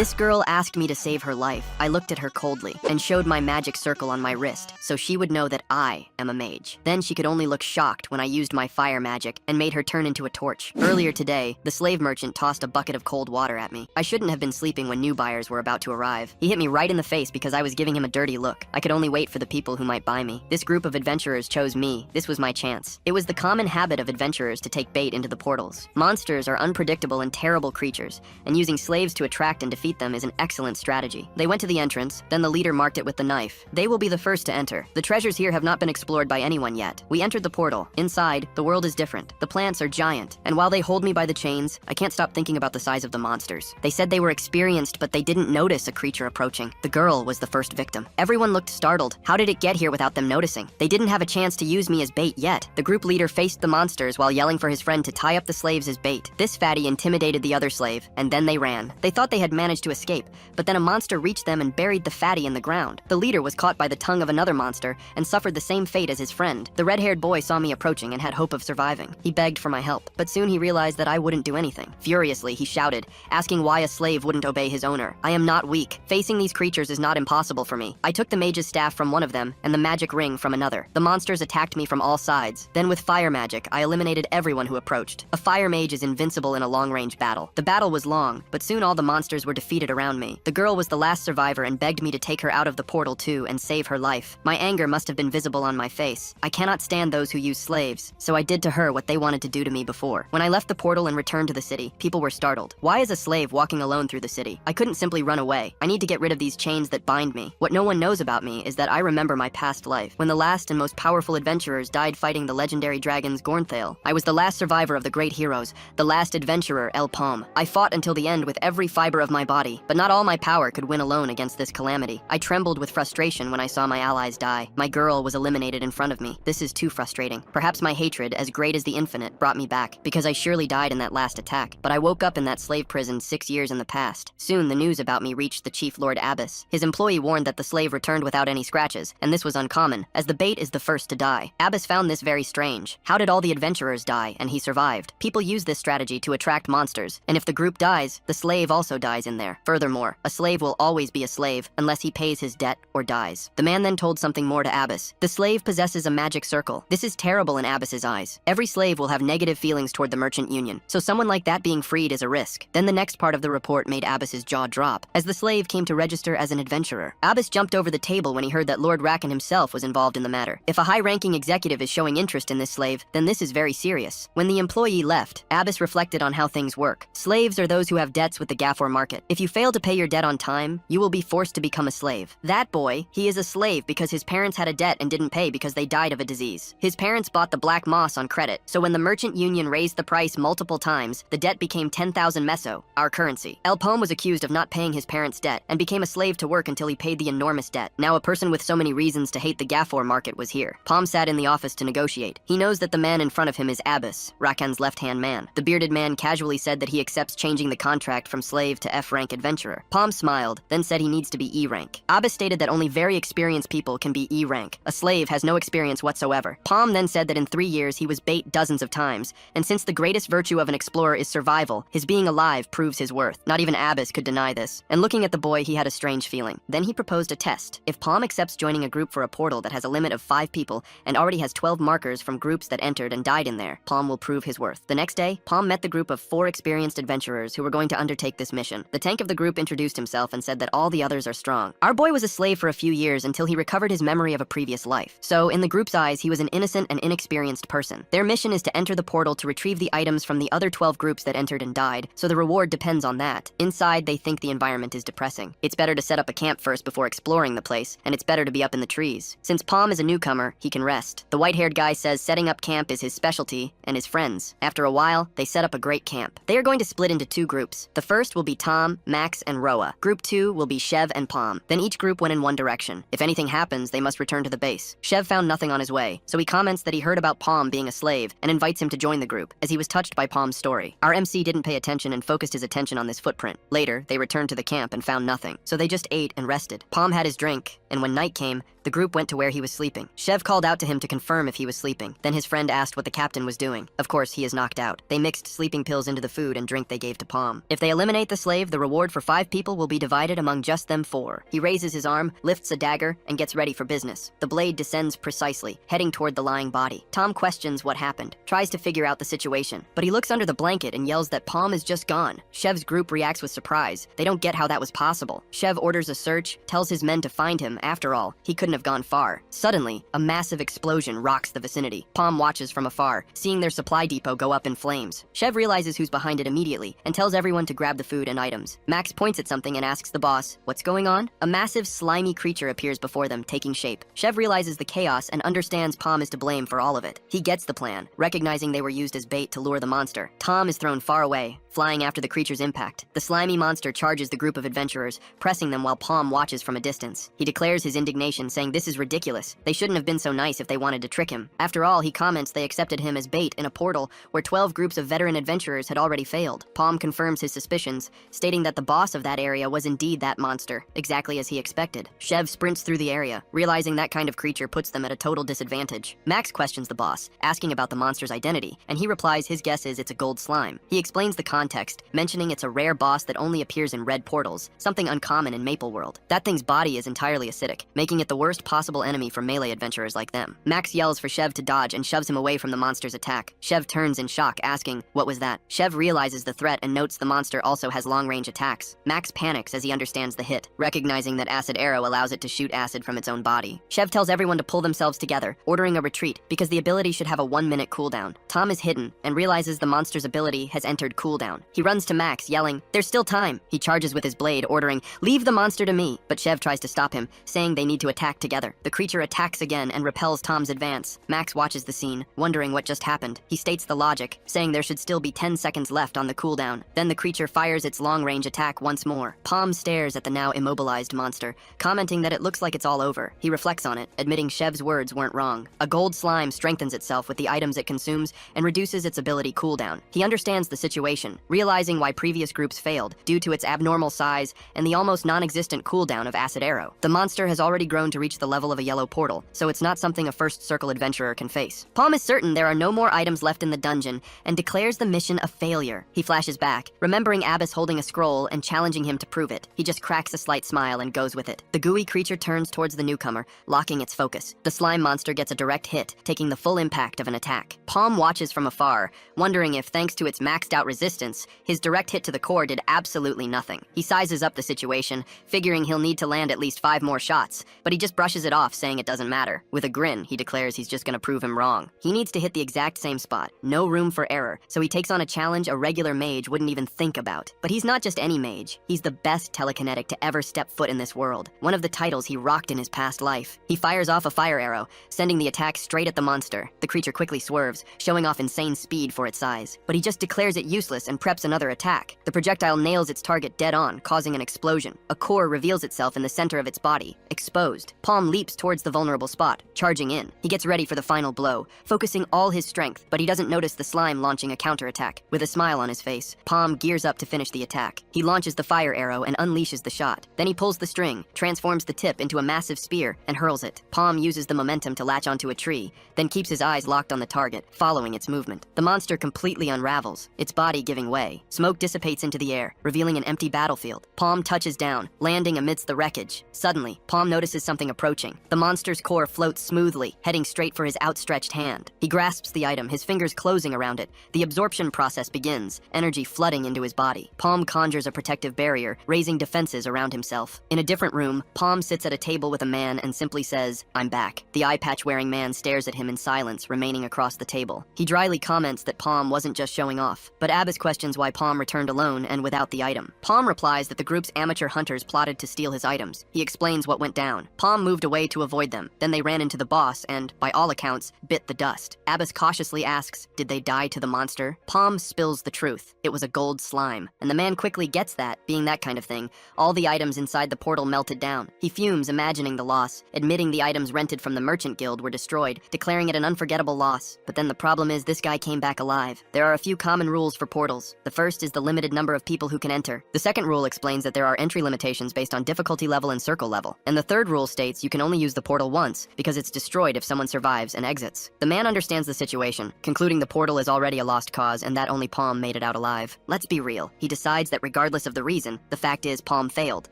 This girl asked me to save her life. I looked at her coldly and showed my magic circle on my wrist so she would know that I am a mage. Then she could only look shocked when I used my fire magic and made her turn into a torch. Earlier today, the slave merchant tossed a bucket of cold water at me. I shouldn't have been sleeping when new buyers were about to arrive. He hit me right in the face because I was giving him a dirty look. I could only wait for the people who might buy me. This group of adventurers chose me. This was my chance. It was the common habit of adventurers to take bait into the portals. Monsters are unpredictable and terrible creatures, and using slaves to attract and defeat them is an excellent strategy. They went to the entrance, then the leader marked it with the knife. They will be the first to enter. The treasures here have not been explored by anyone yet. We entered the portal. Inside, the world is different. The plants are giant, and while they hold me by the chains, I can't stop thinking about the size of the monsters. They said they were experienced, but they didn't notice a creature approaching. The girl was the first victim. Everyone looked startled. How did it get here without them noticing? They didn't have a chance to use me as bait yet. The group leader faced the monsters while yelling for his friend to tie up the slaves as bait. This fatty intimidated the other slave, and then they ran. They thought they had managed to escape, but then a monster reached them and buried the fatty in the ground. The leader was caught by the tongue of another monster and suffered the same fate as his friend. The red-haired boy saw me approaching and had hope of surviving. He begged for my help, but soon he realized that I wouldn't do anything. Furiously, he shouted, asking why a slave wouldn't obey his owner. I am not weak. Facing these creatures is not impossible for me. I took the mage's staff from one of them and the magic ring from another. The monsters attacked me from all sides. Then with fire magic, I eliminated everyone who approached. A fire mage is invincible in a long-range battle. The battle was long, but soon all the monsters were defeated around me. The girl was the last survivor and begged me to take her out of the portal too and save her life. My anger must have been visible on my face. I cannot stand those who use slaves, so I did to her what they wanted to do to me before. When I left the portal and returned to the city, people were startled. Why is a slave walking alone through the city? I couldn't simply run away. I need to get rid of these chains that bind me. What no one knows about me is that I remember my past life, when the last and most powerful adventurers died fighting the legendary dragons Gornthale. I was the last survivor of the great heroes, the last adventurer, El Palm. I fought until the end with every fiber of my body, but not all my power could win alone against this calamity. I trembled with frustration when I saw my allies die. My girl was eliminated in front of me. This is too frustrating. Perhaps my hatred, as great as the infinite, brought me back, because I surely died in that last attack. But I woke up in that slave prison 6 years in the past. Soon the news about me reached the Chief Lord Abbas. His employee warned that the slave returned without any scratches, and this was uncommon, as the bait is the first to die. Abbas found this very strange. How did all the adventurers die, and he survived? People use this strategy to attract monsters, and if the group dies, the slave also dies in there. Furthermore, a slave will always be a slave unless he pays his debt or dies. The man then told something more to Abbas. The slave possesses a magic circle. This is terrible in Abbas's eyes. Every slave will have negative feelings toward the merchant union, so someone like that being freed is a risk. Then the next part of the report made Abbas's jaw drop, as the slave came to register as an adventurer. Abbas jumped over the table when he heard that Lord Rakan himself was involved in the matter. If a high-ranking executive is showing interest in this slave, then this is very serious. When the employee left, Abbas reflected on how things work. Slaves are those who have debts with the Gafor market. If you fail to pay your debt on time, you will be forced to become a slave. That boy, he is a slave because his parents had a debt and didn't pay because they died of a disease. His parents bought the black moss on credit, so when the merchant union raised the price multiple times, the debt became 10,000 meso, our currency. El Pom was accused of not paying his parents' debt and became a slave to work until he paid the enormous debt. Now a person with so many reasons to hate the Gafor market was here. Pom sat in the office to negotiate. He knows that the man in front of him is Abbas, Rakan's left-hand man. The bearded man casually said that he accepts changing the contract from slave to F-rank adventurer. Pom smiled, then said he needs to be E-rank. Abbas stated that only very experienced people can be E-rank. A slave has no experience whatsoever. Pom then said that in 3 years he was bait dozens of times, and since the greatest virtue of an explorer is survival, his being alive proves his worth. Not even Abbas could deny this. And looking at the boy, he had a strange feeling. Then he proposed a test. If Pom accepts joining a group for a portal that has a limit of 5 people and already has 12 markers from groups that entered and died in there, Pom will prove his worth. The next day, Pom met the group of 4 experienced adventurers who were going to undertake this mission. The tank of the group introduced himself and said that all the others are strong. Our boy was a slave for a few years until he recovered his memory of a previous life. So, in the group's eyes, he was an innocent and inexperienced person. Their mission is to enter the portal to retrieve the items from the other 12 groups that entered and died, so the reward depends on that. Inside, they think the environment is depressing. It's better to set up a camp first before exploring the place, and it's better to be up in the trees. Since Pom is a newcomer, he can rest. The white-haired guy says setting up camp is his specialty and his friends. After a while, they set up a great camp. They are going to split into 2 groups. The first will be Tom, Max, and Roa. Group 2 will be Shev and Pom. Then each group went in one direction. If anything happens, they must return to the base. Shev found nothing on his way, so he comments that he heard about Pom being a slave and invites him to join the group, as he was touched by Pom's story. Our MC didn't pay attention and focused his attention on this footprint. Later, they returned to the camp and found nothing, so they just ate and rested. Pom had his drink, and when night came, The group went to where he was sleeping. Shev called out to him to confirm if he was sleeping. Then his friend asked what the captain was doing. Of course, he is knocked out. They mixed sleeping pills into the food and drink they gave to Palm. If they eliminate the slave, the reward for 5 people will be divided among just them 4. He raises his arm, lifts a dagger, and gets ready for business. The blade descends precisely, heading toward the lying body. Tom questions what happened, tries to figure out the situation, but he looks under the blanket and yells that Palm is just gone. Shev's group reacts with surprise. They don't get how that was possible. Shev orders a search, tells his men to find him. After all, he couldn't have gone far. Suddenly, a massive explosion rocks the vicinity. Palm watches from afar, seeing their supply depot go up in flames. Shev realizes who's behind it immediately and tells everyone to grab the food and items. Max points at something and asks the boss, "What's going on?" A massive, slimy creature appears before them, taking shape. Shev realizes the chaos and understands Palm is to blame for all of it. He gets the plan, recognizing they were used as bait to lure the monster. Tom is thrown far away, flying after the creature's impact. The slimy monster charges the group of adventurers, pressing them while Palm watches from a distance. He declares his indignation, saying this is ridiculous. They shouldn't have been so nice if they wanted to trick him. After all, he comments they accepted him as bait in a portal where 12 groups of veteran adventurers had already failed. Palm confirms his suspicions, stating that the boss of that area was indeed that monster, exactly as he expected. Shev sprints through the area, realizing that kind of creature puts them at a total disadvantage. Max questions the boss, asking about the monster's identity, and he replies his guess is it's a gold slime. He explains the context, mentioning it's a rare boss that only appears in red portals, something uncommon in Maple World. That thing's body is entirely acidic, making it the worst possible enemy for melee adventurers like them. Max yells for Shev to dodge and shoves him away from the monster's attack. Shev turns in shock, asking, "What was that?" Shev realizes the threat and notes the monster also has long-range attacks. Max panics as he understands the hit, recognizing that acid arrow allows it to shoot acid from its own body. Shev tells everyone to pull themselves together, ordering a retreat because the ability should have a 1-minute cooldown. Tom is hidden and realizes the monster's ability has entered cooldown. He runs to Max, yelling, "There's still time!" He charges with his blade, ordering, "Leave the monster to me!" But Shev tries to stop him, saying they need to attack together. The creature attacks again and repels Tom's advance. Max watches the scene, wondering what just happened. He states the logic, saying there should still be 10 seconds left on the cooldown. Then the creature fires its long-range attack once more. Palm stares at the now immobilized monster, commenting that it looks like it's all over. He reflects on it, admitting Shev's words weren't wrong. A gold slime strengthens itself with the items it consumes and reduces its ability cooldown. He understands the situation, realizing why previous groups failed, due to its abnormal size and the almost non-existent cooldown of acid arrow. The monster has already grown to reach the level of a yellow portal, so it's not something a first circle adventurer can face. Palm is certain there are no more items left in the dungeon and declares the mission a failure. He flashes back, remembering Abbas holding a scroll and challenging him to prove it. He just cracks a slight smile and goes with it. The gooey creature turns towards the newcomer, locking its focus. The slime monster gets a direct hit, taking the full impact of an attack. Palm watches from afar, wondering if, thanks to its maxed out resistance, his direct hit to the core did absolutely nothing. He sizes up the situation, figuring he'll need to land at least 5 more shots, but he just brushes it off, saying it doesn't matter. With a grin, he declares he's just gonna prove him wrong. He needs to hit the exact same spot, no room for error, so he takes on a challenge a regular mage wouldn't even think about. But he's not just any mage, he's the best telekinetic to ever step foot in this world, one of the titles he rocked in his past life. He fires off a fire arrow, sending the attack straight at the monster. The creature quickly swerves, showing off insane speed for its size. But he just declares it useless and preps another attack. The projectile nails its target dead on, causing an explosion. A core reveals itself in the center of its body, exposed. Palm leaps towards the vulnerable spot, charging in. He gets ready for the final blow, focusing all his strength, but he doesn't notice the slime launching a counterattack. With a smile on his face, Palm gears up to finish the attack. He launches the fire arrow and unleashes the shot. Then he pulls the string, transforms the tip into a massive spear, and hurls it. Palm uses the momentum to latch onto a tree, then keeps his eyes locked on the target, following its movement. The monster completely unravels, its body giving way. Smoke dissipates into the air, revealing an empty battlefield. Palm touches down, landing amidst the wreckage. Suddenly, Palm notices something approaching. The monster's core floats smoothly, heading straight for his outstretched hand. He grasps the item, his fingers closing around it. The absorption process begins, energy flooding into his body. Palm conjures a protective barrier, raising defenses around himself. In a different room, Palm sits at a table with a man and simply says, "I'm back." The eye patch-wearing man stares at him in silence, remaining across the table. He dryly comments that Palm wasn't just showing off, but Abbas questions why Palm returned alone and without the item. Palm replies that the group's amateur hunters plotted to steal his items. He explains what went down. Palm moved away to avoid them. Then they ran into the boss and, by all accounts, bit the dust. Abbas cautiously asks, did they die to the monster? Palm spills the truth. It was a gold slime. And the man quickly gets that, being that kind of thing. All the items inside the portal melted down. He fumes, imagining the loss, admitting the items rented from the merchant guild were destroyed, declaring it an unforgettable loss. But then the problem is this guy came back alive. There are a few common rules for portals. rules. The first is the limited number of people who can enter. The second rule explains that there are entry limitations based on difficulty level and circle level. And the third rule states you can only use the portal once because it's destroyed if someone survives and exits. The man understands the situation, concluding the portal is already a lost cause and that only Palm made it out alive. Let's be real. He decides that regardless of the reason, the fact is Palm failed.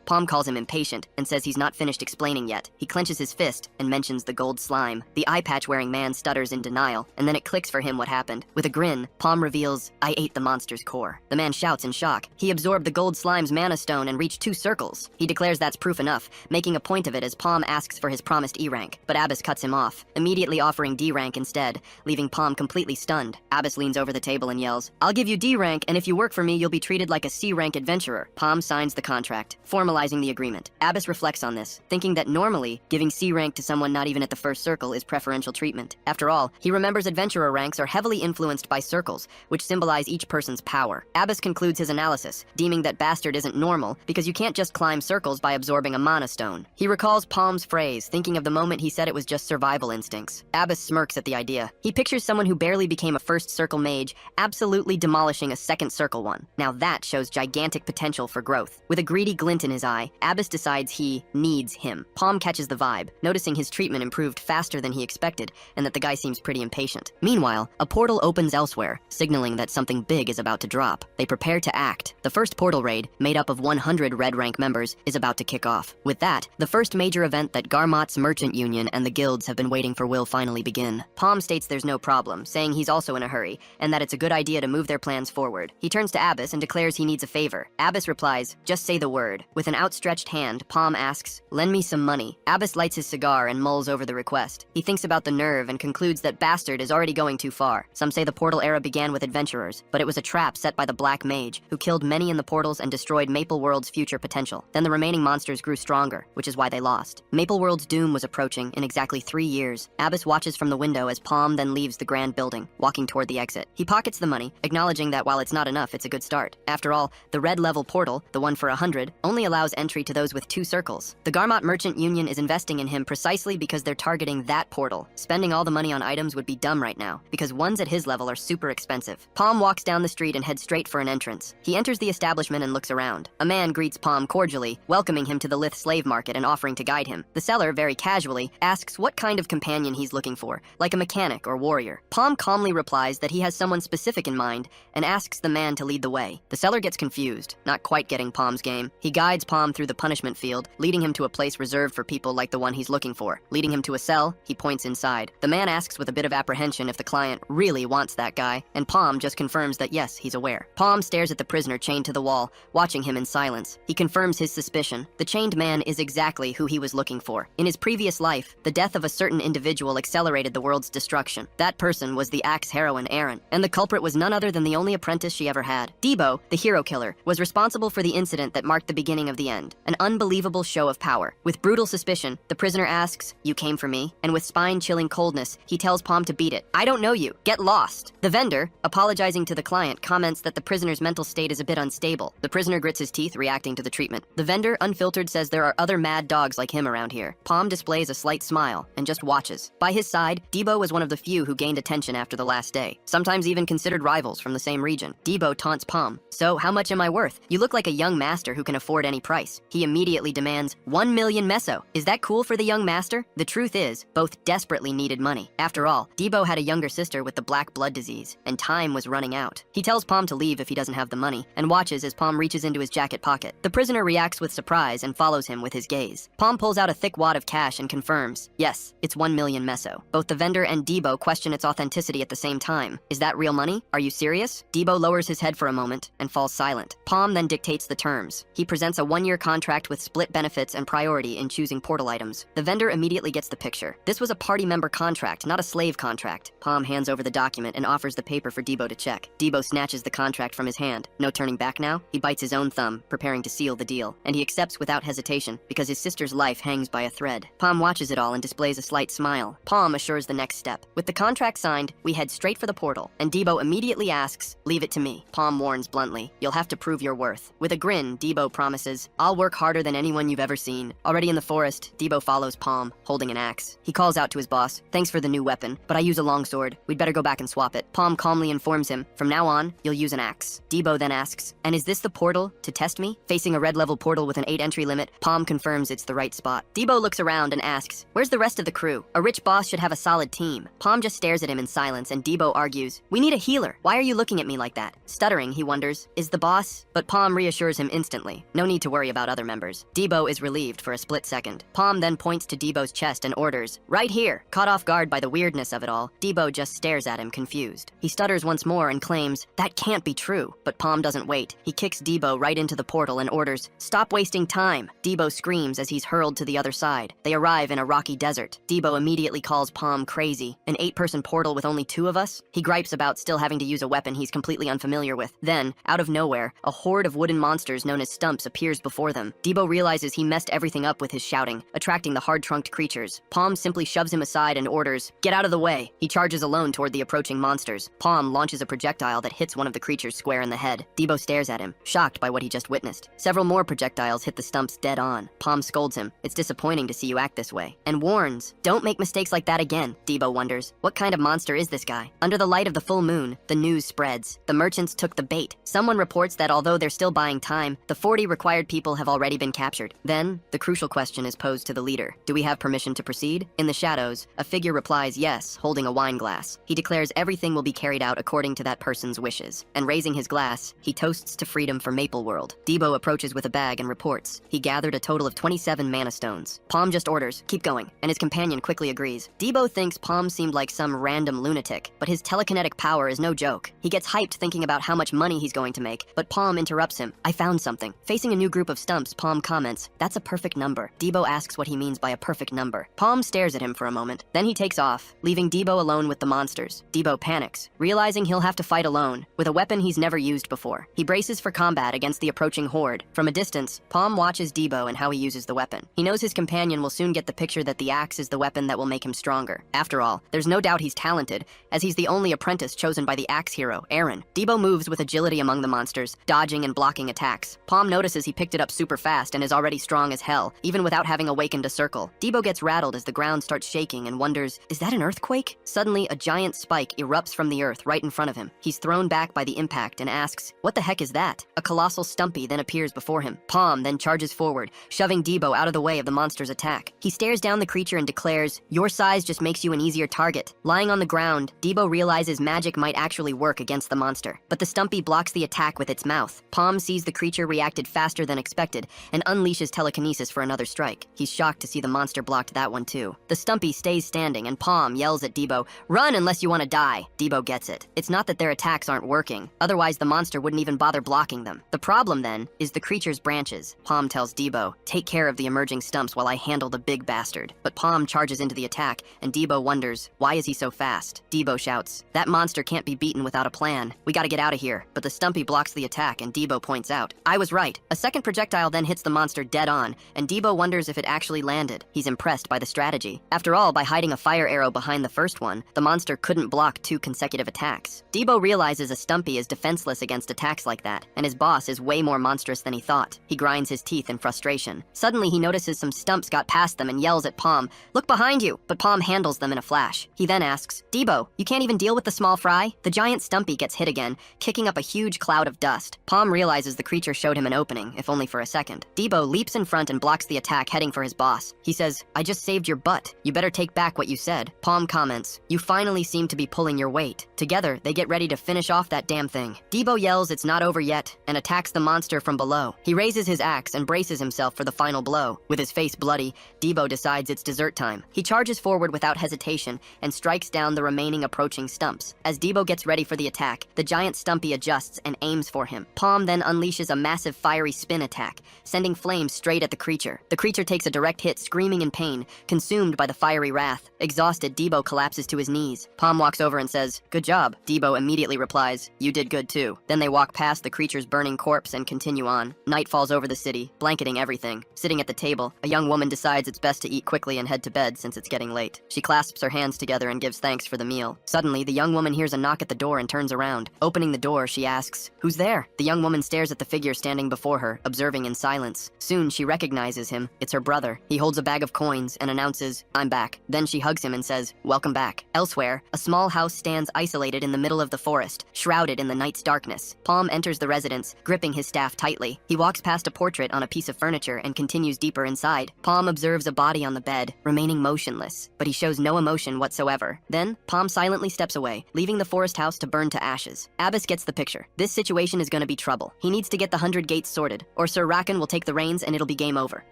Palm calls him impatient and says he's not finished explaining yet. He clenches his fist and mentions the gold slime. The eye patch-wearing man stutters in denial, and then it clicks for him what happened. With a grin, Palm reveals, "I ate the monster's core." The man shouts in shock. He absorbed the gold slime's mana stone and reached 2 circles. He declares that's proof enough, making a point of it as Palm asks for his promised E rank. But Abbas cuts him off, immediately offering D rank instead, leaving Palm completely stunned. Abbas leans over the table and yells, "I'll give you D rank, and if you work for me, you'll be treated like a C rank adventurer." Palm signs the contract, formalizing the agreement. Abbas reflects on this, thinking that normally, giving C rank to someone not even at the first circle is preferential treatment. After all, he remembers adventurer ranks are heavily influenced by circles, which symbolize each person's power. Abbas concludes his analysis, deeming that Bastard isn't normal because you can't just climb circles by absorbing a mana stone. He recalls Palm's phrase, thinking of the moment he said it was just survival instincts. Abbas smirks at the idea. He pictures someone who barely became a first circle mage absolutely demolishing a second circle one. Now that shows gigantic potential for growth. With a greedy glint in his eye, Abbas decides he needs him. Palm catches the vibe, noticing his treatment improved faster than he expected and that the guy seems pretty impatient. Meanwhile, a portal opens elsewhere, signaling that something big is about to drop. They prepare to act. The first portal raid, made up of 100 Red Rank members, is about to kick off. With that, the first major event that Garmot's merchant union and the guilds have been waiting for will finally begin. Palm states there's no problem, saying he's also in a hurry, and that it's a good idea to move their plans forward. He turns to Abbas and declares he needs a favor. Abbas replies, "Just say the word." With an outstretched hand, Palm asks, "Lend me some money." Abbas lights his cigar and mulls over the request. He thinks about the nerve and concludes that Bastard is already going too far. Some say the portal era began with adventurers, but it was a trap set by the Black Mage, who killed many in the portals and destroyed Maple World's future potential. Then the remaining monsters grew stronger, which is why they lost. Maple World's doom was approaching in exactly 3 years. Abbas watches from the window as Palm then leaves the grand building, walking toward the exit. He pockets the money, acknowledging that while it's not enough, it's a good start. After all, the red level portal, the one for 100, only allows entry to those with 2 circles. The Garmot Merchant Union is investing in him precisely because they're targeting that portal. Spending all the money on items would be dumb right now, because ones at his level are super expensive. Palm walks down the street and heads straight for an entrance. He enters the establishment and looks around. A man greets Palm cordially, welcoming him to the Lith slave market and offering to guide him. The seller, very casually, asks what kind of companion he's looking for, like a mechanic or warrior. Palm calmly replies that he has someone specific in mind and asks the man to lead the way. The seller gets confused, not quite getting Palm's game. He guides Palm through the punishment field, leading him to a place reserved for people like the one he's looking for. Leading him to a cell, he points inside. The man asks with a bit of apprehension if the client really wants that guy, and Palm just confirms that yes, he's aware. Palm stares at the prisoner chained to the wall, watching him in silence. He confirms his suspicion. The chained man is exactly who he was looking for. In his previous life, the death of a certain individual accelerated the world's destruction. That person was the Axe heroine Aaron, and the culprit was none other than the only apprentice she ever had. Debo, the hero killer, was responsible for the incident that marked the beginning of the end. An unbelievable show of power. With brutal suspicion, the prisoner asks, "You came for me?" And with spine-chilling coldness, he tells Palm to beat it. "I don't know you. Get lost." The vendor, apologizing to the client, comments that the prisoner's mental state is a bit unstable. The prisoner grits his teeth, reacting to the treatment. The vendor, unfiltered, says there are other mad dogs like him around here. Palm displays a slight smile and just watches. By his side, Debo was one of the few who gained attention after the last day, sometimes even considered rivals from the same region. Debo taunts Palm. "So, how much am I worth? You look like a young master who can afford any price." He immediately demands 1 million meso. Is that cool for the young master? The truth is, both desperately needed money. After all, Debo had a younger sister with the black blood disease, and time was running out. He tells Palm to leave if he doesn't have the money, and watches as Palm reaches into his jacket pocket. The prisoner reacts with surprise and follows him with his gaze. Palm pulls out a thick wad of cash and confirms, yes, it's 1 million meso. Both the vendor and Debo question its authenticity at the same time. Is that real money? Are you serious? Debo lowers his head for a moment and falls silent. Palm then dictates the terms. He presents a 1-year contract with split benefits and priority in choosing portal items. The vendor immediately gets the picture. This was a party member contract, not a slave contract. Palm hands over the document and offers the paper for Debo to check. Debo snatches the contract from his hand. No turning back now? He bites his own thumb, preparing to seal the deal. And he accepts without hesitation, because his sister's life hangs by a thread. Palm watches it all and displays a slight smile. Palm assures the next step. With the contract signed, we head straight for the portal, and Debo immediately asks, "Leave it to me." Palm warns bluntly, "You'll have to prove your worth." With a grin, Debo promises, "I'll work harder than anyone you've ever seen." Already in the forest, Debo follows Palm, holding an axe. He calls out to his boss, "Thanks for the new weapon, but I use a longsword. We'd better go back and swap it." Palm calmly informs him, "From now on, you'll use an axe. Debo then asks, and is this the portal to test me? Facing a red level portal with an 8 entry limit, Palm confirms it's the right spot. Debo looks around and asks, where's the rest of the crew? A rich boss should have a solid team. Palm just stares at him in silence, and Debo argues, we need a healer. Why are you looking at me like that? Stuttering, he wonders, is the boss? But Palm reassures him instantly. No need to worry about other members. Debo is relieved for a split second. Palm then points to Debo's chest and orders, right here. Caught off guard by the weirdness of it all, Debo just stares at him confused. He stutters once more and claims, that can't be true. But Palm doesn't wait. He kicks Debo right into the portal and orders, stop wasting time. Debo screams as he's hurled to the other side. They arrive in a rocky desert. Debo immediately calls Palm crazy. An 8-person portal with only 2 of us? He gripes about still having to use a weapon he's completely unfamiliar with. Then, out of nowhere, a horde of wooden monsters known as stumps appears before them. Debo realizes he messed everything up with his shouting, attracting the hard-trunked creatures. Palm simply shoves him aside and orders, get out of the way. He charges alone toward the approaching monsters. Palm launches a projectile that hits one of the creatures square in the head. Debo stares at him, shocked by what he just witnessed. Several more projectiles hit the stumps dead on. Palm scolds him, it's disappointing to see you act this way, and warns, don't make mistakes like that again. Debo wonders, what kind of monster is this guy? Under the light of the full moon, the news spreads. The merchants took the bait. Someone reports that although they're still buying time, the 40 required people have already been captured. Then, the crucial question is posed to the leader. Do we have permission to proceed? In the shadows, a figure replies yes, holding a wine glass. He declares everything will be carried out according to that person's wishes. And raising his glass, he toasts to freedom for Maple World. Debo approaches with a bag and reports. He gathered a total of 27 mana stones. Palm just orders, keep going, and his companion quickly agrees. Debo thinks Palm seemed like some random lunatic, but his telekinetic power is no joke. He gets hyped thinking about how much money he's going to make, but Palm interrupts him. I found something. Facing a new group of stumps, Palm comments, that's a perfect number. Debo asks what he means by a perfect number. Palm stares at him for a moment. Then he takes off, leaving Debo alone with the monsters. Debo panics, realizing he'll have to fight alone, with a weapon he's never used before. He braces for combat against the approaching horde. From a distance, Palm watches Debo and how he uses the weapon. He knows his companion will soon get the picture that the axe is the weapon that will make him stronger. After all, there's no doubt he's talented, as he's the only apprentice chosen by the axe hero, Aaron. Debo moves with agility among the monsters, dodging and blocking attacks. Palm notices he picked it up super fast and is already strong as hell, even without having awakened a circle. Debo gets rattled as the ground starts shaking and wonders, is that an earthquake? Suddenly, a giant spike erupts from the earth right in front of him. He's thrown back by the impact and asks, what the heck is that? A colossal stumpy then appears before him. Palm then charges forward, shoving Debo out of the way of the monster's attack. He stares down the creature and declares, your size just makes you an easier target. Lying on the ground, Debo realizes magic might actually work against the monster, but the stumpy blocks the attack with its mouth. Palm sees the creature reacted faster than expected and unleashes telekinesis for another strike. He's shocked to see the monster blocked that one too. The stumpy stays standing and Palm yells at Debo, run unless you want to die. Debo gets it. It's not that their attacks aren't working, otherwise the monster wouldn't even bother blocking them. The problem then is the creature's branches. Palm tells Debo, take care of the emerging stumps while I handle the big bastard. But Palm charges into the attack and Debo wonders, why is he so fast? Debo shouts, that monster can't be beaten without a plan. We gotta get out of here. But the stumpy blocks the attack and Debo points out, I was right. A second projectile then hits the monster dead on and Debo wonders if it actually landed. He's impressed by the strategy. After all, by hiding a fire arrow behind the first one, the monster couldn't block 2 consecutive attacks. Debo realizes a stumpy is defenseless against attacks like that, and his boss is way more monstrous than he thought. He grinds his teeth in frustration. Suddenly, he notices some stumps got past them and yells at Palm, look behind you, but Palm handles them in a flash. He then asks, Debo, you can't even deal with the small fry? The giant stumpy gets hit again, kicking up a huge cloud of dust. Palm realizes the creature showed him an opening, if only for a second. Debo leaps in front and blocks the attack, heading for his boss. He says, I just saved your butt. You better take back what you said. Palm comments, you finally seem to be pulling your weight. Together, they get ready to finish off that damn thing. Debo yells it's not over yet and attacks the monster from below. He raises his axe and braces himself for the final blow. With his face bloody, Debo decides it's dessert time. He charges forward without hesitation and strikes down the remaining approaching stumps. As Debo gets ready for the attack, the giant stumpy adjusts and aims for him. Palm then unleashes a massive fiery spin attack, sending flames straight at the creature. The creature takes a direct hit, screaming in pain, consumed by the fiery wrath. Exhausted, Debo collapses to his knees. Palm walks over and says, good job. Debo immediately replies, you did good too. Then they walk past the creature's burning corpse and continue on. Night falls over the city, blanketing everything. Sitting at the table, a young woman decides it's best to eat quickly and head to bed since it's getting late. She clasps her hands together and gives thanks for the meal. Suddenly, the young woman hears a knock at the door and turns around. Opening the door, she asks, who's there? The young woman stares at the figure standing before her, observing in silence. Soon, she recognizes him. It's her brother. He holds a bag of coins and announces, I'm back. Then she hugs him and says, welcome back. Elsewhere, a small house stands isolated in the middle of the forest, shrouded shrouded in the night's darkness. Palm enters the residence, gripping his staff tightly. He walks past a portrait on a piece of furniture and continues deeper inside. Palm observes a body on the bed, remaining motionless, but he shows no emotion whatsoever. Then, Palm silently steps away, leaving the forest house to burn to ashes. Abbas gets the picture. This situation is gonna be trouble. He needs to get the 100 gates sorted, or Sir Rakan will take the reins and it'll be game over.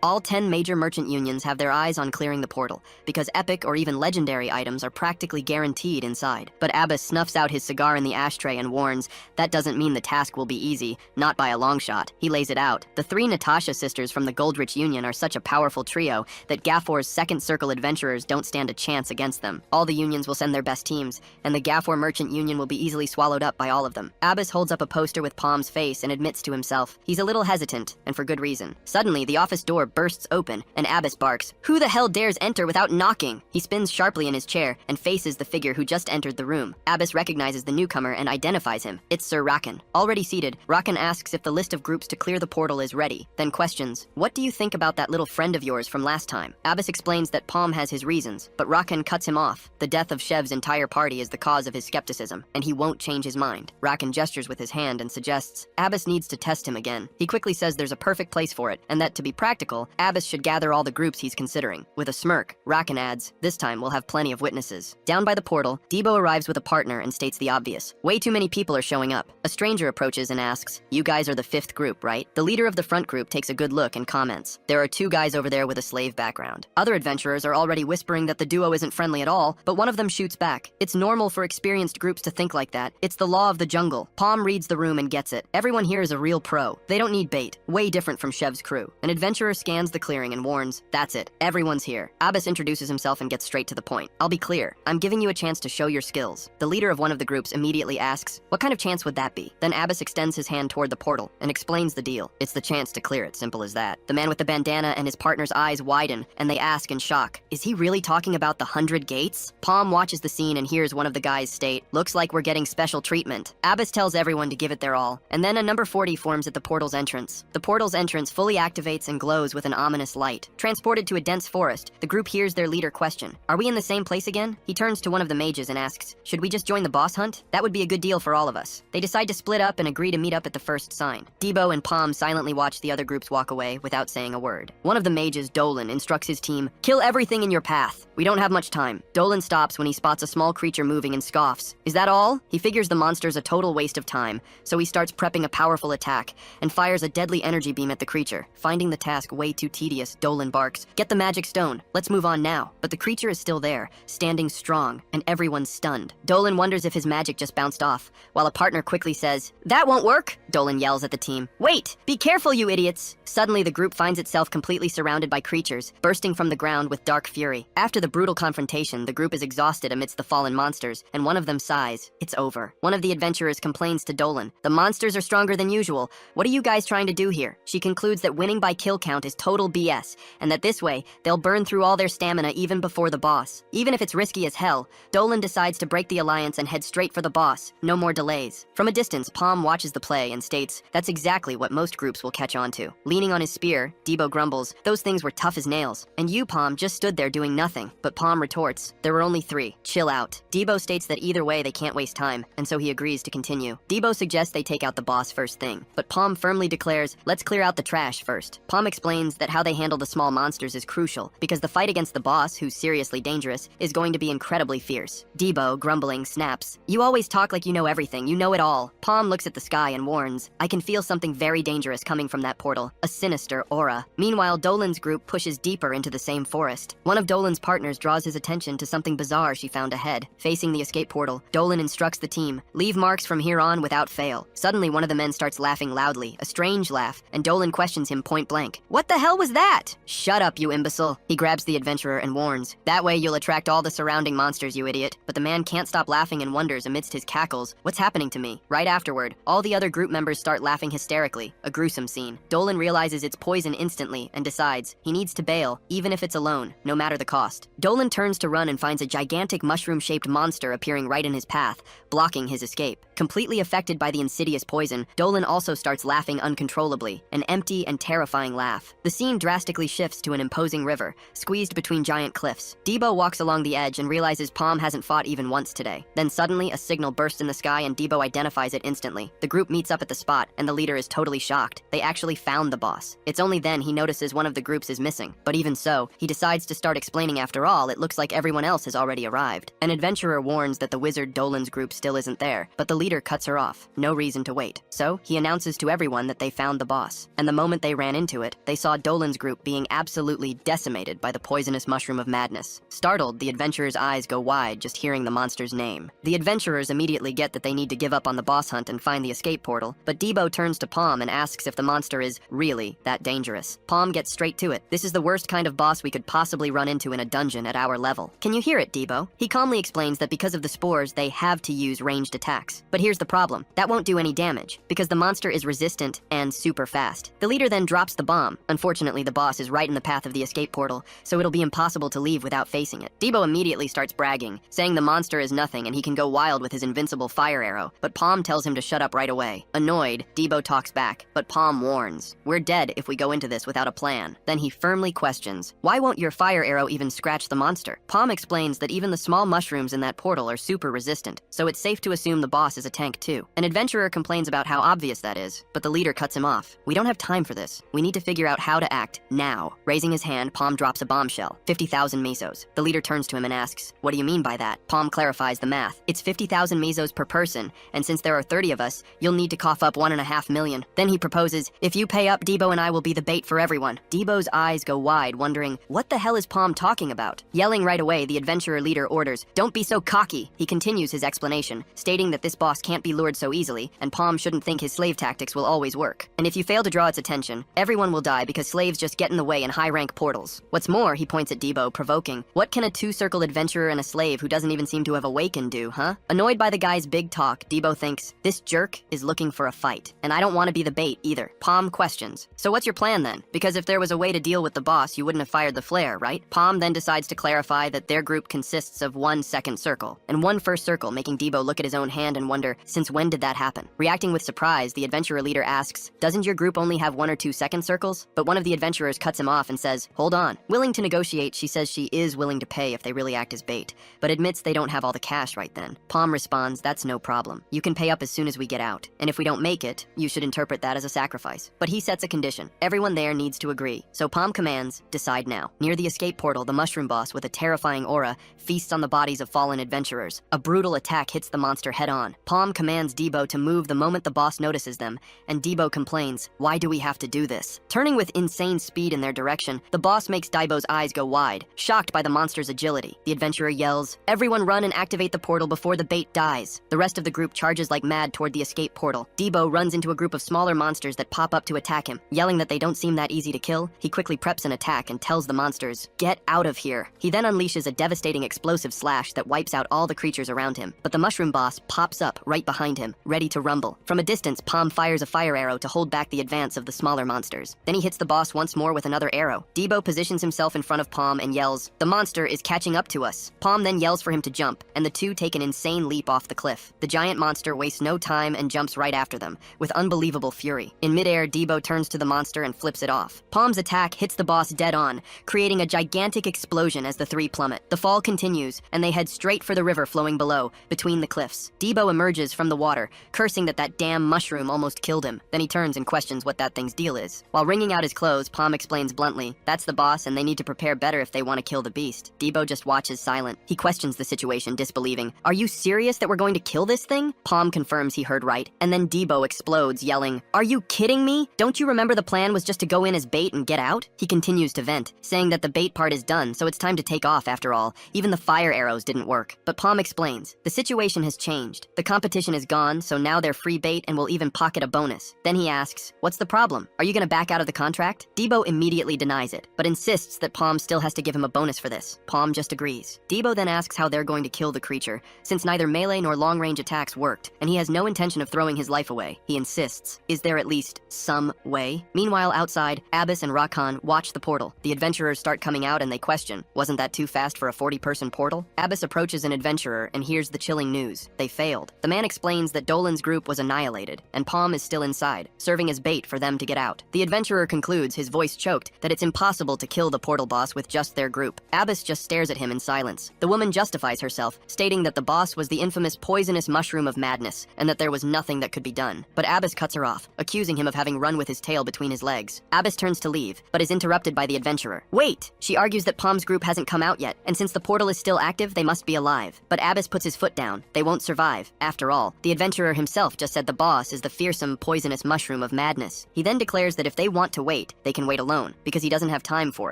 All 10 major merchant unions have their eyes on clearing the portal, because epic or even legendary items are practically guaranteed inside. But Abbas snuffs out his cigar in the ashtray and warns, that doesn't mean the task will be easy, not by a long shot. He lays it out. The 3 Natasha sisters from the Goldrich Union are such a powerful trio that Gaffor's second circle adventurers don't stand a chance against them. All the unions will send their best teams, and the Gaffor Merchant Union will be easily swallowed up by all of them. Abbas holds up a poster with Palm's face and admits to himself he's a little hesitant, and for good reason. Suddenly, the office door bursts open, and Abbas barks, "Who the hell dares enter without knocking?" He spins sharply in his chair and faces the figure who just entered the room. Abbas recognizes the newcomer and identifies him. It's Sir Rakan. Already seated, Rakan asks if the list of groups to clear the portal is ready, then questions, "What do you think about that little friend of yours from last time?" Abbas explains that Palm has his reasons, but Rakan cuts him off. The death of Shev's entire party is the cause of his skepticism, and he won't change his mind. Rakan gestures with his hand and suggests Abbas needs to test him again. He quickly says there's a perfect place for it, and that to be practical, Abbas should gather all the groups he's considering. With a smirk, Rakan adds, "This time we'll have plenty of witnesses." Down by the portal, Debo arrives with a partner and states the obvious. Way too many people are showing up. A stranger approaches and asks, "You guys are the 5th group, right?" The leader of the front group takes a good look and comments, "There are 2 guys over there with a slave background." Other adventurers are already whispering that the duo isn't friendly at all, but one of them shoots back. It's normal for experienced groups to think like that. It's the law of the jungle. Palm reads the room and gets it. Everyone here is a real pro. They don't need bait. Way different from Shev's crew. An adventurer scans the clearing and warns, "That's it. Everyone's here." Abbas introduces himself and gets straight to the point. "I'll be clear. I'm giving you a chance to show your skills." The leader of one of the groups immediately asks, "What kind of chance would that be?" Then Abbas extends his hand toward the portal and explains the deal. It's the chance to clear it, simple as that. The man with the bandana and his partner's eyes widen, and they ask in shock, "Is he really talking about the 100 gates?" Palm watches the scene and hears one of the guys state, "Looks like we're getting special treatment." Abbas tells everyone to give it their all, and then a number 40 forms at the portal's entrance. The portal's entrance fully activates and glows with an ominous light. Transported to a dense forest, the group hears their leader question, "Are we in the same place again?" He turns to one of the mages and asks, "Should we just join the boss hunt? That would be a good deal for all of us." They decide to split up and agree to meet up at the first sign. Debo and Palm silently watch the other groups walk away without saying a word. One of the mages, Dolan, instructs his team, "Kill everything in your path. We don't have much time." Dolan stops when he spots a small creature moving and scoffs. "Is that all?" He figures the monster's a total waste of time, so he starts prepping a powerful attack and fires a deadly energy beam at the creature. Finding the task way too tedious, Dolan barks, "Get the magic stone. Let's move on now." But the creature is still there, standing strong, and everyone's stunned. Dolan wonders if his magic just bounced off, while a partner quickly says, "That won't work!" Dolan yells at the team, "Wait! Be careful, you idiots!" Suddenly, the group finds itself completely surrounded by creatures, bursting from the ground with dark fury. After the brutal confrontation, the group is exhausted amidst the fallen monsters, and one of them sighs. It's over. One of the adventurers complains to Dolan, "The monsters are stronger than usual. What are you guys trying to do here?" She concludes that winning by kill count is total BS, and that this way, they'll burn through all their stamina even before the boss. Even if it's risky as hell, Dolan decides to break the alliance and head straight for the boss. No more delays. From a distance, Palm watches the play and states, "That's exactly what most groups will catch on to." Leaning on his spear, Debo grumbles, "Those things were tough as nails. And you, Palm, just stood there doing nothing." But Palm retorts, "There were only 3. Chill out." Debo states that either way they can't waste time, and so he agrees to continue. Debo suggests they take out the boss first thing, but Palm firmly declares, "Let's clear out the trash first." Palm explains that how they handle the small monsters is crucial, because the fight against the boss, who's seriously dangerous, is going to be incredibly fierce. Debo, grumbling, snaps, "You always talk like you know everything, you know it all." Palm looks at the sky and warns, "I can feel something very dangerous coming from that portal, a sinister aura." Meanwhile, Dolan's group pushes deeper into the same forest. One of Dolan's partners draws his attention to something bizarre she found ahead. Facing the escape portal, Dolan instructs the team, "Leave marks from here on without fail." Suddenly, one of the men starts laughing loudly, a strange laugh, and Dolan questions him point blank, "What the hell was that?" "Shut up, you imbecile." He grabs the adventurer and warns, "That way you'll attract all the surrounding monsters, you idiot." But the man can't stop laughing and wonders amidst his cackles, "What's happening to me?" Right afterward, all the other group members start laughing hysterically, a gruesome scene. Dolan realizes it's poison instantly and decides he needs to bail, even if it's alone, no matter the cost. Dolan turns to run and finds a gigantic mushroom-shaped monster appearing right in his path, blocking his escape. Completely affected by the insidious poison, Dolan also starts laughing uncontrollably, an empty and terrifying laugh. The scene drastically shifts to an imposing river, squeezed between giant cliffs. Debo walks along the edge and realizes Palm hasn't fought even once today. Then suddenly, a signal bursts in the sky and Debo identifies it instantly. The group meets up at the spot, and the leader is totally shocked. They actually found the boss. It's only then he notices one of the groups is missing. But even so, he decides to start explaining after all, it looks like everyone else has already arrived. An adventurer warns that the wizard Dolan's group still isn't there, but the leader cuts her off. No reason to wait. So, he announces to everyone that they found the boss. And the moment they ran into it, they saw Dolan's group being absolutely decimated by the poisonous mushroom of madness. Startled, the adventurers' eyes go wide just hearing the monster's name. The adventurers immediately get that they need to give up on the boss hunt and find the escape portal, but Debo turns to Palm and asks if the monster is really that dangerous. Palm gets straight to it. This is the worst kind of boss we could possibly run into in a dungeon at our level. Can you hear it, Debo? He calmly explains that because of the spores, they have to use ranged attacks. But here's the problem. That won't do any damage, because the monster is resistant and super fast. The leader then drops the bomb. Unfortunately, the boss is right in the path of the escape portal, so it'll be impossible to leave without facing it. Debo immediately starts bragging, saying the monster is nothing and he can go wild with his invincible fire arrow, but Palm tells him to shut up right away. Annoyed, Debo talks back, but Palm warns, "We're dead if we go into this without a plan." Then he firmly questions, "Why won't your fire arrow even scratch the monster?" Palm explains that even the small mushrooms in that portal are super resistant, so it's safe to assume the boss is a tank too. An adventurer complains about how obvious that is, but the leader cuts him off. "We don't have time for this. We need to figure out how to act now." Raising his hand, Palm drops a bombshell, 50,000 mesos. The leader turns to him and asks, "What do you mean by that?" Palm clarifies the math. "It's 50,000 mesos per person, and since there are 30 of us, you'll need to cough up 1.5 million. Then he proposes, "If you pay up, Debo and I will be the bait for everyone." Debo's eyes go wide, wondering, what the hell is Palm talking about? Yelling right away, the adventurer leader orders, "Don't be so cocky." He continues his explanation, stating that this boss can't be lured so easily, and Palm shouldn't think his slave tactics will always work. And if you fail to draw its attention, everyone will die because slaves just get in the way in high-rank portals. What's more, he points at Debo, provoking, "What can a two-circle adventurer and a slave who doesn't even seem to have awakened do, huh?" Annoyed by the guy's big talk, Debo thinks, "This jerk is looking for a fight, and I don't want to be the bait either." Palm questions, "So what's your plan then? Because if there was a way to deal with the boss, you wouldn't have fired the flare, right?" Palm then decides to clarify that their group consists of one second circle, and one first circle, making Debo look at his own hand and wonder, since when did that happen? Reacting with surprise, the adventurer leader asks, "Doesn't your group only have 1 or 2 second circles?" But one of the adventurers cuts him off and says, "Hold on." Willing to negotiate, she says she is willing to pay if they really act as bait, but admits they don't have all the cash right then. Palm responds, "That's no problem. You can pay up as soon as we get out, and if we don't make it, you should interpret that as a sacrifice." But he sets a condition. Everyone there needs to agree. So Palm commands, "Decide now." Near the escape portal, the mushroom boss, with a terrifying aura, feasts on the bodies of fallen adventurers. A brutal attack hits the monster head-on. Palm commands Debo to move the moment the boss notices them, and Debo complains, "Why do we have to do this?" Turning with insane speed in their direction, the boss makes Debo's eyes go wide, shocked by the monster's agility. The adventurer yells, "Everyone run and activate the portal before the bait dies." The rest of the group charges like mad toward the escape portal. Debo runs into a group of smaller monsters that pop up to attack him. Yelling that they don't seem that easy to kill, he quickly preps an attack and tells the monsters, "Get out of here." He then unleashes a devastating explosive slash that wipes out all the creatures around him. But the mushroom boss pops up right behind him, ready to rumble. From a distance, Palm fires a fire arrow to hold back the advance of the smaller monsters. Then he hits the boss once more with another arrow. Debo positions himself in front of Palm and yells, "The monster is catching up to us." Palm then yells for him to jump, and the two take an insane leap off the cliff. The giant monster wastes no time and jumps right after them, with unbelievable fury. In midair, Debo turns to the monster and flips it off. Palm's attack hits the boss dead on, creating a gigantic explosion as the three plummet. The fall continues, and they head straight for the river flowing below, between the cliffs. Debo emerges from the water, cursing that damn mushroom almost killed him. Then he turns and questions what that thing's deal is. While wringing out his clothes, Palm explains bluntly, "That's the boss, and they need to prepare better if they want to kill the beast." Debo just watches silent. He questions the situation, disbelieving, "Are you serious that we're going to kill this thing?" Palm confirms he heard right, and then Debo explodes, yelling, "Are you kidding me? Don't you remember the plan was just to go in as bait and get out?" He continues to vent, saying that the bait part is done, so it's time to take off after all. Even the fire arrows didn't work. But Palm explains, the situation has changed. The competition is gone, so now they're free bait and will even pocket a bonus. Then he asks, "What's the problem? Are you gonna back out of the contract?" Debo immediately denies it, but insists that Palm still has to give him a bonus for this. Palm just agrees. Debo then asks how they're going to kill the creature, since neither melee nor long-range attacks worked, and he has no intention of throwing his life away. He insists, is there at least some way? Meanwhile, outside, Abbas and Rakan watch the portal. The adventurers start coming out and they question, wasn't that too fast for a 40-person portal? Abbas approaches an adventurer and hears the chilling news. They failed. The The man explains that Dolan's group was annihilated, and Palm is still inside, serving as bait for them to get out. The adventurer concludes, his voice choked, that it's impossible to kill the portal boss with just their group. Abbas just stares at him in silence. The woman justifies herself, stating that the boss was the infamous poisonous mushroom of madness, and that there was nothing that could be done. But Abbas cuts her off, accusing him of having run with his tail between his legs. Abbas turns to leave, but is interrupted by the adventurer. Wait! She argues that Palm's group hasn't come out yet, and since the portal is still active, they must be alive. But Abbas puts his foot down. They won't survive. After all, the adventurer himself just said the boss is the fearsome, poisonous mushroom of madness. He then declares that if they want to wait, they can wait alone, because he doesn't have time for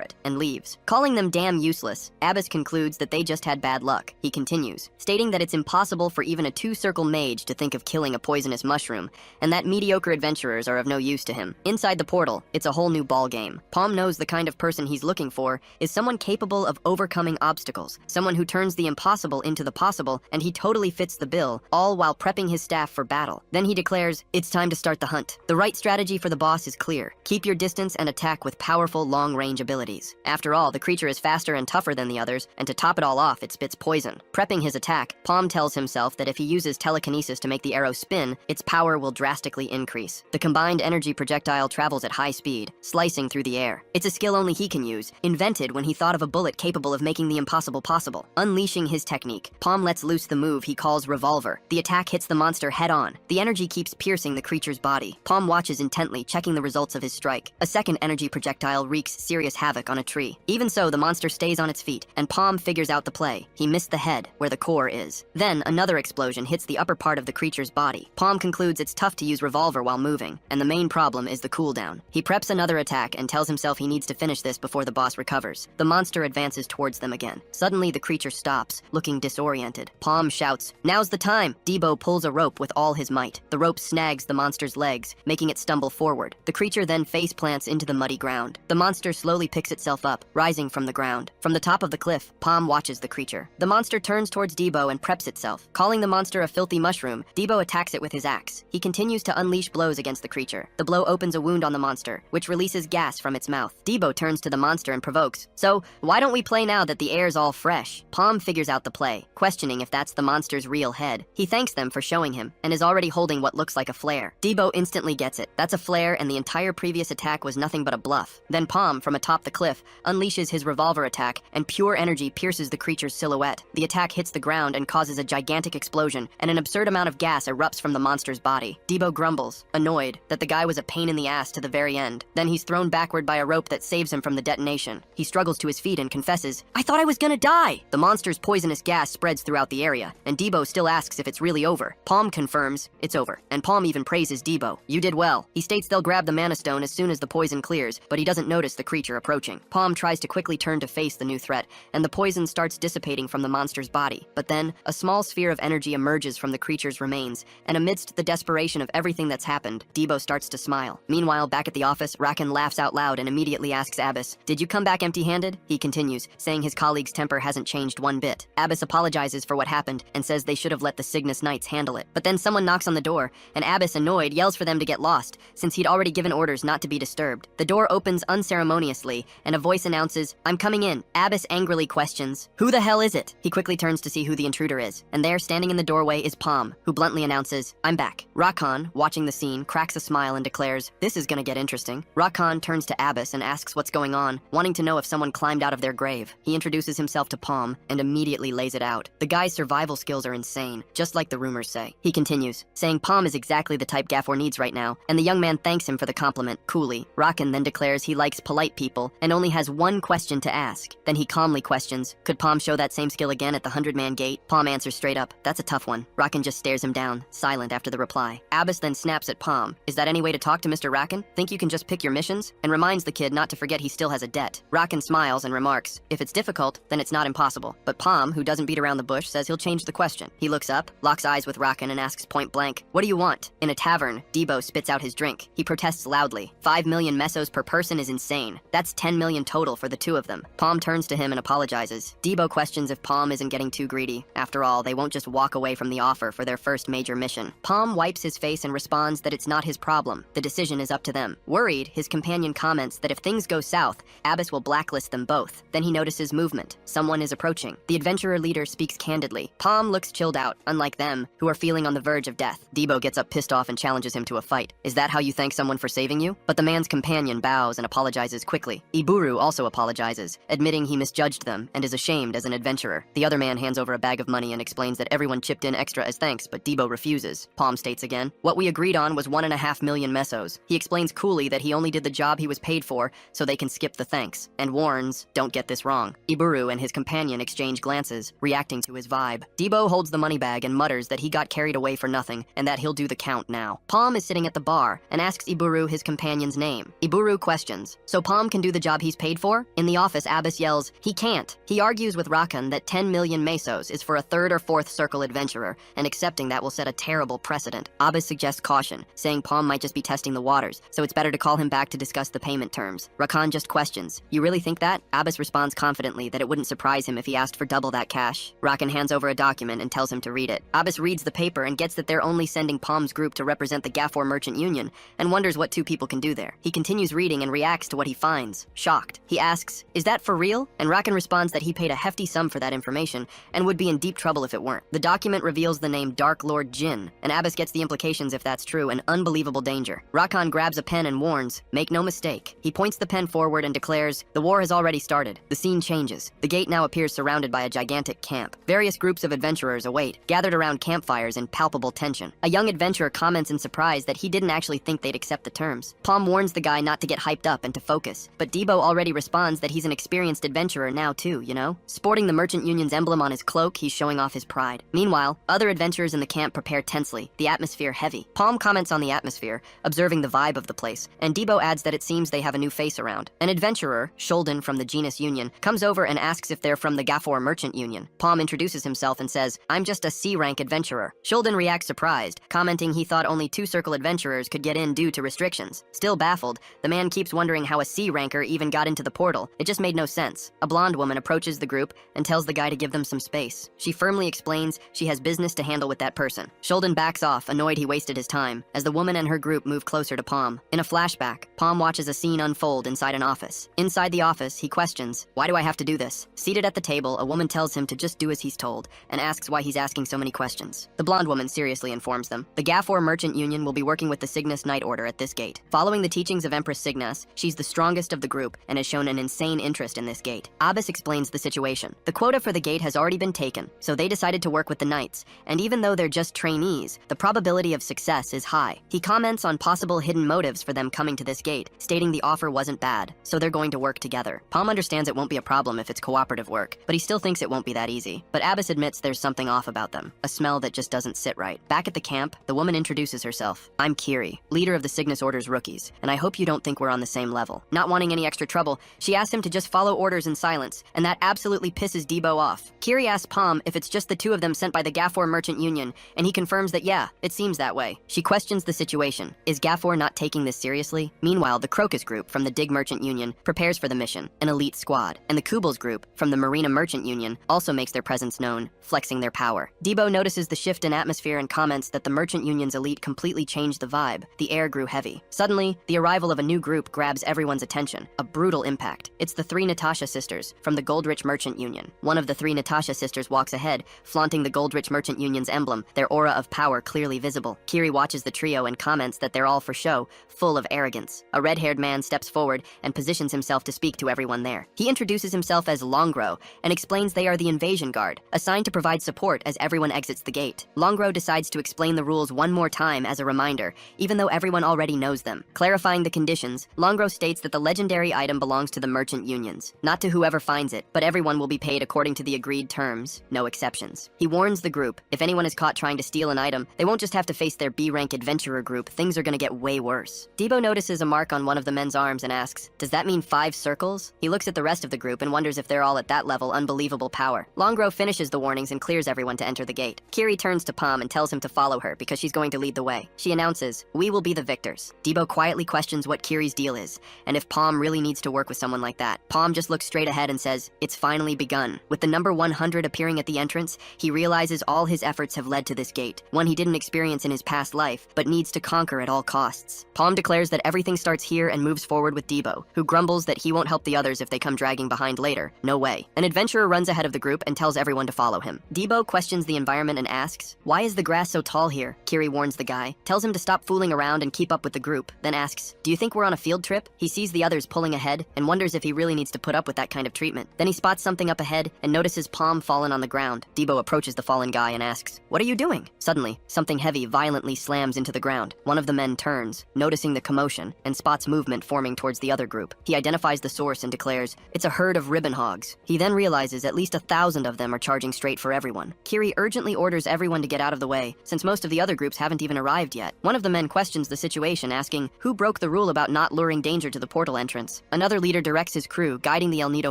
it, and leaves. Calling them damn useless, Abbas concludes that they just had bad luck. He continues, stating that it's impossible for even a two-circle mage to think of killing a poisonous mushroom, and that mediocre adventurers are of no use to him. Inside the portal, it's a whole new ballgame. Palm knows the kind of person he's looking for is someone capable of overcoming obstacles, someone who turns the impossible into the possible, and he totally fits the bill, all while prepping his staff for battle. Then he declares, it's time to start the hunt. The right strategy for the boss is clear. Keep your distance and attack with powerful long-range abilities. After all, the creature is faster and tougher than the others, and to top it all off, it spits poison. Prepping his attack, Palm tells himself that if he uses telekinesis to make the arrow spin, its power will drastically increase. The combined energy projectile travels at high speed, slicing through the air. It's a skill only he can use, invented when he thought of a bullet capable of making the impossible possible. Unleashing his technique, Palm lets loose the move he calls Revolver. The attack hits the monster head-on. The energy keeps piercing the creature's body. Palm watches intently, checking the results of his strike. A second energy projectile wreaks serious havoc on a tree. Even so, the monster stays on its feet, and Palm figures out the play. He missed the head, where the core is. Then, another explosion hits the upper part of the creature's body. Palm concludes it's tough to use Revolver while moving, and the main problem is the cooldown. He preps another attack and tells himself he needs to finish this before the boss recovers. The monster advances towards them again. Suddenly, the creature stops, looking disoriented. Palm shouts, "Now's the time!" Debo pulls a rope with all his might. The rope snags the monster's legs, making it stumble forward. The creature then face plants into the muddy ground. The monster slowly picks itself up, rising from the ground. From the top of the cliff, Palm watches the creature. The monster turns towards Debo and preps itself. Calling the monster a filthy mushroom, Debo attacks it with his axe. He continues to unleash blows against the creature. The blow opens a wound on the monster, which releases gas from its mouth. Debo turns to the monster and provokes, "So, why don't we play now that the air's all fresh?" Palm figures out the play, questioning if that's the monster's real head. He thanks them for showing him, and is already holding what looks like a flare. Debo instantly gets it. That's a flare, and the entire previous attack was nothing but a bluff. Then Palm, from atop the cliff, unleashes his revolver attack, and pure energy pierces the creature's silhouette. The attack hits the ground and causes a gigantic explosion, and an absurd amount of gas erupts from the monster's body. Debo grumbles, annoyed, that the guy was a pain in the ass to the very end. Then he's thrown backward by a rope that saves him from the detonation. He struggles to his feet and confesses, "I thought I was gonna die!" The monster's poisonous gas spreads throughout the area, and Debo still asks if it's really over. Palm confirms it's over, and Palm even praises Debo. "You did well." He states they'll grab the mana stone as soon as the poison clears, but he doesn't notice the creature approaching. Palm tries to quickly turn to face the new threat, and the poison starts dissipating from the monster's body. But then, a small sphere of energy emerges from the creature's remains, and amidst the desperation of everything that's happened, Debo starts to smile. Meanwhile, back at the office, Rakan laughs out loud and immediately asks Abbas, "Did you come back empty-handed?" He continues, saying his colleague's temper hasn't changed one bit. Abbas apologizes for what happened and says they should have let the Cygnus Knights handle it. But then someone knocks on the door, and Abbas, annoyed, yells for them to get lost, since he'd already given orders not to be disturbed. The door opens unceremoniously, and a voice announces, "I'm coming in." Abbas angrily questions, "Who the hell is it?" He quickly turns to see who the intruder is, and there, standing in the doorway, is Palm, who bluntly announces, "I'm back." Rakan, watching the scene, cracks a smile and declares, "This is gonna get interesting." Rakan turns to Abbas and asks what's going on, wanting to know if someone climbed out of their grave. He introduces himself to Palm and immediately lays it out. The guy's survival skills are insane, just like the rumors say. He continues, saying Palm is exactly the type Gafford needs right now, and the young man thanks him for the compliment, coolly. Rakan then declares he likes polite people and only has one question to ask. Then he calmly questions, could Palm show that same skill again at the 100-man gate? Palm answers straight up, "That's a tough one." Rakan just stares him down, silent after the reply. Abbas then snaps at Palm, "Is that any way to talk to Mr. Rakan? Think you can just pick your missions?" And reminds the kid not to forget he still has a debt. Rakan smiles and remarks, "If it's difficult, then it's not impossible." But Palm, who doesn't beat around the bush, says he'll change the question. He looks up, locks eyes with Rakan, and asks point blank, "What do you want?" In a tavern, Debo spits out his drink. He protests loudly. 5 million mesos per person is insane. That's 10 million total for the two of them. Palm turns to him and apologizes. Debo questions if Palm isn't getting too greedy. After all, they won't just walk away from the offer for their first major mission. Palm wipes his face and responds that it's not his problem. The decision is up to them. Worried, his companion comments that if things go south, Abbas will blacklist them both. Then he notices movement. Someone is approaching. The adventurer leader speaks candidly. Palm looks chilled out. Unlike them, them, who are feeling on the verge of death. Debo gets up pissed off and challenges him to a fight. Is that how you thank someone for saving you? But the man's companion bows and apologizes quickly. Iburu also apologizes, admitting he misjudged them and is ashamed as an adventurer. The other man hands over a bag of money and explains that everyone chipped in extra as thanks, but Debo refuses. Palm states again, what we agreed on was 1.5 million mesos. He explains coolly that he only did the job he was paid for, so they can skip the thanks, and warns, don't get this wrong. Iburu and his companion exchange glances, reacting to his vibe. Debo holds the money bag and mutters that he got carried away for nothing, and that he'll do the count now. Palm is sitting at the bar and asks Iburu his companion's name. Iburu questions, so Palm can do the job he's paid for? In the office, Abbas yells, he can't. He argues with Rakan that 10 million mesos is for a third or fourth circle adventurer, and accepting that will set a terrible precedent. Abbas suggests caution, saying Palm might just be testing the waters, so it's better to call him back to discuss the payment terms. Rakan just questions, you really think that? Abbas responds confidently that it wouldn't surprise him if he asked for double that cash. Rakan hands over a document and tells him to read it. Abbas reads the paper and gets that they're only sending Palm's group to represent the Gafor Merchant Union, and wonders what two people can do there. He continues reading and reacts to what he finds, shocked. He asks, is that for real? And Rakan responds that he paid a hefty sum for that information and would be in deep trouble if it weren't. The document reveals the name Dark Lord Jin, and Abbas gets the implications if that's true, an unbelievable danger. Rakan grabs a pen and warns, make no mistake. He points the pen forward and declares, the war has already started. The scene changes. The gate now appears surrounded by a gigantic camp. Various groups of adventurers await, gathered around campfires in palpable tension. A young adventurer comments in surprise that he didn't actually think they'd accept the terms. Palm warns the guy not to get hyped up and to focus, but Debo already responds that he's an experienced adventurer now too, you know? Sporting the Merchant Union's emblem on his cloak, he's showing off his pride. Meanwhile, other adventurers in the camp prepare tensely, the atmosphere heavy. Palm comments on the atmosphere, observing the vibe of the place, and Debo adds that it seems they have a new face around. An adventurer, Shounen from the Genus Union, comes over and asks if they're from the Gafor Merchant Union. Palm introduces himself and says, I'm just a C-rank adventurer. Shounen reacts surprised, commenting he thought only 2-circle adventurers could get in due to restrictions. Still baffled, the man keeps wondering how a C-ranker even got into the portal. It just made no sense. A blonde woman approaches the group and tells the guy to give them some space. She firmly explains she has business to handle with that person. Shounen backs off, annoyed he wasted his time, as the woman and her group move closer to Palm. In a flashback, Palm watches a scene unfold inside an office. Inside the office, he questions, why do I have to do this? Seated at the table, a woman tells him to just do as he's told, and asks why he's asking so many questions. The blonde woman seriously informs them, the Gafor Merchant Union will be working with the Cygnus Night Order at this gate. Following the teachings of Empress Cygnus, she's the strongest of the group and has shown an insane interest in this gate. Abbas explains the situation. The quota for the gate has already been taken, so they decided to work with the knights, and even though they're just trainees, the probability of success is high. He comments on possible hidden motives for them coming to this gate, stating the offer wasn't bad, so they're going to work together. Palm understands it won't be a problem if it's cooperative work, but he still thinks it won't be that easy. But Abbas admits there's something off about them, a smell that just doesn't sit right. Back at the camp, the woman introduces herself. I'm Kiri, leader of the Cygnus Order's rookies, and I hope you don't think we're on the same level. Not wanting any extra trouble, she asks him to just follow orders in silence, and that absolutely pisses Debo off. Kiri asks Palm if it's just the two of them sent by the Gafor Merchant Union, and he confirms that yeah, it seems that way. She questions the situation. Is Gafor not taking this seriously? Meanwhile, the Crocus group from the Dig Merchant Union prepares for the mission, an elite squad, and the Kubels group from the Marina Merchant Union also makes their presence known, flexing their power. Debo notices the shift in atmosphere and comments that the Merchant Union's elite completely changed the vibe. The air grew heavy. Suddenly, the arrival of a new group grabs everyone's attention, a brutal impact. It's the 3 Natasha sisters from the Goldrich Merchant Union. One of the 3 Natasha sisters walks ahead, flaunting the Goldrich Merchant Union's emblem, their aura of power clearly visible. Kiri watches the trio and comments that they're all for show, full of arrogance. A red-haired man steps forward and positions himself to speak to everyone there. He introduces himself as Longro and explains they are the invasion guard, assigned to provide support as everyone exits the gate. Longro decides to explain the rules one more time as a reminder, even though everyone already knows them. Clarifying the conditions, Longro states that the legendary item belongs to the merchant unions, not to whoever finds it, but everyone will be paid according to the agreed terms, no exceptions. He warns the group, if anyone is caught trying to steal an item, they won't just have to face their B-rank adventurer group, things are gonna get way worse. Debo notices a mark on one of the men's arms and asks, does that mean 5 circles? He looks at the rest of the group and wonders if they're all at that level, unbelievable power. Longro finishes the warnings and clears everyone to enter the gate. Kiri turns to Palm and tells him to follow her because she's going to lead the way. She announces, we will be the victors. Debo quietly questions what Kiri's deal is, and if Palm really needs to work with someone like that. Palm just looks straight ahead and says, it's finally begun. With the number 100 appearing at the entrance, he realizes all his efforts have led to this gate, one he didn't experience in his past life, but needs to conquer at all costs. Palm declares that everything starts here and moves forward with Debo, who grumbles that he won't help the others if they come dragging behind later. No way. An adventurer runs ahead of the group and tells everyone to follow him. Debo questions the environment comment and asks, "Why is the grass so tall here?" Kiri warns the guy, tells him to stop fooling around and keep up with the group, then asks, "Do you think we're on a field trip?" He sees the others pulling ahead and wonders if he really needs to put up with that kind of treatment. Then he spots something up ahead and notices Palm fallen on the ground. Debo approaches the fallen guy and asks, "What are you doing?" Suddenly, something heavy violently slams into the ground. One of the men turns, noticing the commotion, and spots movement forming towards the other group. He identifies the source and declares, "It's a herd of ribbon hogs." He then realizes at least 1,000 of them are charging straight for everyone. Kiri urgently orders everyone to get out of the way, since most of the other groups haven't even arrived yet. One of the men questions the situation, asking, "Who broke the rule about not luring danger to the portal entrance?" Another leader directs his crew, guiding the El Nido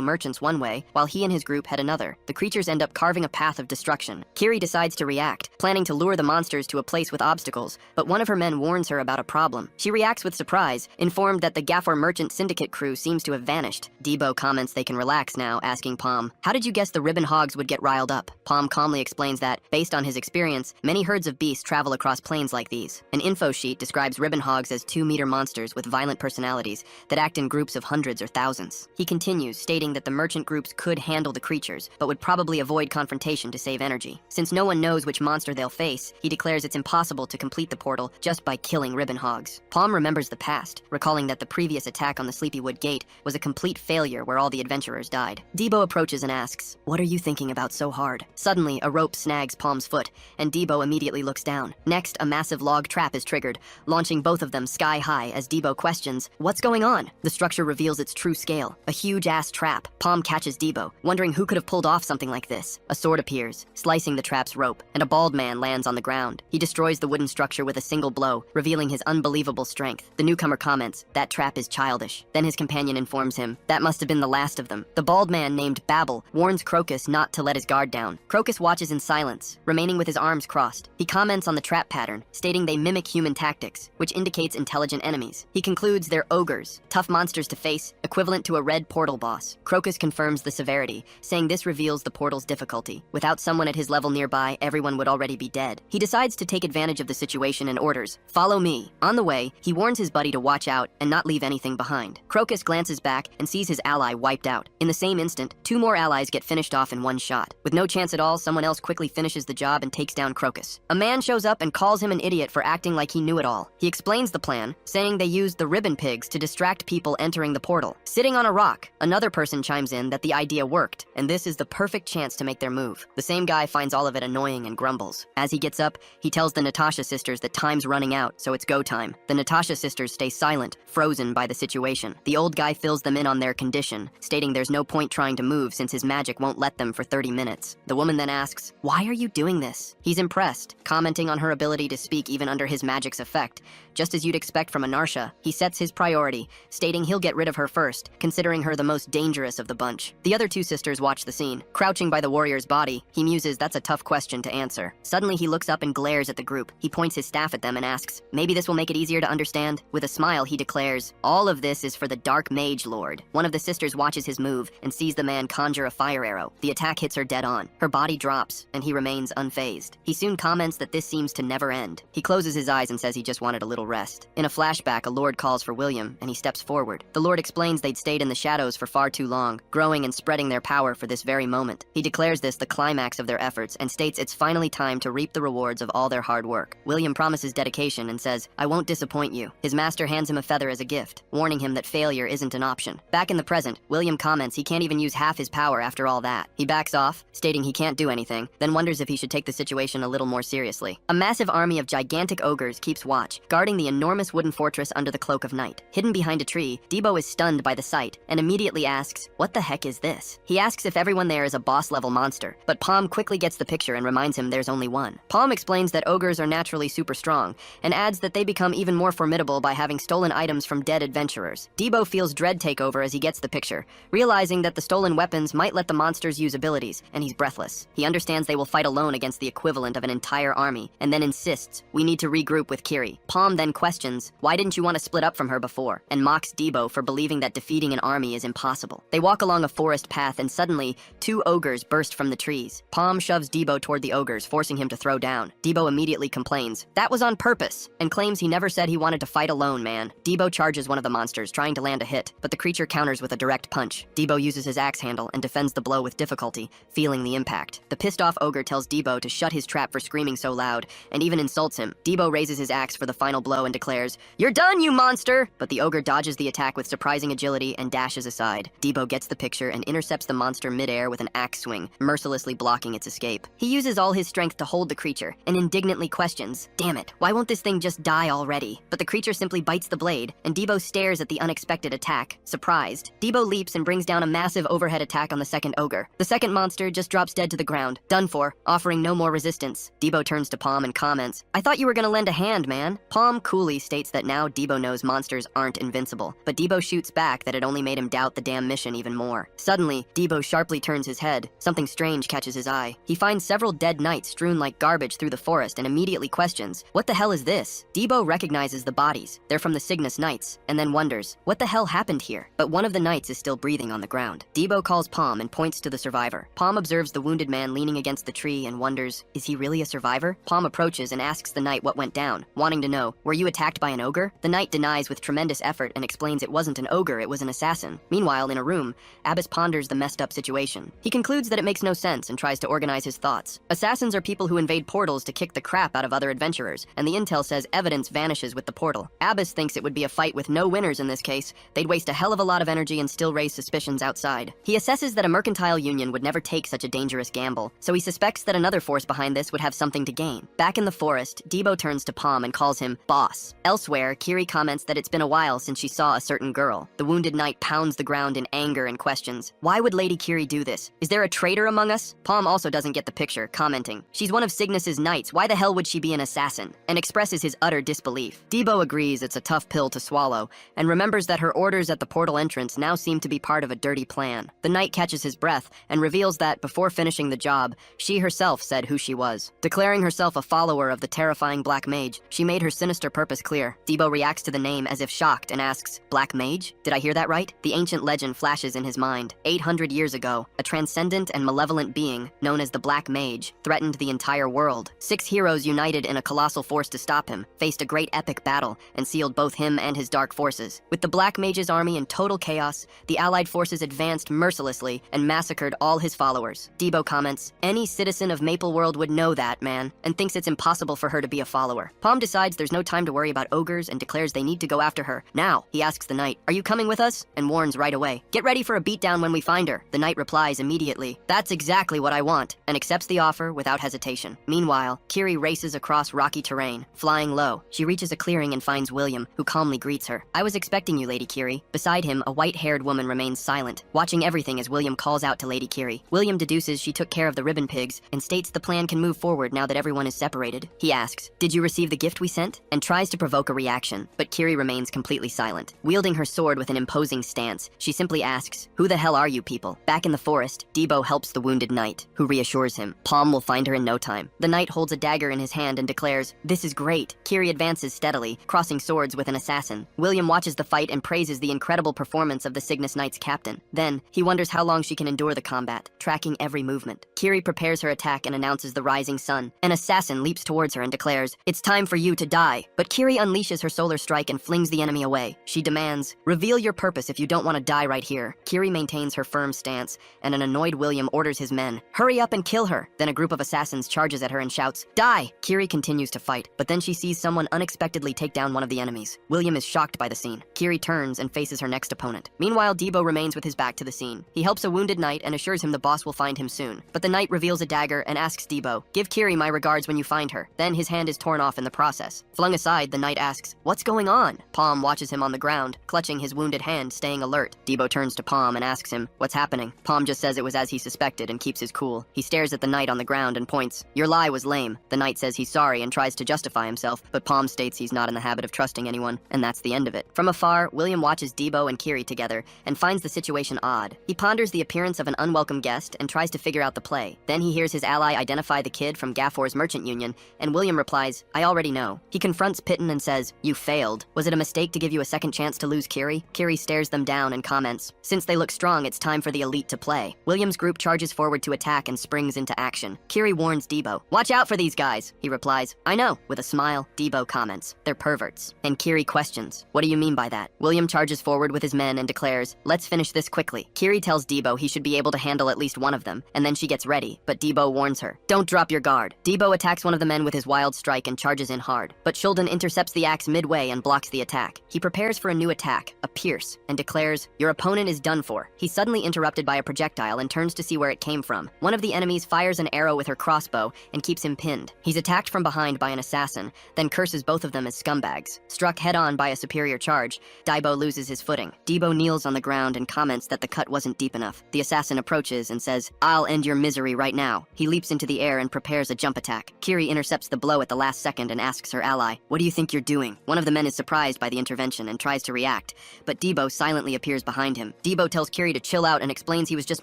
merchants one way, while he and his group head another. The creatures end up carving a path of destruction. Kiri decides to react, planning to lure the monsters to a place with obstacles, but one of her men warns her about a problem. She reacts with surprise, informed that the Gafford merchant syndicate crew seems to have vanished. Debo comments they can relax now, asking Palm, "How did you guess the ribbon hogs would get riled up?" Palm calmly explains that, based on his experience, many herds of beasts travel across plains like these. An info sheet describes ribbon hogs as 2-meter monsters with violent personalities that act in groups of hundreds or thousands. He continues, stating that the merchant groups could handle the creatures, but would probably avoid confrontation to save energy. Since no one knows which monster they'll face, he declares it's impossible to complete the portal just by killing ribbon hogs. Palm remembers the past, recalling that the previous attack on the Sleepywood Gate was a complete failure where all the adventurers died. Debo approaches and asks, "What are you thinking about so hard?" Suddenly, a rope snags Palm's foot, and Debo immediately looks down. Next, a massive log trap is triggered, launching both of them sky high as Debo questions, "What's going on?" The structure reveals its true scale, a huge-ass trap. Palm catches Debo, wondering who could have pulled off something like this. A sword appears, slicing the trap's rope, and a bald man lands on the ground. He destroys the wooden structure with a single blow, revealing his unbelievable strength. The newcomer comments, "That trap is childish." Then his companion informs him, "That must have been the last of them." The bald man, named Babel, warns Crocus not to let his guard down. Crocus watches in silence, remaining with his arms crossed. He comments on the trap pattern, stating they mimic human tactics, which indicates intelligent enemies. He concludes they're ogres, tough monsters to face, equivalent to a red portal boss. Crocus confirms the severity, saying this reveals the portal's difficulty. Without someone at his level nearby, everyone would already be dead. He decides to take advantage of the situation and orders, "Follow me." On the way, he warns his buddy to watch out and not leave anything behind. Crocus glances back and sees his ally wiped out. In the same instant, 2 more allies get finished off in one shot. With no chance at all, someone else quickly finishes the job and takes down Crocus. A man shows up and calls him an idiot for acting like he knew it all. He explains the plan, saying they used the ribbon pigs to distract people entering the portal. Sitting on a rock, another person chimes in that the idea worked, and this is the perfect chance to make their move. The same guy finds all of it annoying and grumbles. As he gets up, he tells the Natasha sisters that time's running out, so it's go time. The Natasha sisters stay silent, frozen by the situation. The old guy fills them in on their condition, stating there's no point trying to move since his magic won't let them for 30 minutes. The woman then asks, "Why are you doing this?" He's impressed, commenting on her ability to speak even under his magic's effect. Just as you'd expect from a Narsha, he sets his priority, stating he'll get rid of her first, considering her the most dangerous of the bunch. The other 2 sisters watch the scene. Crouching by the warrior's body, he muses that's a tough question to answer. Suddenly he looks up and glares at the group. He points his staff at them and asks, "Maybe this will make it easier to understand?" With a smile, he declares, "All of this is for the Dark Mage Lord." One of the sisters watches his move and sees the man conjure a fire arrow. The attack hits her dead on. Her body drops, and he remains unfazed. He soon comments that this seems to never end. He closes his eyes and says he just wanted a little rest. In a flashback, a lord calls for William, and he steps forward. The lord explains they'd stayed in the shadows for far too long, growing and spreading their power for this very moment. He declares this the climax of their efforts and states it's finally time to reap the rewards of all their hard work. William promises dedication and says, "I won't disappoint you." His master hands him a feather as a gift, warning him that failure isn't an option. Back in the present, William comments he can't even use half his power after all that. He backs off, stating he can't do anything, then wonders if he should take the situation a little more seriously. A massive army of gigantic ogres keeps watch, guarding the enormous wooden fortress under the cloak of night. Hidden behind a tree, Debo is stunned by the sight and immediately asks, "What the heck is this?" He asks if everyone there is a boss-level monster, but Palm quickly gets the picture and reminds him there's only one. Palm explains that ogres are naturally super strong, and adds that they become even more formidable by having stolen items from dead adventurers. Debo feels dread take over as he gets the picture, realizing that the stolen weapons might let the monsters use abilities, and he's breathless. He understands they will fight alone against the equivalent of an entire army, and then insists, "We need to regroup with Kiri." Palm then questions, "Why didn't you want to split up from her before?" and mocks Debo for believing that defeating an army is impossible. They walk along a forest path and suddenly, 2 ogres burst from the trees. Palm shoves Debo toward the ogres, forcing him to throw down. Debo immediately complains, "That was on purpose," and claims he never said he wanted to fight alone, man. Debo charges one of the monsters, trying to land a hit, but the creature counters with a direct punch. Debo uses his axe handle and defends the blow with difficulty, feeling the impact. The pissed off ogre tells tells Debo to shut his trap for screaming so loud, and even insults him. Debo raises his axe for the final blow and declares, "You're done, you monster!" But the ogre dodges the attack with surprising agility and dashes aside. Debo gets the picture and intercepts the monster midair with an axe swing, mercilessly blocking its escape. He uses all his strength to hold the creature, and indignantly questions, "Damn it, why won't this thing just die already?" But the creature simply bites the blade, and Debo stares at the unexpected attack, surprised. Debo leaps and brings down a massive overhead attack on the second ogre. The second monster just drops dead to the ground, done for, offering no more resistance. Debo turns to Palm and comments, "I thought you were gonna lend a hand, man." Palm coolly states that now Debo knows monsters aren't invincible, but Debo shoots back that it only made him doubt the damn mission even more. Suddenly, Debo sharply turns his head. Something strange catches his eye. He finds several dead knights strewn like garbage through the forest and immediately questions, "What the hell is this?" Debo recognizes the bodies. They're from the Cygnus Knights, and then wonders, what the hell happened here? But one of the knights is still breathing on the ground. Debo calls Palm and points to the survivor. Palm observes the wounded man leaning against the tree and wonders, is he really a survivor? Palm approaches and asks the knight what went down, wanting to know, were you attacked by an ogre? The knight denies with tremendous effort and explains it wasn't an ogre, it was an assassin. Meanwhile, in a room, Abbas ponders the messed up situation. He concludes that it makes no sense and tries to organize his thoughts. Assassins are people who invade portals to kick the crap out of other adventurers, and the intel says evidence vanishes with the portal. Abbas thinks it would be a fight with no winners in this case. They'd waste a hell of a lot of energy and still raise suspicions outside. He assesses that a mercantile union would never take such a dangerous gamble, so he suspects that another force behind this would have something to gain. Back in the forest, Debo turns to Palm and calls him boss. Elsewhere, Kiri comments that it's been a while since she saw a certain girl. The wounded knight pounds the ground in anger and questions, why would Lady Kiri do this? Is there a traitor among us? Palm also doesn't get the picture, commenting, she's one of Cygnus's knights, why the hell would she be an assassin? And expresses his utter disbelief. Debo agrees it's a tough pill to swallow, and remembers that her orders at the portal entrance now seem to be part of a dirty plan. The knight catches his breath and reveals that, before finishing the job, she herself said who she was. Declaring herself a follower of the terrifying Black Mage, she made her sinister purpose clear. Debo reacts to the name as if shocked and asks, Black Mage? Did I hear that right? The ancient legend flashes in his mind. 800 years ago, a transcendent and malevolent being, known as the Black Mage, threatened the entire world. 6 heroes united in a colossal force to stop him, faced a great epic battle, and sealed both him and his dark forces. With the Black Mage's army in total chaos, the Allied forces advanced mercilessly and massacred all his followers. Debo comments, any citizen of Maple World would know that, man, and thinks it's impossible for her to be a follower. Palm decides there's no time to worry about ogres and declares they need to go after her. Now, he asks the knight, are you coming with us? And warns right away, get ready for a beatdown when we find her. The knight replies immediately, that's exactly what I want, and accepts the offer without hesitation. Meanwhile, Kiri races across rocky terrain, flying low. She reaches a clearing and finds William, who calmly greets her. I was expecting you, Lady Kiri. Beside him, a white-haired woman remains silent, watching everything as William calls out to Lady Kiri. William deduces she took care of the ribbon pigs and states the plan can move forward now that everyone is separated. He asks, did you receive the gift we sent? And tries to provoke a reaction, but Kiri remains completely silent. Wielding her sword with an imposing stance, she simply asks, who the hell are you people? Back in the forest, Debo helps the wounded knight, who reassures him. Palm will find her in no time. The knight holds a dagger in his hand and declares, this is great. Kiri advances steadily, crossing swords with an assassin. William watches the fight and praises the incredible performance of the Cygnus Knight's captain. Then, he wonders how long she can endure the combat, tracking every movement. Kiri prepares her attack and announces the rising sun. An assassin leaps towards her and declares, it's time for you to die. But Kiri unleashes her solar strike and flings the enemy away. She demands, reveal your purpose if you don't want to die right here. Kiri maintains her firm stance, and an annoyed William orders his men, hurry up and kill her. Then a group of assassins charges at her and shouts, die! Kiri continues to fight, but then she sees someone unexpectedly take down one of the enemies. William is shocked by the scene. Kiri turns and faces her next opponent. Meanwhile, Debo remains with his back to the scene. He helps a wounded knight and assures him the boss will find him soon. But the knight reveals a dagger and asks Debo, give Kiri my regards when you find her. Then his hand is torn off in the process. Flung aside, the knight asks, what's going on? Palm watches him on the ground, clutching his wounded hand, staying alert. Debo turns to Palm and asks him, what's happening? Palm just says it was as he suspected and keeps his cool. He stares at the knight on the ground and points, your lie was lame. The knight says he's sorry and tries to justify himself, but Palm states he's not in the habit of trusting anyone, and that's the end of it. From afar, William watches Debo and Kiri together and finds the situation odd. He ponders the appearance of an unwelcome guest and tries to figure out the play. Then he hears his ally identify the kid from Gaffor's merchant union, and William replies, I already know. He confronts Pitten and says, you failed. Was it a mistake to give you a second chance to lose Kiri? Kiri stares them down and comments, since they look strong, it's time for the elite to play. William's group charges forward to attack and springs into action. Kiri warns Debo, watch out for these guys. He replies, I know. With a smile, Debo comments, they're perverts. And Kiri questions, what do you mean by that? William charges forward with his men and declares, let's finish this quickly. Kiri tells Debo he should be able to handle at least one of them, and then she gets ready, but Debo warns her, "Don't drop your guard." Debo attacks one of the men with his wild strike and charges in hard, but Shulden intercepts the axe midway and blocks the attack. He prepares for a new attack, a pierce, and declares, "Your opponent is done for." He's suddenly interrupted by a projectile and turns to see where it came from. One of the enemies fires an arrow with her crossbow and keeps him pinned. He's attacked from behind by an assassin, then curses both of them as scumbags. Struck head-on by a superior charge, Debo loses his footing. Debo kneels on the ground and comments that the cut wasn't deep enough. The assassin approaches and says, "I'll end your misery right now." He leaps into the air and prepares a jump attack. Kiri intercepts the blow at the last second and asks her ally, "What do you think you're doing?" One of the men is surprised by the intervention and tries to react, but Debo silently appears behind him. Debo tells Kiri to chill out and explains he was just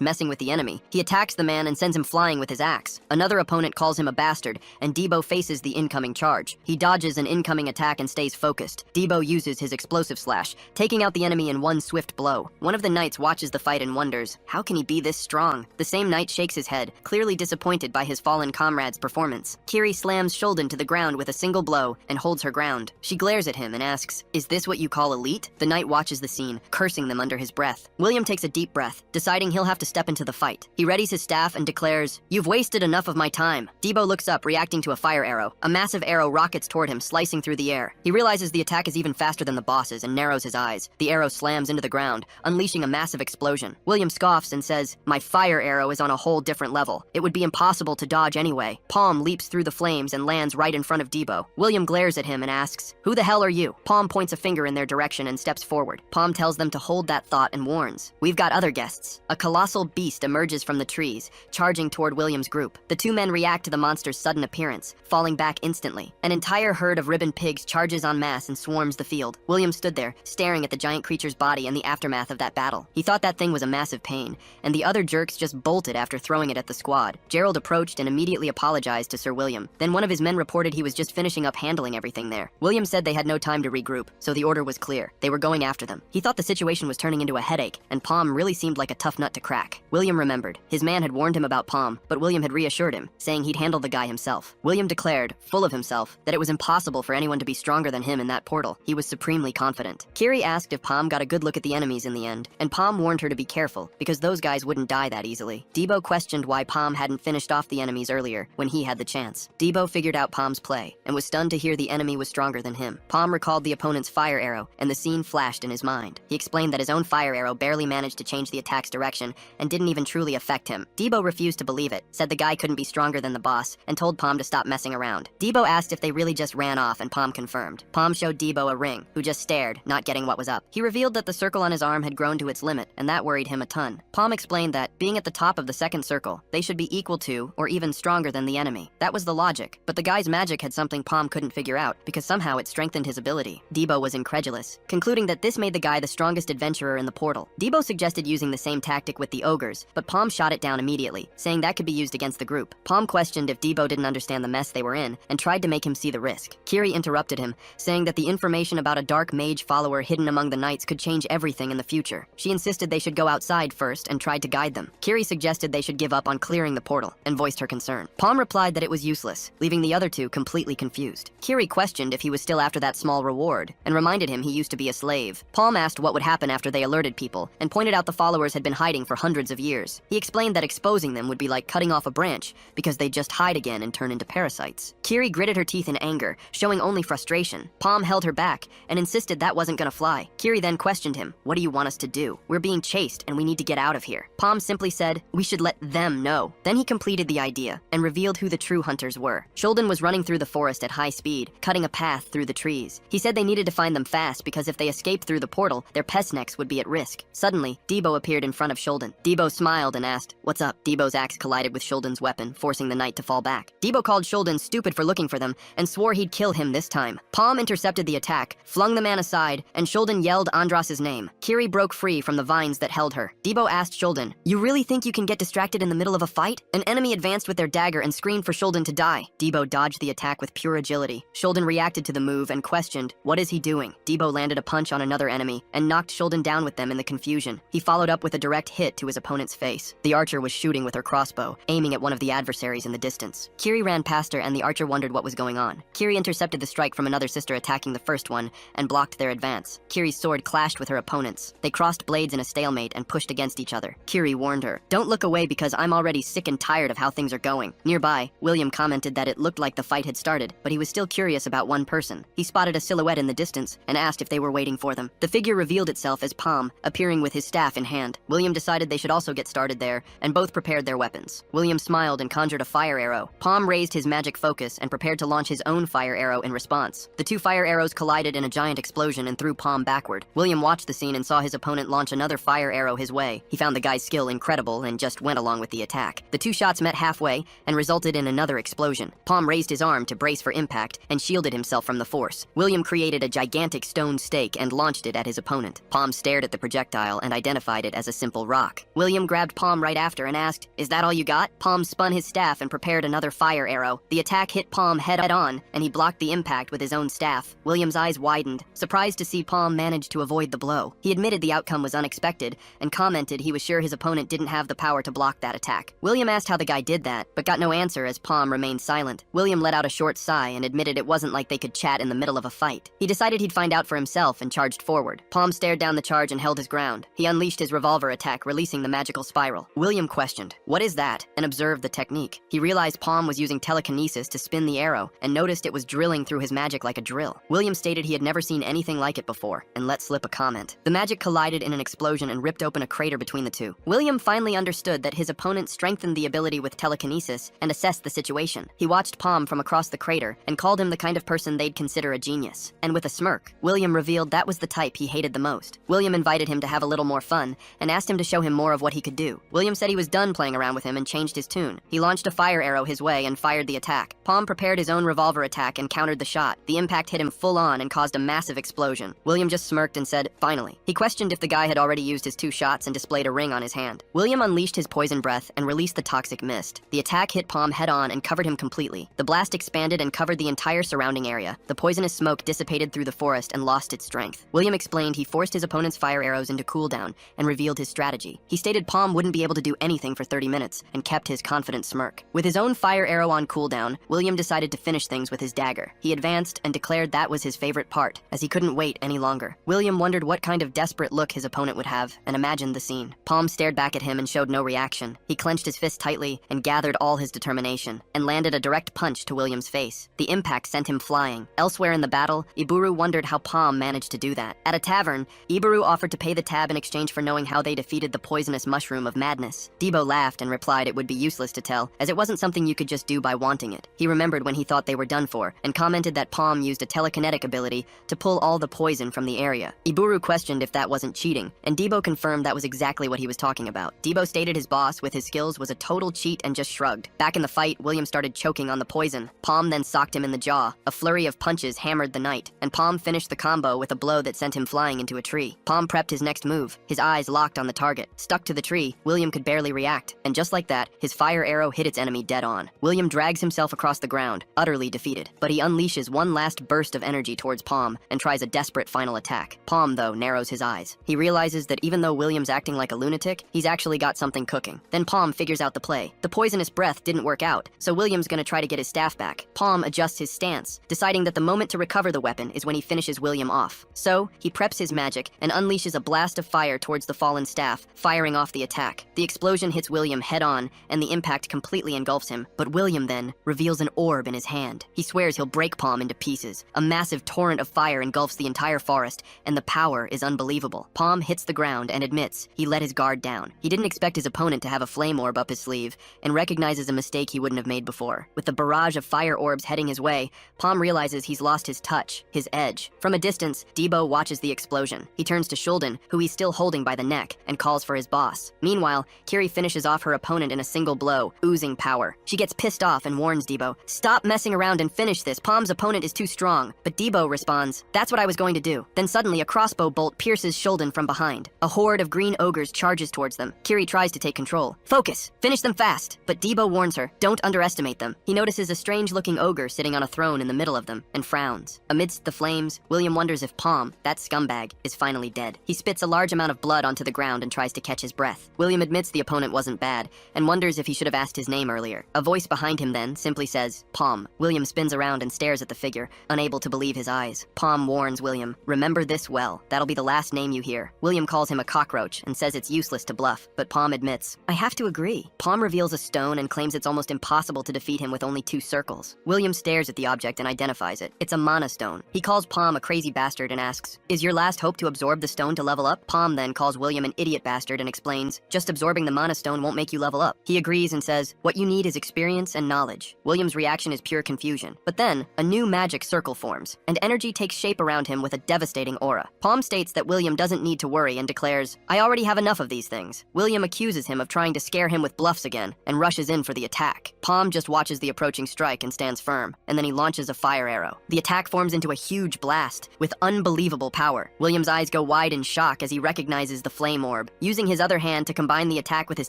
messing with the enemy. He attacks the man and sends him flying with his axe. Another opponent calls him a bastard, and Debo faces the incoming charge. He dodges an incoming attack and stays focused. Debo uses his explosive slash, taking out the enemy in one swift blow. One of the knights watches the fight and wonders, how can he be this strong? The same knight shakes his head, clearly disappointed by his fallen comrade's performance. Kiri slams Shulden to the ground with a single blow and holds her ground. She glares at him and asks, "Is this what you call elite?" The knight watches the scene, cursing them under his breath. William takes a deep breath, deciding he'll have to step into the fight. He readies his staff and declares, "You've wasted enough of my time." Debo looks up, reacting to a fire arrow. A massive arrow rockets toward him, slicing through the air. He realizes the attack is even faster than the boss's and narrows his eyes. The arrow slams into the ground, unleashing a massive explosion. William scoffs and says, "My fire arrow is on a whole different level. It would be impossible to dodge anyway." Palm leaps through the flames and lands right in front of Debo. William glares at him and asks, "Who the hell are you?" Palm points a finger in their direction and steps forward. Palm tells them to hold that thought and warns, "We've got other guests." A colossal beast emerges from the trees, charging toward William's group. The two men react to the monster's sudden appearance, falling back instantly. An entire herd of ribbon pigs charges en masse and swarms the field. William stood there, staring at the giant creature's body and the aftermath of that battle. He thought that thing was a massive pain, and the other jerks just bolted after throwing it at the squad. Gerald approached and immediately apologized to Sir William. Then one of his men reported he was just finishing up handling everything there. William said they had no time to regroup, so the order was clear. They were going after them. He thought the situation was turning into a headache, and Palm really seemed like a tough nut to crack. William remembered. His man had warned him about Palm, but William had reassured him, saying he'd handle the guy himself. William declared, full of himself, that it was impossible for anyone to be stronger than him in that portal. He was supremely confident. Kiri asked if Palm got a good look at the enemies in the end, and Palm warned her to be careful, because those guys wouldn't die that easily. Debo questioned why Palm hadn't finished off the enemies earlier, when he had the chance. Debo figured out Palm's play, and was stunned to hear the enemy was stronger than him. Palm recalled the opponent's fire arrow, and the scene flashed in his mind. He explained that his own fire arrow barely managed to change the attack's direction, and didn't even truly affect him. Debo refused to believe it, said the guy couldn't be stronger than the boss, and told Palm to stop messing around. Debo asked if they really just ran off, and Palm confirmed. Palm showed Debo a ring, who just stared, not getting what was up. He revealed that the circle on his arm had grown to its limit, and that worried him a ton. Palm explained that, being at the top of the second circle, they should be equal to, or even stronger than the enemy. That was the logic, but the guy's magic had something Palm couldn't figure out, because somehow it strengthened his ability. Debo was incredulous, concluding that this made the guy the strongest adventurer in the portal. Debo suggested using the same tactic with the ogres, but Palm shot it down immediately, saying that could be used against the group. Palm questioned if Debo didn't understand the mess they were in, and tried to make him see the risk. Kiri interrupted him, saying that the information about a dark mage follower hidden among the knights could change everything in the future. She insisted they should go outside first and tried to guide them. Kiri suggested they should give up on clearing the portal, and voiced her concern. Palm replied that it was useless, leaving the other two completely confused. Kiri questioned if he was still after that small reward, and reminded him he used to be a slave. Palm asked what would happen after they alerted people, and pointed out the followers had been hiding for hundreds of years. He explained that exposing them would be like cutting off a branch, because they'd just hide again and turn into parasites. Kiri gritted her teeth in anger, showing only frustration. Palm held her back, and insisted that wasn't gonna fly. Kiri then questioned him, "What do you want us to do? We're being chased, and we need to get out of here." Palm simply said, "We should let them know." Then he completed the idea, and revealed who the true hunters were. Shulden was running through the forest at high speed, cutting a path through the trees. He said they needed to find them fast, because if they escaped through the portal, their pest necks would be at risk. Suddenly, Debo appeared in front of Shulden. Debo smiled and asked, "What's up?" Debo's axe collided with Shulden's weapon, forcing the knight to fall back. Debo called Shulden stupid for looking for them, and swore he'd kill him this time. Palm intercepted the attack, flung the man aside, and Shulden yelled Andras's name. Kiri broke free from the vines that held her. Debo asked Shulden, "You really think you can get distracted in the middle of a fight?" An enemy advanced with their dagger and screamed for Shulden to die. Debo dodged the attack with pure agility. Shulden reacted to the move and questioned, "What is he doing?" Debo landed a punch on another enemy, and knocked Shulden down with them in the confusion. He followed up with a direct hit to his opponent's face. The archer was shooting with her crossbow, aiming at one of the adversaries in the distance. Kiri ran past her, and the archer wondered what was going on. Kiri intercepted the strike from another sister attacking the first one, and blocked their advance. Kiri's sword clashed with her opponent's. They crossed blades in a stalemate and pushed against each other. Kiri warned her, "Don't look away, because I'm already sick and tired tired of how things are going. Nearby, William commented that it looked like the fight had started, but he was still curious about one person. He spotted a silhouette in the distance and asked if they were waiting for them. The figure revealed itself as Palm, appearing with his staff in hand. William decided they should also get started there, and both prepared their weapons. William smiled and conjured a fire arrow. Palm raised his magic focus and prepared to launch his own fire arrow in response. The two fire arrows collided in a giant explosion and threw Palm backward. William watched the scene and saw his opponent launch another fire arrow his way. He found the guy's skill incredible and just went along with the attack. The two shots met halfway and resulted in another explosion. Palm raised his arm to brace for impact and shielded himself from the force. William created a gigantic stone stake and launched it at his opponent. Palm stared at the projectile and identified it as a simple rock. William grabbed Palm right after and asked, "Is that all you got?" Palm spun his staff and prepared another fire arrow. The attack hit Palm head on, and he blocked the impact with his own staff. William's eyes widened, surprised to see Palm manage to avoid the blow. He admitted the outcome was unexpected and commented he was sure his opponent didn't have the power to block that attack. William asked how the guy did that, but got no answer as Palm remained silent. William let out a short sigh and admitted it wasn't like they could chat in the middle of a fight. He decided he'd find out for himself and charged forward. Palm stared down the charge and held his ground. He unleashed his revolver attack, releasing the magical spiral. William questioned, "What is that?" and observed the technique. He realized Palm was using telekinesis to spin the arrow and noticed it was drilling through his magic like a drill. William stated he had never seen anything like it before and let slip a comment. The magic collided in an explosion and ripped open a crater between the two. William finally understood that his opponent strengthened the ability with telekinesis and assessed the situation. He watched Palm from across the crater and called him the kind of person they'd consider a genius. And with a smirk, William revealed that was the type he hated the most. William invited him to have a little more fun and asked him to show him more of what he could do. William said he was done playing around with him and changed his tune. He launched a fire arrow his way and fired the attack. Palm prepared his own revolver attack and countered the shot. The impact hit him full on and caused a massive explosion. William just smirked and said, "Finally." He questioned if the guy had already used his two shots and displayed a ring on his hand. William unleashed his poison breath and released the toxic mist. The attack hit Palm head on and covered him completely. The blast expanded and covered the entire surrounding area. The poisonous smoke dissipated through the forest and lost its strength. William explained he forced his opponent's fire arrows into cooldown and revealed his strategy. He stated Palm wouldn't be able to do anything for 30 minutes and kept his confident smirk. With his own fire arrow on cooldown, William decided to finish things with his dagger. He advanced and declared that was his favorite part, as he couldn't wait any longer. William wondered what kind of desperate look his opponent would have and imagined the scene. Palm stared back at him and showed no reaction. He clenched his fist tightly and gathered all his determination and landed a direct punch to William's face. The impact sent him flying. Elsewhere in the battle, Iburu wondered how Palm managed to do that. At a tavern, Iburu offered to pay the tab in exchange for knowing how they defeated the poisonous mushroom of madness. Debo laughed and replied it would be useless to tell, as it wasn't something you could just do by wanting it. He remembered when he thought they were done for, and commented that Palm used a telekinetic ability to pull all the poison from the area. Iburu questioned if that wasn't cheating, and Debo confirmed that was exactly what he was talking about. Debo stated his boss, with his skills, was a total cheat and just shrugged. Back in the fight, William started choking on the poison. Palm then socked him in the jaw. A flurry of punches hammered the knight, and Palm finished the combo with a blow that sent him flying into a tree. Palm prepped his next move, his eyes locked on the target. Stuck to the tree, William could barely react, and just like that, his fire arrow hit its enemy dead on. William drags himself across the ground, utterly defeated, but he unleashes one last burst of energy towards Palm and tries a desperate final attack. Palm, though, narrows his eyes. He realizes that even though William's acting like a lunatic, he's actually got something cooking. Then Palm figures out the play. The poisonous breath didn't work out, so William's gonna try to get his staff back. Palm adjusts his stance, deciding that the moment to recover the weapon is when he finishes William off. So, he preps his magic and unleashes a blast of fire towards the fallen staff, firing off the attack. The explosion hits William head on, and the impact completely engulfs him, but William then reveals an orb in his hand. He swears he'll break Palm into pieces. A massive torrent of fire engulfs the entire forest, and the power is unbelievable. Palm hits the ground and admits he let his guard down. He didn't expect his opponent to have a flame orb up his sleeve, and recognizes a mistake he wouldn't have made before. With the barrage of fire orbs heading his way, Palm realizes he's lost his touch, his edge. From a distance, Debo watches the explosion. He turns to Shulden, who he's still holding by the neck, and calls for his boss. Meanwhile, Kiri finishes off her opponent in a single blow, oozing power. She gets pissed off and warns Debo, "Stop messing around and finish this. Palm's opponent is too strong." But Debo responds, "That's what I was going to do." Then suddenly a crossbow bolt pierces Shulden from behind. A horde of green ogres charges towards them. Kiri tries to take control. "Focus! Finish them fast!" But Debo warns her, "Don't underestimate them." He notices a strange-looking ogre sitting on a throne in the middle of them, and frowns. Amidst the flames, William wonders if Palm, that scumbag, is finally dead. He spits a large amount of blood onto the ground and tries to catch his breath. William admits the opponent wasn't bad, and wonders if he should have asked his name earlier. A voice behind him then simply says, "Palm." William spins around and stares at the figure, unable to believe his eyes. Palm warns William, "Remember this well. That'll be the last name you hear." William calls him a cockroach and says it's useless to bluff, but Palm admits, "I have to agree." Palm reveals reveals a stone and claims it's almost impossible to defeat him with only 2 circles. William stares at the object and identifies it. It's a mana stone. He calls Palm a crazy bastard and asks, "Is your last hope to absorb the stone to level up?" Palm then calls William an idiot bastard and explains, "Just absorbing the mana stone won't make you level up." He agrees and says, "What you need is experience and knowledge." William's reaction is pure confusion. But then, a new magic circle forms, and energy takes shape around him with a devastating aura. Palm states that William doesn't need to worry and declares, "I already have enough of these things." William accuses him of trying to scare him with bluffs again and rushes in for the attack. Palm just watches the approaching strike and stands firm, and then he launches a fire arrow. The attack forms into a huge blast with unbelievable power. William's eyes go wide in shock as he recognizes the flame orb. Using his other hand to combine the attack with his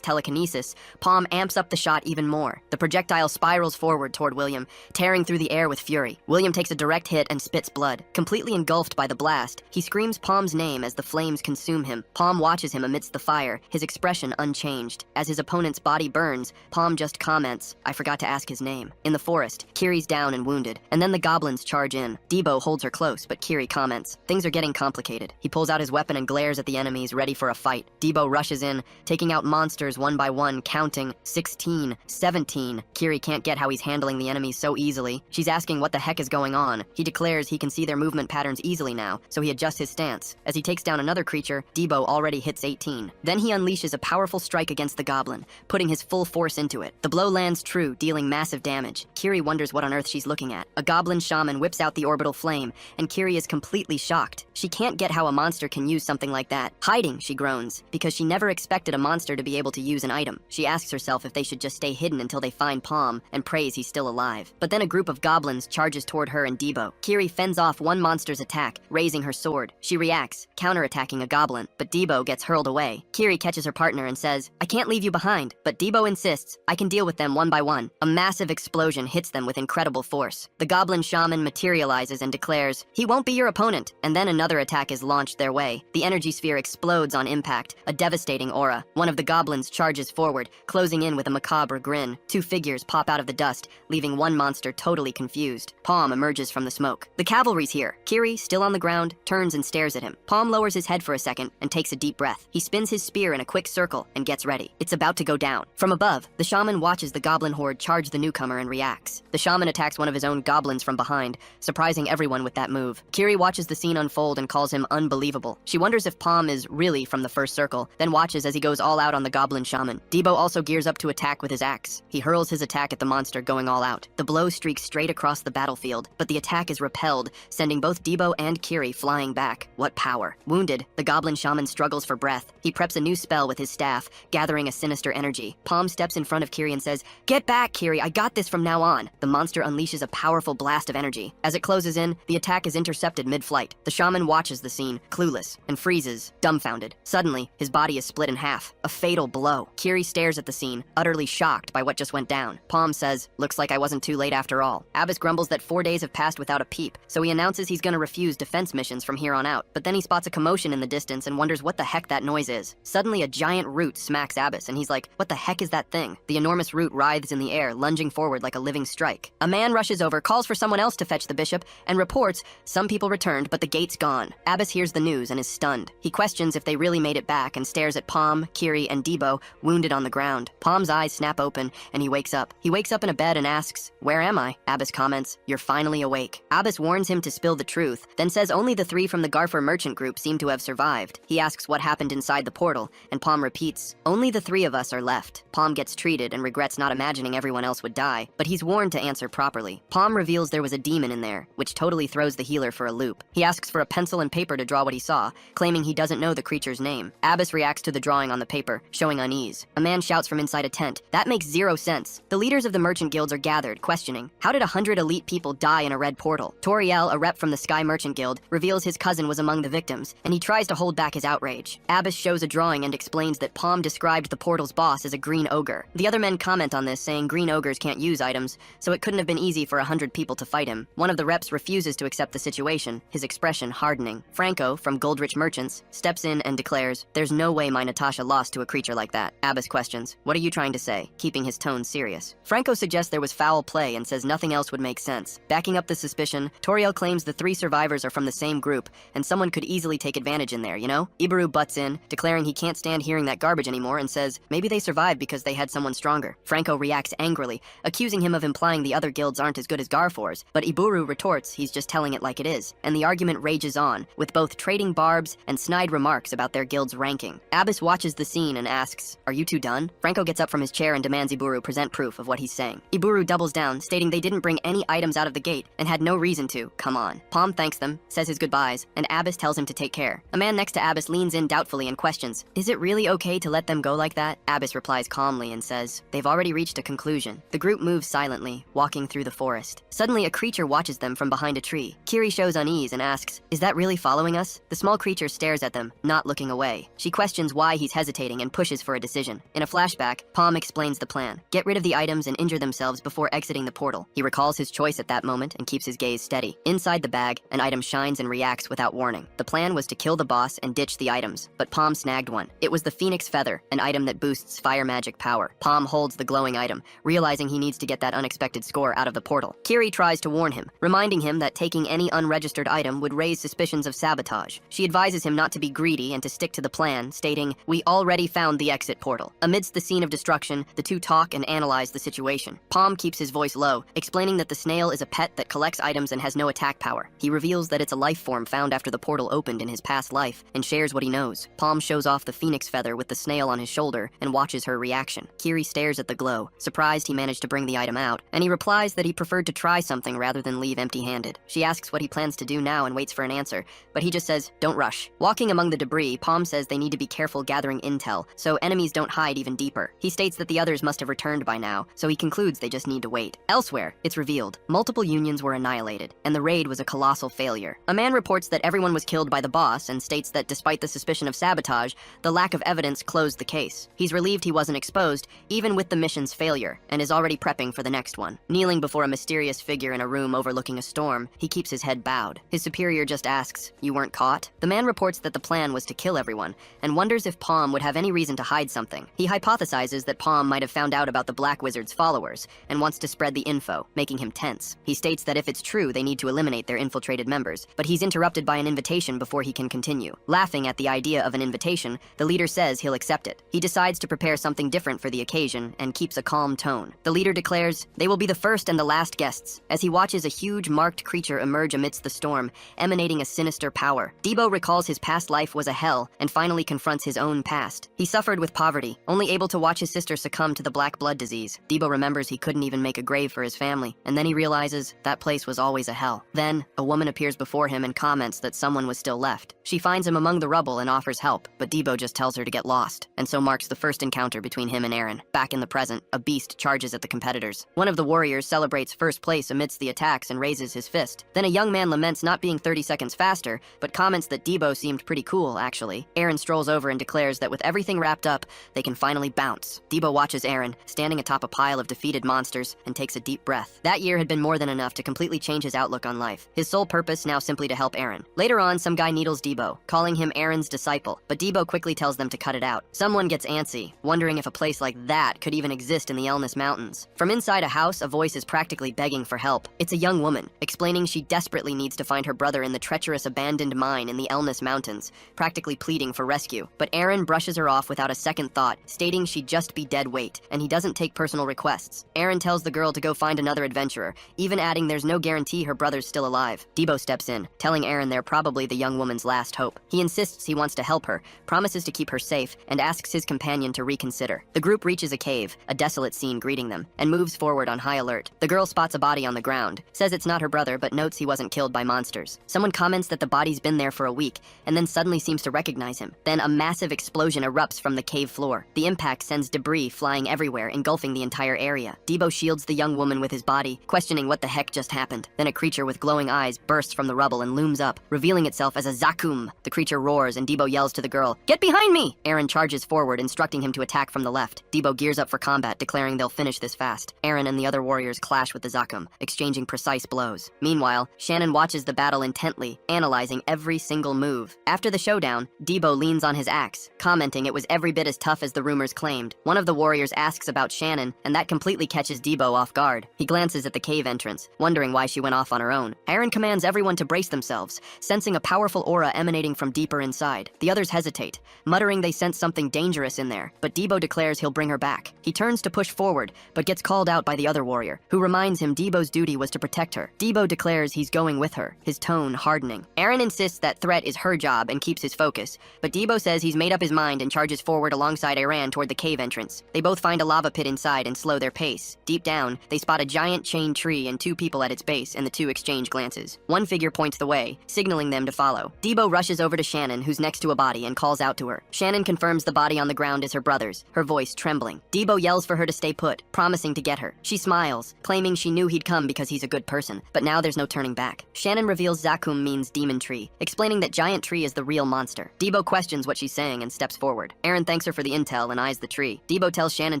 telekinesis, Palm amps up the shot even more. The projectile spirals forward toward William, tearing through the air with fury. William takes a direct hit and spits blood. Completely engulfed by the blast, he screams Palm's name as the flames consume him. Palm watches him amidst the fire, his expression unchanged. As his opponent's body burns, Palm just comments, "I forgot to ask his name." In the forest, Kiri's down and wounded, and then the goblins charge in. Debo holds her close, but Kiri comments, "Things are getting complicated." He pulls out his weapon and glares at the enemies, ready for a fight. Debo rushes in, taking out monsters one by one, counting 16, 17. Kiri can't get how he's handling the enemies so easily. She's asking what the heck is going on. He declares he can see their movement patterns easily now, so he adjusts his stance. As he takes down another creature, Debo already hits 18. Then he unleashes a powerful strike against the goblin, putting his full force into it. The blow lands true, dealing massive damage. Kiri wonders what on earth she's looking at. A goblin shaman whips out the orbital flame, and Kiri is completely shocked. She can't get how a monster can use something like that. "Hiding," she groans, because she never expected a monster to be able to use an item. She asks herself if they should just stay hidden until they find Palm, and prays he's still alive. But then a group of goblins charges toward her and Debo. Kiri fends off one monster's attack, raising her sword. She reacts, counterattacking a goblin, but Debo gets hurled away. Kiri catches her partner and says, "I can't leave you behind," but Debo insists, "I can deal with them one by one." A massive explosion hits them with incredible force. The goblin shaman materializes and declares, "He won't be your opponent," and then another attack is launched their way. The energy sphere explodes on impact, a devastating aura. One of the goblins charges forward, closing in with a macabre grin. 2 figures pop out of the dust, leaving one monster totally confused. Palm emerges from the smoke. The cavalry's here. Kiri, still on the ground, turns and stares at him. Palm lowers his head for a second and takes a deep breath. He spins his spear in a quick circle and gets ready. It's about to go down. From above, the shaman watches the goblin horde charge the newcomer and reacts. The shaman attacks one of his own goblins from behind, surprising everyone with that move. Kiri watches the scene unfold and calls him unbelievable. She wonders if Palm is really from the first circle, then watches as he goes all out on the goblin shaman. Debo also gears up to attack with his axe. He hurls his attack at the monster, going all out. The blow streaks straight across the battlefield, but the attack is repelled, sending both Debo and Kiri flying back. What power. Wounded, the goblin shaman struggles for breath. He preps a new spell with his staff, gathering a sinister energy. Palm steps in front of Kiri and says, "Get back, Kiri, I got this from now on." The monster unleashes a powerful blast of energy. As it closes in, the attack is intercepted mid-flight. The shaman watches the scene, clueless, and freezes, dumbfounded. Suddenly, his body is split in half. A fatal blow. Kiri stares at the scene, utterly shocked by what just went down. Palm says, "Looks like I wasn't too late after all." Abbas grumbles that 4 days have passed without a peep, so he announces he's gonna refuse defense missions from here on out. But then he spots a commotion in the distance and wonders what the heck that noise is. Suddenly, a giant root smacks Abbas, and he's like, "What the heck is that thing?" The enormous root writhes in the air, lunging forward like a living strike. A man rushes over, calls for someone else to fetch the bishop, and reports, "Some people returned, but the gate's gone." Abbas hears the news and is stunned. He questions if they really made it back and stares at Palm, Kiri, and Debo, wounded on the ground. Palm's eyes snap open, and he wakes up. He wakes up in a bed and asks, "Where am I?" Abbas comments, "You're finally awake." Abbas warns him to spill the truth, then says only the 3 from the Garfer merchant group seem to have survived. He asks what happened inside the portal, and Palm repeats, "Only the 3 of us are left." Palm gets treated and regrets not imagining everyone else would die, but he's warned to answer properly. Palm reveals there was a demon in there, which totally throws the healer for a loop. He asks for a pencil and paper to draw what he saw, claiming he doesn't know the creature's name. Abbas reacts to the drawing on the paper, showing unease. A man shouts from inside a tent, "That makes 0 sense." The leaders of the merchant guilds are gathered, questioning, how did 100 elite people die in a red portal? Toriel, a rep from the Sky Merchant Guild, reveals his cousin was among the victims, and he tries to hold back his outrage. Abbas shows a drawing and explains that Palm described the portal's boss as a green ogre. The other men comment on this, saying green ogres can't use items, so it couldn't have been easy for 100 people to fight him. One of the reps refuses to accept the situation, his expression hardening. Franco, from Goldrich Merchants, steps in and declares, "There's no way my Natasha lost to a creature like that." Abbas questions, "What are you trying to say?" keeping his tone serious. Franco suggests there was foul play and says nothing else would make sense. Backing up the suspicion, Toriel claims the 3 survivors are from the same group, and someone could easily take advantage in there, you know? Ibaru butts in, declaring he can't stand hearing that garbage anymore and says, maybe they survived because because they had someone stronger. Franco reacts angrily, accusing him of implying the other guilds aren't as good as Garfor's, but Iburu retorts he's just telling it like it is, and the argument rages on, with both trading barbs and snide remarks about their guild's ranking. Abbas watches the scene and asks, "Are you two done?" Franco gets up from his chair and demands Iburu present proof of what he's saying. Iburu doubles down, stating they didn't bring any items out of the gate and had no reason to. Come on. Palm thanks them, says his goodbyes, and Abbas tells him to take care. A man next to Abbas leans in doubtfully and questions, "Is it really okay to let them go like that?" Abbas replies calmly and says, "They've already reached a conclusion." The group moves silently, walking through the forest. Suddenly, a creature watches them from behind a tree. Kiri shows unease and asks, "Is that really following us?" The small creature stares at them, not looking away. She questions why he's hesitating and pushes for a decision. In a flashback, Palm explains the plan. Get rid of the items and injure themselves before exiting the portal. He recalls his choice at that moment and keeps his gaze steady. Inside the bag, an item shines and reacts without warning. The plan was to kill the boss and ditch the items, but Palm snagged one. It was the Phoenix Feather, an item that boosts fire magic power. Palm holds the glowing item, realizing he needs to get that unexpected score out of the portal. Kiri tries to warn him, reminding him that taking any unregistered item would raise suspicions of sabotage. She advises him not to be greedy and to stick to the plan, stating, "We already found the exit portal." Amidst the scene of destruction, the two talk and analyze the situation. Palm keeps his voice low, explaining that the snail is a pet that collects items and has no attack power. He reveals that it's a life form found after the portal opened in his past life, and shares what he knows. Palm shows off the Phoenix Feather with the snail on his shoulder and watches her reaction. Kiri stares at the glow, surprised he managed to bring the item out, and he replies that he preferred to try something rather than leave empty-handed. She asks what he plans to do now and waits for an answer, but he just says, "Don't rush." Walking among the debris, Palm says they need to be careful gathering intel, so enemies don't hide even deeper. He states that the others must have returned by now, so he concludes they just need to wait. Elsewhere, it's revealed, multiple unions were annihilated, and the raid was a colossal failure. A man reports that everyone was killed by the boss and states that despite the suspicion of sabotage, the lack of evidence closed the case. He's relieved he wasn't exposed, even with the mission's failure, and is already prepping for the next one. Kneeling before a mysterious figure in a room overlooking a storm, he keeps his head bowed. His superior just asks, "You weren't caught?" The man reports that the plan was to kill everyone, and wonders if Palm would have any reason to hide something. He hypothesizes that Palm might have found out about the Black Wizard's followers, and wants to spread the info, making him tense. He states that if it's true, they need to eliminate their infiltrated members, but he's interrupted by an invitation before he can continue. Laughing at the idea of an invitation, the leader says he'll accept it. He decides to prepare something different for the occasion, and keeps a calm tone. The leader declares, they will be the first and the last guests, as he watches a huge marked creature emerge amidst the storm, emanating a sinister power. Debo recalls his past life was a hell, and finally confronts his own past. He suffered with poverty, only able to watch his sister succumb to the black blood disease. Debo remembers he couldn't even make a grave for his family, and then he realizes that place was always a hell. Then, a woman appears before him and comments that someone was still left. She finds him among the rubble and offers help, but Debo just tells her to get lost, and so marks the first encounter between him and Eren. Back in the present, a beast charges at the competitors. One of the warriors celebrates first place amidst the attacks and raises his fist. Then a young man laments not being 30 seconds faster, but comments that Debo seemed pretty cool, actually. Eren strolls over and declares that with everything wrapped up, they can finally bounce. Debo watches Eren, standing atop a pile of defeated monsters, and takes a deep breath. That year had been more than enough to completely change his outlook on life. His sole purpose now simply to help Eren. Later on, some guy needles Debo, calling him Eren's disciple, but Debo quickly tells them to cut it out. Someone gets antsy, wondering if a place like that could even exist in the Elnis Mountains. From inside a house, a voice is practically begging for help. It's a young woman, explaining she desperately needs to find her brother in the treacherous abandoned mine in the Elnis Mountains, practically pleading for rescue. But Eren brushes her off without a second thought, stating she'd just be dead weight, and he doesn't take personal requests. Eren tells the girl to go find another adventurer, even adding there's no guarantee her brother's still alive. Debo steps in, telling Eren they're probably the young woman's last hope. He insists he wants to help her, promises to keep her safe, and asks his companion to reconsider. The group reaches a cave, a desolate scene greeting them, and moves forward on high alert. The girl spots a body on the ground, says it's not her brother, but notes he wasn't killed by monsters. Someone comments that the body's been there for a week, and then suddenly seems to recognize him. Then a massive explosion erupts from the cave floor. The impact sends debris flying everywhere, engulfing the entire area. Debo shields the young woman with his body, questioning what the heck just happened. Then a creature with glowing eyes bursts from the rubble and looms up, revealing itself as a Zakum. The creature roars, and Debo yells to the girl, "Get behind me!" Eren charges forward, instructing him to attack from the left. Debo gears up for combat, declaring they'll finish this fast. Eren and the other warriors clash with the Zakum, exchanging precise blows. Meanwhile, Shannon watches the battle intently, analyzing every single move. After the showdown, Debo leans on his axe, commenting it was every bit as tough as the rumors claimed. One of the warriors asks about Shannon, and that completely catches Debo off guard. He glances at the cave entrance, wondering why she went off on her own. Eren commands everyone to brace themselves, sensing a powerful aura emanating from deeper inside. The others hesitate, muttering they sense something dangerous in there, but Debo declares declares he'll bring her back. He turns to push forward, but gets called out by the other warrior, who reminds him Debo's duty was to protect her. Debo declares he's going with her, his tone hardening. Eren insists that threat is her job and keeps his focus, but Debo says he's made up his mind and charges forward alongside Eren toward the cave entrance. They both find a lava pit inside and slow their pace. Deep down, they spot a giant chain tree and 2 people at its base, and the 2 exchange glances. One figure points the way, signaling them to follow. Debo rushes over to Shannon, who's next to a body, and calls out to her. Shannon confirms the body on the ground is her brother's, her voice trembling. Debo yells for her to stay put, promising to get her. She smiles, claiming she knew he'd come because he's a good person, but now there's no turning back. Shannon reveals Zakum means demon tree, explaining that giant tree is the real monster. Debo questions what she's saying and steps forward. Eren thanks her for the intel and eyes the tree. Debo tells Shannon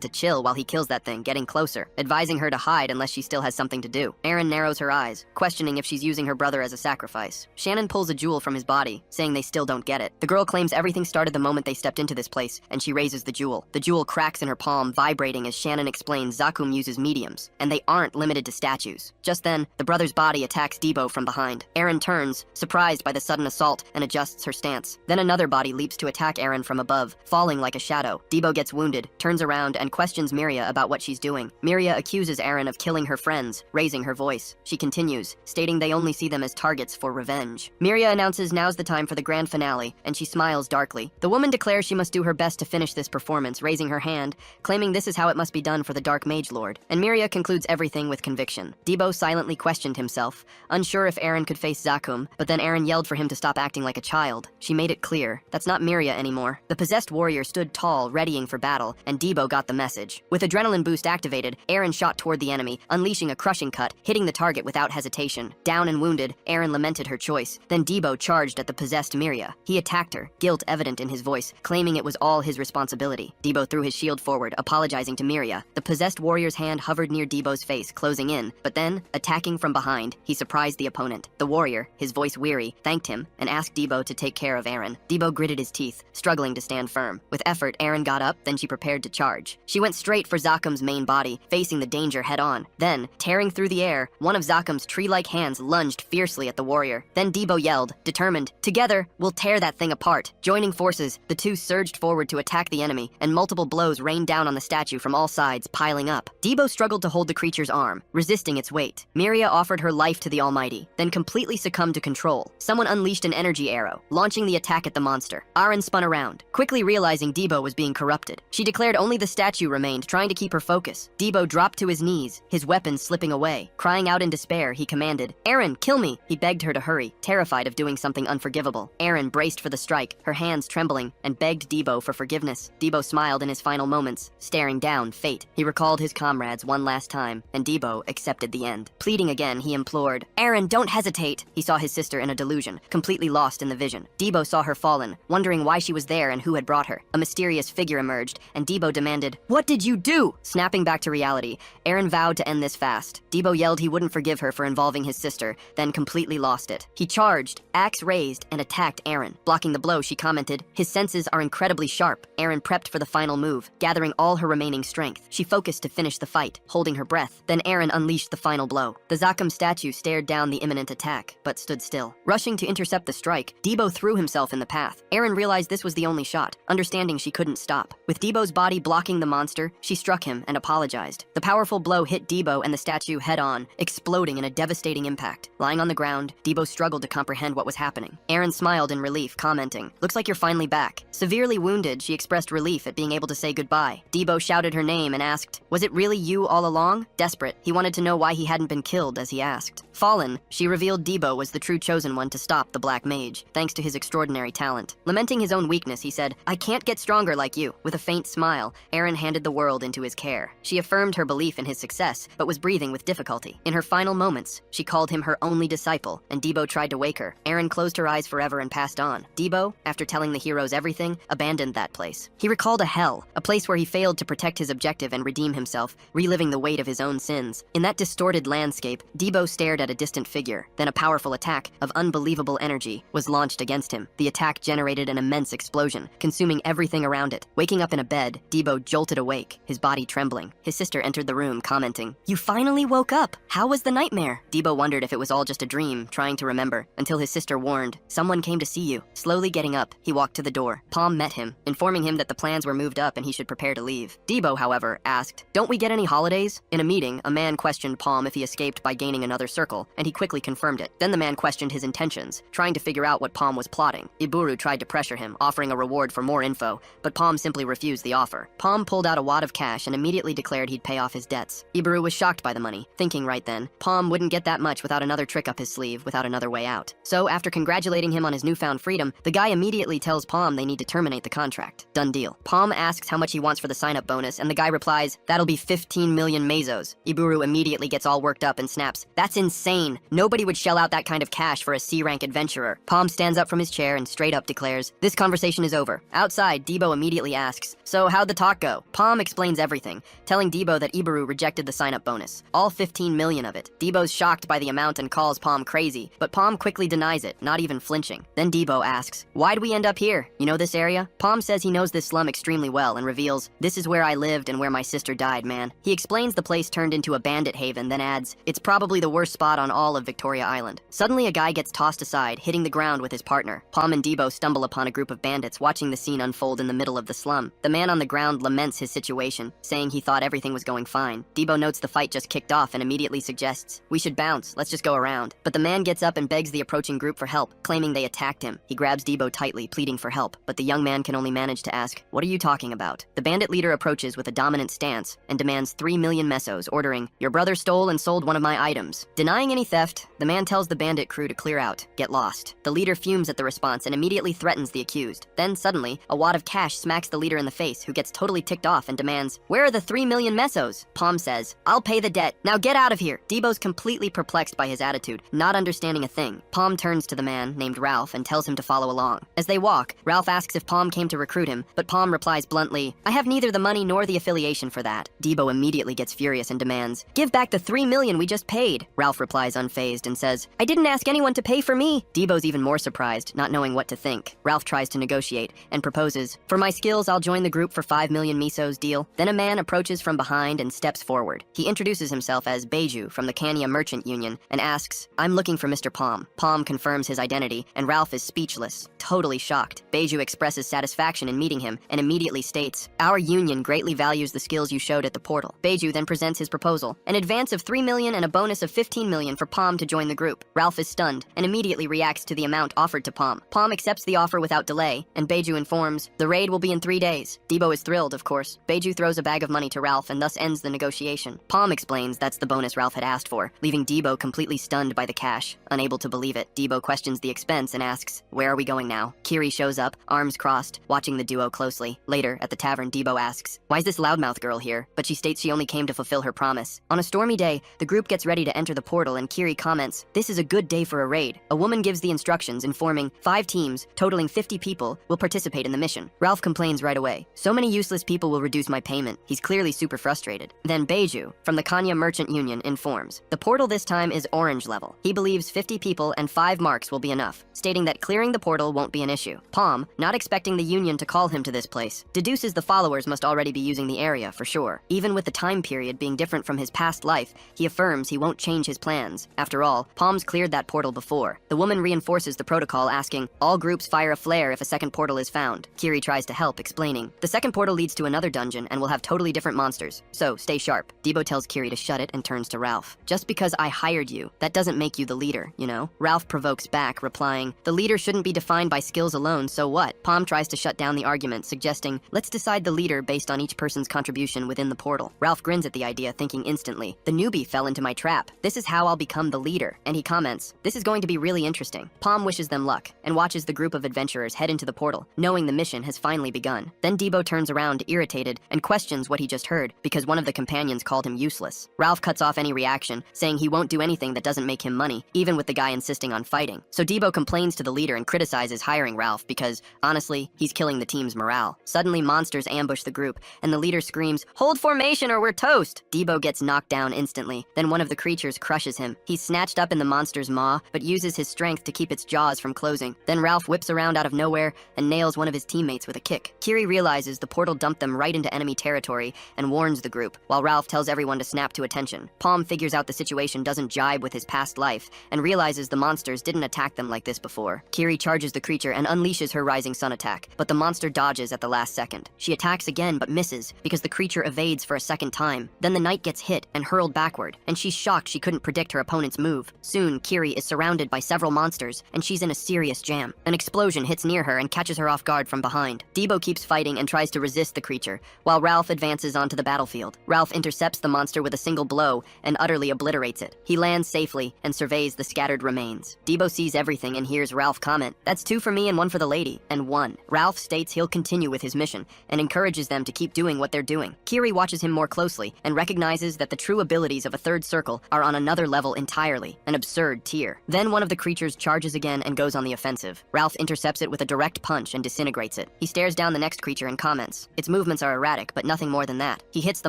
to chill while he kills that thing, getting closer, advising her to hide unless she still has something to do. Eren narrows her eyes, questioning if she's using her brother as a sacrifice. Shannon pulls a jewel from his body, saying they still don't get it. The girl claims everything started the moment they stepped into this place, and she raises the jewel. The jewel cracks in her palm, vibrating as Shannon explains Zakum uses mediums, and they aren't limited to statues. Just then, the brother's body attacks Debo from behind. Eren turns, surprised by the sudden assault, and adjusts her stance. Then another body leaps to attack Eren from above, falling like a shadow. Debo gets wounded, turns around, and questions Miria about what she's doing. Miria accuses Eren of killing her friends, raising her voice. She continues, stating they only see them as targets for revenge. Miria announces now's the time for the grand finale, and she smiles darkly. The woman declares she must do her best to finish this performance, raising her hand, claiming this is how it must be done for the Dark Mage Lord. And Miria concludes everything with conviction. Debo silently questioned himself, unsure if Eren could face Zakum, but then Eren yelled for him to stop acting like a child. She made it clear, that's not Miria anymore. The possessed warrior stood tall, readying for battle, and Debo got the message. With adrenaline boost activated, Eren shot toward the enemy, unleashing a crushing cut, hitting the target without hesitation. Down and wounded, Eren lamented her choice. Then Debo charged at the possessed Miria. He attacked her, guilt evident in his voice, claiming it was all his responsibility. Debo threw his shield forward, apologizing to Miria. The possessed warrior's hand hovered near Debo's face, closing in, but then, attacking from behind, he surprised the opponent. The warrior, his voice weary, thanked him and asked Debo to take care of Eren. Debo gritted his teeth, struggling to stand firm. With effort, Eren got up, then she prepared to charge. She went straight for Zakum's main body, facing the danger head-on. Then, tearing through the air, one of Zakum's tree-like hands lunged fiercely at the warrior. Then Debo yelled, determined, "Together, we'll tear that thing apart." Joining forces, the two surged forward to attack the enemy, and multiple blows rained down on the statue from all sides, piling up. Debo struggled to hold the creature's arm, resisting its weight. Miria offered her life to the Almighty, then completely succumbed to control. Someone unleashed an energy arrow, launching the attack at the monster. Eren spun around, quickly realizing Debo was being corrupted. She declared only the statue remained, trying to keep her focus. Debo dropped to his knees, his weapon slipping away. Crying out in despair, he commanded, "Eren, kill me!" He begged her to hurry, terrified of doing something unforgivable. Eren braced for the strike, her hands trembling, and begged Debo for forgiveness. Debo smiled in his final moments, staring down fate. He recalled his comrades one last time, and Debo accepted the end. Pleading again, he implored, "Eren, don't hesitate!" He saw his sister in a delusion, completely lost in the vision. Debo saw her fallen, wondering why she was there and who had brought her. A mysterious figure emerged, and Debo demanded, "What did you do?" Snapping back to reality, Eren vowed to end this fast. Debo yelled he wouldn't forgive her for involving his sister, then completely lost it. He charged, axe raised, and attacked Eren. Blocking the blow, she commented, "His senses are incredibly sharp." Eren prepped for the final move, gathering all her remaining strength. She focused to finish the fight, holding her breath. Then Eren unleashed the final blow. The Zakum statue stared down the imminent attack, but stood still. Rushing to intercept the strike, Debo threw himself in the path. Eren realized this was the only shot, understanding she couldn't stop. With Debo's body blocking the monster, she struck him and apologized. The powerful blow hit Debo and the statue head-on, exploding in a devastating impact. Lying on the ground, Debo struggled to comprehend what was happening. Eren smiled in relief, commenting, "Looks like you're finally back." Severely wounded, she expressed relief at being able to say goodbye. Debo shouted her name and asked, "Was it really you all along?" Desperate, he wanted to know why he hadn't been killed as he asked. Fallen, she revealed Debo was the true chosen one to stop the Black Mage, thanks to his extraordinary talent. Lamenting his own weakness, he said, "I can't get stronger like you." With a faint smile, Eren handed the world into his care. She affirmed her belief in his success, but was breathing with difficulty. In her final moments, she called him her only disciple, and Debo tried to wake her. Eren closed her eyes forever and passed on. Debo, after telling the heroes everything, abandoned that place. He recalled a hell, a place where he failed to protect his objective and redeem himself, reliving the weight of his own sins. In that distorted landscape, Debo stared at a distant figure. Then a powerful attack of unbelievable energy was launched against him. The attack generated an immense explosion, consuming everything around it. Waking up in a bed, Debo jolted awake, his body trembling. His sister entered the room, commenting, "You finally woke up. How was the nightmare?" Debo wondered if it was all just a dream, trying to remember, until his sister warned, "Someone came to see you." Slowly getting up, he walked to the door. Palm met him, informing him that the plans were moved up up and he should prepare to leave. Debo, however, asked, "Don't we get any holidays?" In a meeting, a man questioned Palm if he escaped by gaining another circle, and he quickly confirmed it. Then the man questioned his intentions, trying to figure out what Palm was plotting. Iburu tried to pressure him, offering a reward for more info, but Palm simply refused the offer. Palm pulled out a wad of cash and immediately declared he'd pay off his debts. Iburu was shocked by the money, thinking right then, Palm wouldn't get that much without another trick up his sleeve, without another way out. So, after congratulating him on his newfound freedom, the guy immediately tells Palm they need to terminate the contract. Done deal. Palm asks how much he wants for the sign-up bonus, and the guy replies, "That'll be 15 million mesos." Iburu immediately gets all worked up and snaps, "That's insane. Nobody would shell out that kind of cash for a C-rank adventurer." Palm stands up from his chair and straight up declares, "This conversation is over." Outside, Debo immediately asks, "So how'd the talk go?" Palm explains everything, telling Debo that Iburu rejected the sign-up bonus, all 15 million of it. Debo's shocked by the amount and calls Palm crazy, but Palm quickly denies it, not even flinching. Then Debo asks, "Why'd we end up here? You know this area?" Palm says he knows this slum extremely well and reveals, "This is where I lived and where my sister died, man." He explains the place turned into a bandit haven, then adds, "It's probably the worst spot on all of Victoria Island." Suddenly a guy gets tossed aside, hitting the ground with his partner. Palm and Debo stumble upon a group of bandits watching the scene unfold in the middle of the slum. The man on the ground laments his situation, saying he thought everything was going fine. Debo notes the fight just kicked off and immediately suggests, "We should bounce, let's just go around." But the man gets up and begs the approaching group for help, claiming they attacked him. He grabs Debo tightly, pleading for help, but the young man can only manage to ask, "What are you talking about?" The bandit leader approaches with a dominant stance and demands 3 million mesos, ordering, "Your brother stole and sold one of my items." Denying any theft, the man tells the bandit crew to clear out, get lost. The leader fumes at the response and immediately threatens the accused. Then suddenly, a wad of cash smacks the leader in the face, who gets totally ticked off and demands, "Where are the 3 million mesos?" Palm says, "I'll pay the debt. Now get out of here." Debo's completely perplexed by his attitude, not understanding a thing. Palm turns to the man, named Ralph, and tells him to follow along. As they walk, Ralph asks if Palm came to recruit him, but Palm replies bluntly, "I have neither the money nor the affiliation for that." Debo immediately gets furious and demands, "Give back the 3 million we just paid." Ralph replies unfazed and says, "I didn't ask anyone to pay for me." Debo's even more surprised, not knowing what to think. Ralph tries to negotiate and proposes, "For my skills, I'll join the group for 5 million mesos deal." Then a man approaches from behind and steps forward. He introduces himself as Beiju from the Kanya Merchant Union and asks, "I'm looking for Mr. Palm." Palm confirms his identity, and Ralph is speechless, totally shocked. Beiju expresses satisfaction in meeting him and immediately states, "Our union greatly values the skills you showed at the portal." Beiju then presents his proposal, an advance of 3 million and a bonus of 15 million for Palm to join the group. Ralph is stunned and immediately reacts to the amount offered to Palm. Palm accepts the offer without delay, and Beiju informs, "The raid will be in 3 days." Debo is thrilled, of course. Beiju throws a bag of money to Ralph and thus ends the negotiation. Palm explains that's the bonus Ralph had asked for, leaving Debo completely stunned by the cash. Unable to believe it, Debo questions the expense and asks, "Where are we going now?" Kiri shows up, arms crossed, watching the duo closely. Later, at the tavern, Debo asks, "Why is this loudmouth girl here?" But she states she only came to fulfill her promise. On a stormy day, the group gets ready to enter the portal and Kiri comments, "This is a good day for a raid." A woman gives the instructions, informing 5 teams, totaling 50 people, will participate in the mission. Ralph complains right away, "So many useless people will reduce my payment." He's clearly super frustrated. Then Beiju, from the Kanya Merchant Union, informs, the portal this time is orange level. He believes 50 people and 5 marks will be enough, stating that clearing the portal won't be an issue. Palm, not expecting the union to call him to this place, deduces the followers must already be using the area for sure. Even with the time period being different from his past life, he affirms he won't change his plans. After all, Palm's cleared that portal before. The woman reinforces the protocol, asking, "All groups fire a flare if a second portal is found." Kiri tries to help, explaining, "The second portal leads to another dungeon and will have totally different monsters, so stay sharp." Debo tells Kiri to shut it and turns to Ralph. "Just because I hired you, that doesn't make you the leader, you know?" Ralph provokes back, replying, "The leader shouldn't be defined by skills alone, so what?" Palm tries to shut down the argument, suggesting, "Let's decide the leader based on each person's contribution within the portal." Ralph grins at the idea, thinking instantly, "The newbie fell into my trap. This is how I'll become the leader." And he comments, "This is going to be really interesting." Palm wishes them luck and watches the group of adventurers head into the portal, knowing the mission has finally begun. Then Debo turns around, irritated, and questions what he just heard, because one of the companions called him useless. Ralph cuts off any reaction, saying he won't do anything that doesn't make him money, even with the guy insisting on fighting. So Debo complains to the leader and criticizes hiring Ralph because, honestly, he's killing the team's morale. Suddenly, monsters ambush the group, and the leader screams, "Hold formation or we're toast!" Debo gets knocked down instantly. Then one of the creatures crushes him. He's snatched up in the monster's maw, but uses his strength to keep its jaws from closing. Then Ralph whips around out of nowhere and nails one of his teammates with a kick. Kiri realizes the portal dumped them right into enemy territory and warns the group, while Ralph tells everyone to snap to attention. Palm figures out the situation doesn't jibe with his past life and realizes the monsters didn't attack them like this before. Kiri charges the creature and unleashes her rising sun attack, but the monster dodges at the last second. second. She attacks again but misses because the creature evades for a second time. Then the knight gets hit and hurled backward, and she's shocked she couldn't predict her opponent's move. Soon, Kiri is surrounded by several monsters, and she's in a serious jam. An explosion hits near her and catches her off guard from behind. Debo keeps fighting and tries to resist the creature, while Ralph advances onto the battlefield. Ralph intercepts the monster with a single blow and utterly obliterates it. He lands safely and surveys the scattered remains. Debo sees everything and hears Ralph comment, "That's 2 for me and 1 for the lady," and 1. Ralph states he'll continue with his mission and encourages them to keep doing what they're doing. Kiri watches him more closely and recognizes that the true abilities of a third circle are on another level entirely, an absurd tier. Then one of the creatures charges again and goes on the offensive. Ralph intercepts it with a direct punch and disintegrates it. He stares down the next creature and comments, "Its movements are erratic, but nothing more than that." He hits the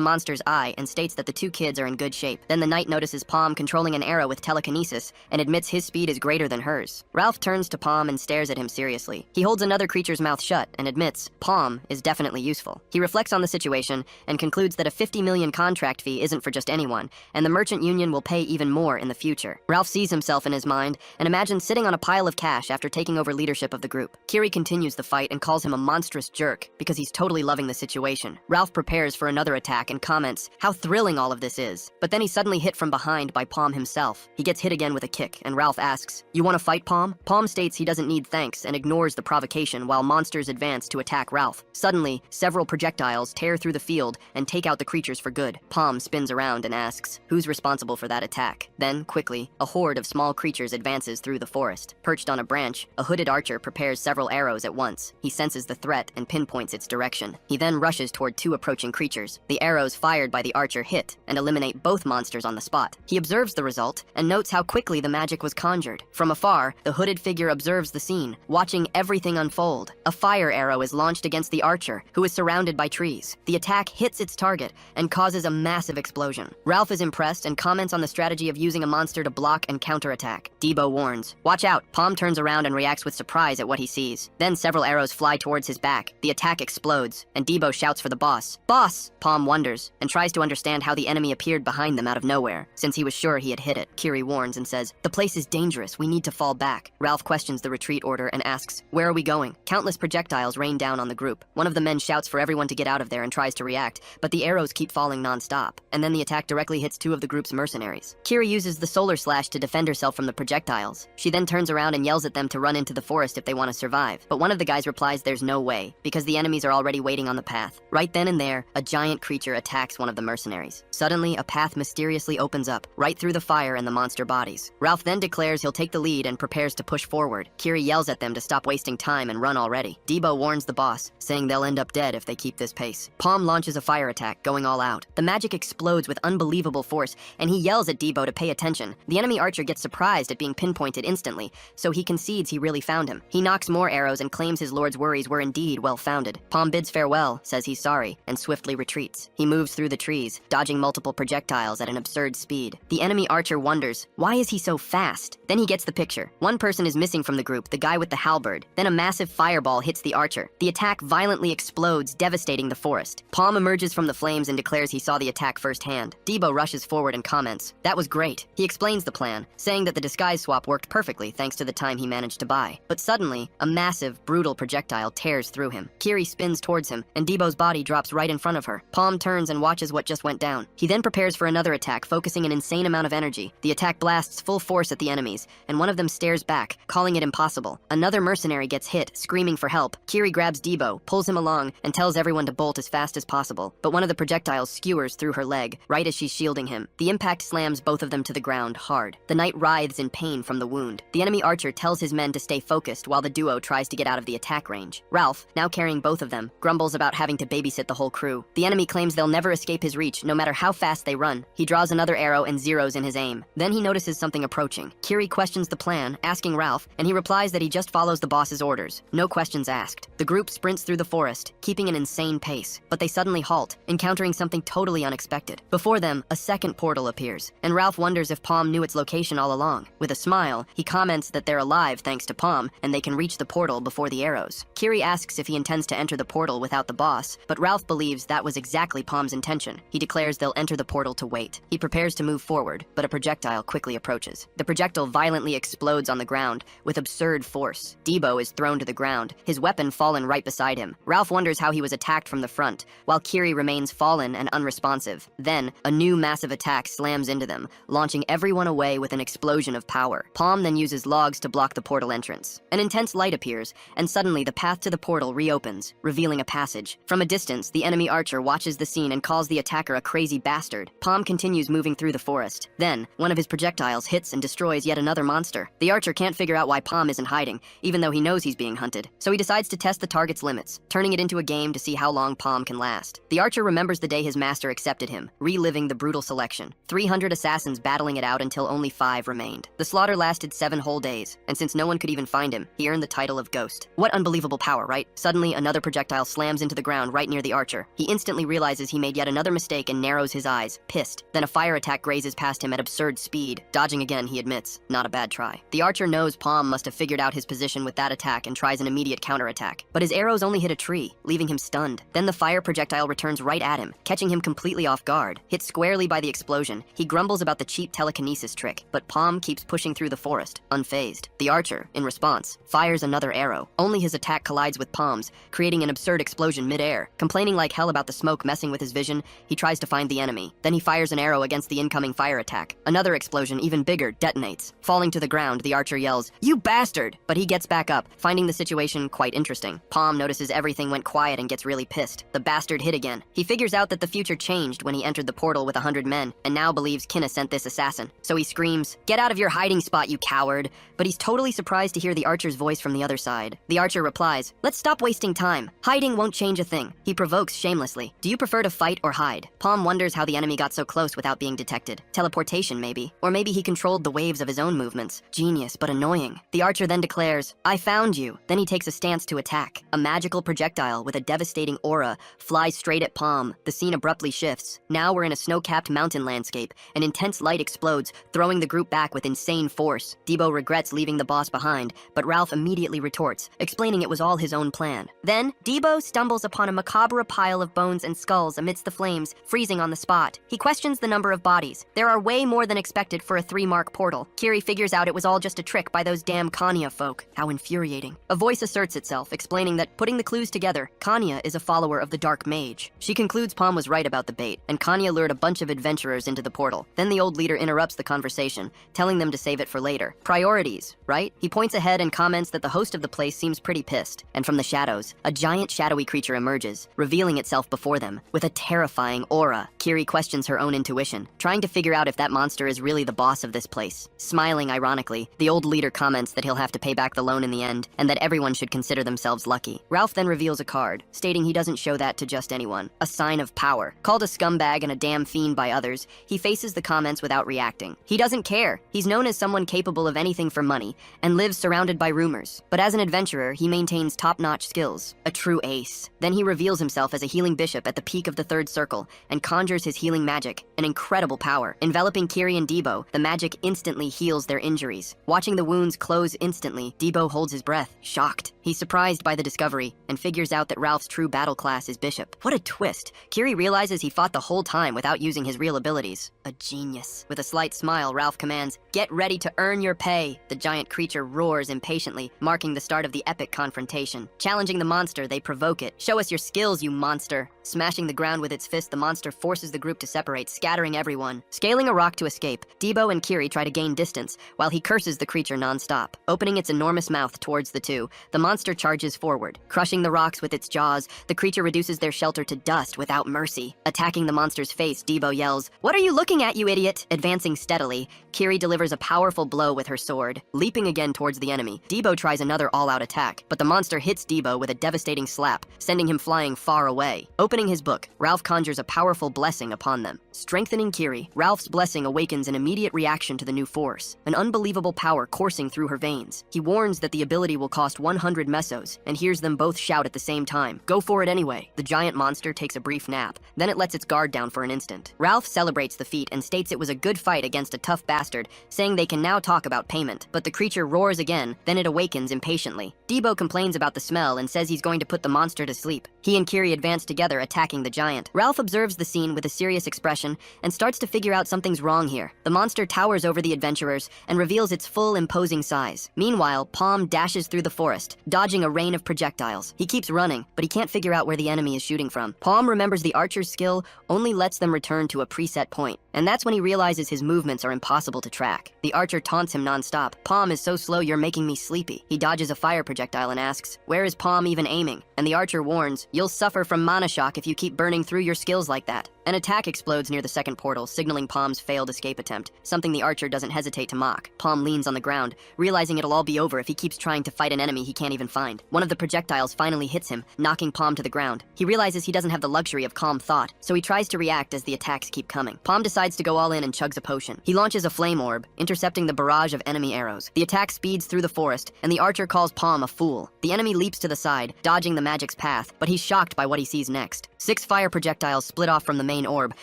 monster's eye and states that the 2 kids are in good shape. Then the knight notices Palm controlling an arrow with telekinesis and admits his speed is greater than hers. Ralph turns to Palm and stares at him seriously. He holds another creature's mouth shut and admits Palm is definitely useful. He reflects on the situation and concludes that a 50 million contract fee isn't for just anyone, and the merchant union will pay even more in the future. Ralph sees himself in his mind and imagines sitting on a pile of cash after taking over leadership of the group. Kiri continues the fight and calls him a monstrous jerk because he's totally loving the situation. Ralph prepares for another attack and comments how thrilling all of this is, but then he's suddenly hit from behind by Palm himself. He gets hit again with a kick, and Ralph asks, "You want to fight, Palm?" Palm states he doesn't need thanks and ignores the provocation while monsters advance to attack Ralph. Suddenly, several projectiles tear through the field and take out the creatures for good. Palm spins around and asks, "Who's responsible for that attack?" Then, quickly, a horde of small creatures advances through the forest. Perched on a branch, a hooded archer prepares several arrows at once. He senses the threat and pinpoints its direction. He then rushes toward 2 approaching creatures. The arrows fired by the archer hit and eliminate both monsters on the spot. He observes the result and notes how quickly the magic was conjured. From afar, the hooded figure observes the scene, watching everything unfold. A fire arrow is launched against the archer, who is surrounded by trees. The attack hits its target and causes a massive explosion. Ralph is impressed and comments on the strategy of using a monster to block and counterattack. Debo warns, "Watch out." Palm turns around and reacts with surprise at what he sees. Then several arrows fly towards his back. The attack explodes, and Debo shouts for the boss. "Boss!" Palm wonders and tries to understand how the enemy appeared behind them out of nowhere, since he was sure he had hit it. Kiri warns and says, "The place is dangerous. We need to fall back." Ralph questions the retreat order and asks, "Where are we going?" Countless projectiles rain down on the group. One of the men shouts for everyone to get out of there and tries to react, but the arrows keep falling non-stop, and then the attack directly hits 2 of the group's mercenaries. Kiri uses the solar slash to defend herself from the projectiles. She then turns around and yells at them to run into the forest if they want to survive, but one of the guys replies there's no way, because the enemies are already waiting on the path. Right then and there, a giant creature attacks one of the mercenaries. Suddenly, a path mysteriously opens up, right through the fire and the monster bodies. Ralph then declares he'll take the lead and prepares to push forward. Kiri yells at them to stop wasting time and run already. Debo warns the boss, saying they'll end up dead if they keep this pace. Palm launches a fire attack, going all out. The magic explodes with unbelievable force, and he yells at Debo to pay attention. The enemy archer gets surprised at being pinpointed instantly, so he concedes he really found him. He knocks more arrows and claims his lord's worries were indeed well-founded. Palm bids farewell, says he's sorry, and swiftly retreats. He moves through the trees, dodging multiple projectiles at an absurd speed. The enemy archer wonders, why is he so fast? Then he gets the picture. One person is missing from the group, the guy with the halberd. Then a massive fireball hits the archer. The attack violently explodes, devastating the forest. Palm emerges from the flames and declares he saw the attack firsthand. Debo rushes forward and comments, "That was great." He explains the plan, saying that the disguise swap worked perfectly thanks to the time he managed to buy. But suddenly, a massive, brutal projectile tears through him. Kiri spins towards him, and Debo's body drops right in front of her. Palm turns and watches what just went down. He then prepares for another attack, focusing an insane amount of energy. The attack blasts full force at the enemies, and one of them stares back, calling it impossible. Another mercenary gets hit, screaming for help. Kiri grabs Debo, pulls him along, and tells everyone to bolt as fast as possible. But one of the projectiles skewers through her leg, right as she's shielding him. The impact slams both of them to the ground hard. The knight writhes in pain from the wound. The enemy archer tells his men to stay focused while the duo tries to get out of the attack range. Ralph, now carrying both of them, grumbles about having to babysit the whole crew. The enemy claims they'll never escape his reach, no matter how fast they run. He draws another arrow and zeroes in his aim. Then he notices something approaching. Kiri questions the plan, asking Ralph, and he replies that he just follows the boss's orders. No questions asked. The group sprints through the forest, keeping an insane pace, but they suddenly halt, encountering something totally unexpected. Before them, a second portal appears, and Ralph wonders if Palm knew its location all along. With a smile, he comments that they're alive thanks to Palm, and they can reach the portal before the arrows. Kiri asks if he intends to enter the portal without the boss, but Ralph believes that was exactly Palm's intention. He declares they'll enter the portal to wait. He prepares to move forward, but a projectile quickly approaches. The projectile violently explodes on the ground with absurd force. Debo is thrown to the ground, his weapon fallen right beside him. Ralph Ralph wonders how he was attacked from the front, while Kiri remains fallen and unresponsive. Then, a new massive attack slams into them, launching everyone away with an explosion of power. Palm then uses logs to block the portal entrance. An intense light appears, and suddenly the path to the portal reopens, revealing a passage. From a distance, the enemy archer watches the scene and calls the attacker a crazy bastard. Palm continues moving through the forest. Then, one of his projectiles hits and destroys yet another monster. The archer can't figure out why Palm isn't hiding, even though he knows he's being hunted. So he decides to test the target's limits, turning it into a game to see how long Palm can last. The archer remembers the day his master accepted him, reliving the brutal selection. 300 assassins battling it out until only 5 remained. The slaughter lasted 7 whole days, and since no one could even find him, he earned the title of Ghost. What unbelievable power, right? Suddenly, another projectile slams into the ground right near the archer. He instantly realizes he made yet another mistake and narrows his eyes, pissed. Then a fire attack grazes past him at absurd speed. Dodging again, he admits, not a bad try. The archer knows Palm must have figured out his position with that attack and tries an immediate counterattack. But his arrows only hit a tree, leaving him stunned. Then the fire projectile returns right at him, catching him completely off guard. Hit squarely by the explosion, he grumbles about the cheap telekinesis trick, but Palm keeps pushing through the forest, unfazed. The archer, in response, fires another arrow. Only his attack collides with Palm's, creating an absurd explosion mid-air. Complaining like hell about the smoke messing with his vision, he tries to find the enemy. Then he fires an arrow against the incoming fire attack. Another explosion, even bigger, detonates. Falling to the ground, the archer yells, "You bastard!" But he gets back up, finding the situation quite interesting. Palm notices everything went quiet and gets really pissed. The bastard hit again. He figures out that the future changed when he entered the portal with 100 men, and now believes Kinna sent this assassin. So he screams, "Get out of your hiding spot, you coward!" But he's totally surprised to hear the archer's voice from the other side. The archer replies, "Let's stop wasting time. Hiding won't change a thing." He provokes shamelessly, "Do you prefer to fight or hide?" Palm wonders how the enemy got so close without being detected. Teleportation, maybe. Or maybe he controlled the waves of his own movements. Genius, but annoying. The archer then declares, "I found you." Then he takes a stance to attack. A magical projectile with a devastating aura flies straight at Palm. The scene abruptly shifts. Now we're in a snow-capped mountain landscape. An intense light explodes, throwing the group back with insane force. Debo regrets leaving the boss behind, but Ralph immediately retorts, explaining it was all his own plan. Then, Debo stumbles upon a macabre pile of bones and skulls amidst the flames, freezing on the spot. He questions the number of bodies. There are way more than expected for a 3-mark portal. Kiri figures out it was all just a trick by those damn Kanya folk. How infuriating. A voice asserts itself, explaining that, putting the clues together, Kanya is a follower of the Dark Mage. She concludes Palm was right about the bait, and Kanya lured a bunch of adventurers into the portal. Then the old leader interrupts the conversation, telling them to save it for later. Priorities, right? He points ahead and comments that the host of the place seems pretty pissed. And from the shadows, a giant shadowy creature emerges, revealing itself before them, with a terrifying aura. Kiri questions her own intuition, trying to figure out if that monster is really the boss of this place. Smiling ironically, the old leader comments that he'll have to pay back the loan in the end, and that everyone should consider themselves lucky. Ralph then reveals a card, stating he doesn't show that to just anyone. A sign of power. Called a scumbag and a damn fiend by others, he faces the comments without reacting. He doesn't care. He's known as someone capable of anything for money, and lives surrounded by rumors. But as an adventurer, he maintains top-notch skills. A true ace. Then he reveals himself as a healing bishop at the peak of the 3rd circle, and conjures his healing magic, an incredible power. Enveloping Kiri and Debo, the magic instantly heals their injuries. Watching the wounds close instantly, Debo holds his breath, shocked. He's surprised by the discovery, and figures out that Ralph's true battle class is bishop. What a twist. Kiri realizes he fought the whole time without using his real abilities. A genius. With a slight smile, Ralph commands, "Get ready to earn your pay." The giant creature roars impatiently, marking the start of the epic confrontation. Challenging the monster, they provoke it. "Show us your skills, you monster." Smashing the ground with its fist, the monster forces the group to separate, scattering everyone. Scaling a rock to escape, Debo and Kiri try to gain distance, while he curses the creature non-stop. Opening its enormous mouth towards the two, the monster charges forward. Crushing the rocks with its jaws, the creature reduces their shelter to dust without mercy. Attacking the monster's face, Debo yells, "What are you looking at, you idiot?" Advancing steadily, Kiri delivers a powerful blow with her sword. Leaping again towards the enemy, Debo tries another all-out attack, but the monster hits Debo with a devastating slap, sending him flying far away. Opening his book, Ralph conjures a powerful blessing upon them. Strengthening Kiri, Ralph's blessing awakens an immediate reaction to the new force, an unbelievable power coursing through her veins. He warns that the ability will cost 100 mesos, and hears them both shout at the same time, "Go for it anyway." The giant monster takes a brief nap, then it lets its guard down for an instant. Ralph celebrates the feat and states it was a good fight against a tough bastard, saying they can now talk about payment. But the creature roars again, then it awakens impatiently. Debo complains about the smell and says he's going to put the monster to sleep. He He and Kiri advance together, attacking the giant. Ralph observes the scene with a serious expression and starts to figure out something's wrong here. The monster towers over the adventurers and reveals its full, imposing size. Meanwhile, Palm dashes through the forest, dodging a rain of projectiles. He keeps running, but he can't figure out where the enemy is shooting from. Palm remembers the archer's skill only lets them return to a preset point, and that's when he realizes his movements are impossible to track. The archer taunts him non-stop. Palm is so slow you're making me sleepy. He dodges a fire projectile and asks, where is Palm even aiming? And the archer warns, you'll suffer from mana shock if you keep burning through your skills like that. An attack explodes near the second portal, signaling Palm's failed escape attempt, something the archer doesn't hesitate to mock. Palm leans on the ground, realizing it'll all be over if he keeps trying to fight an enemy he can't even find. One of the projectiles finally hits him, knocking Palm to the ground. He realizes he doesn't have the luxury of calm thought, so he tries to react as the attacks keep coming. Palm decides to go all in and chugs a potion. He launches a flame orb, intercepting the barrage of enemy arrows. The attack speeds through the forest, and the archer calls Palm a fool. The enemy leaps to the side, dodging the magic's path, but he's shocked by what he sees next. 6 fire projectiles split off from the main orb,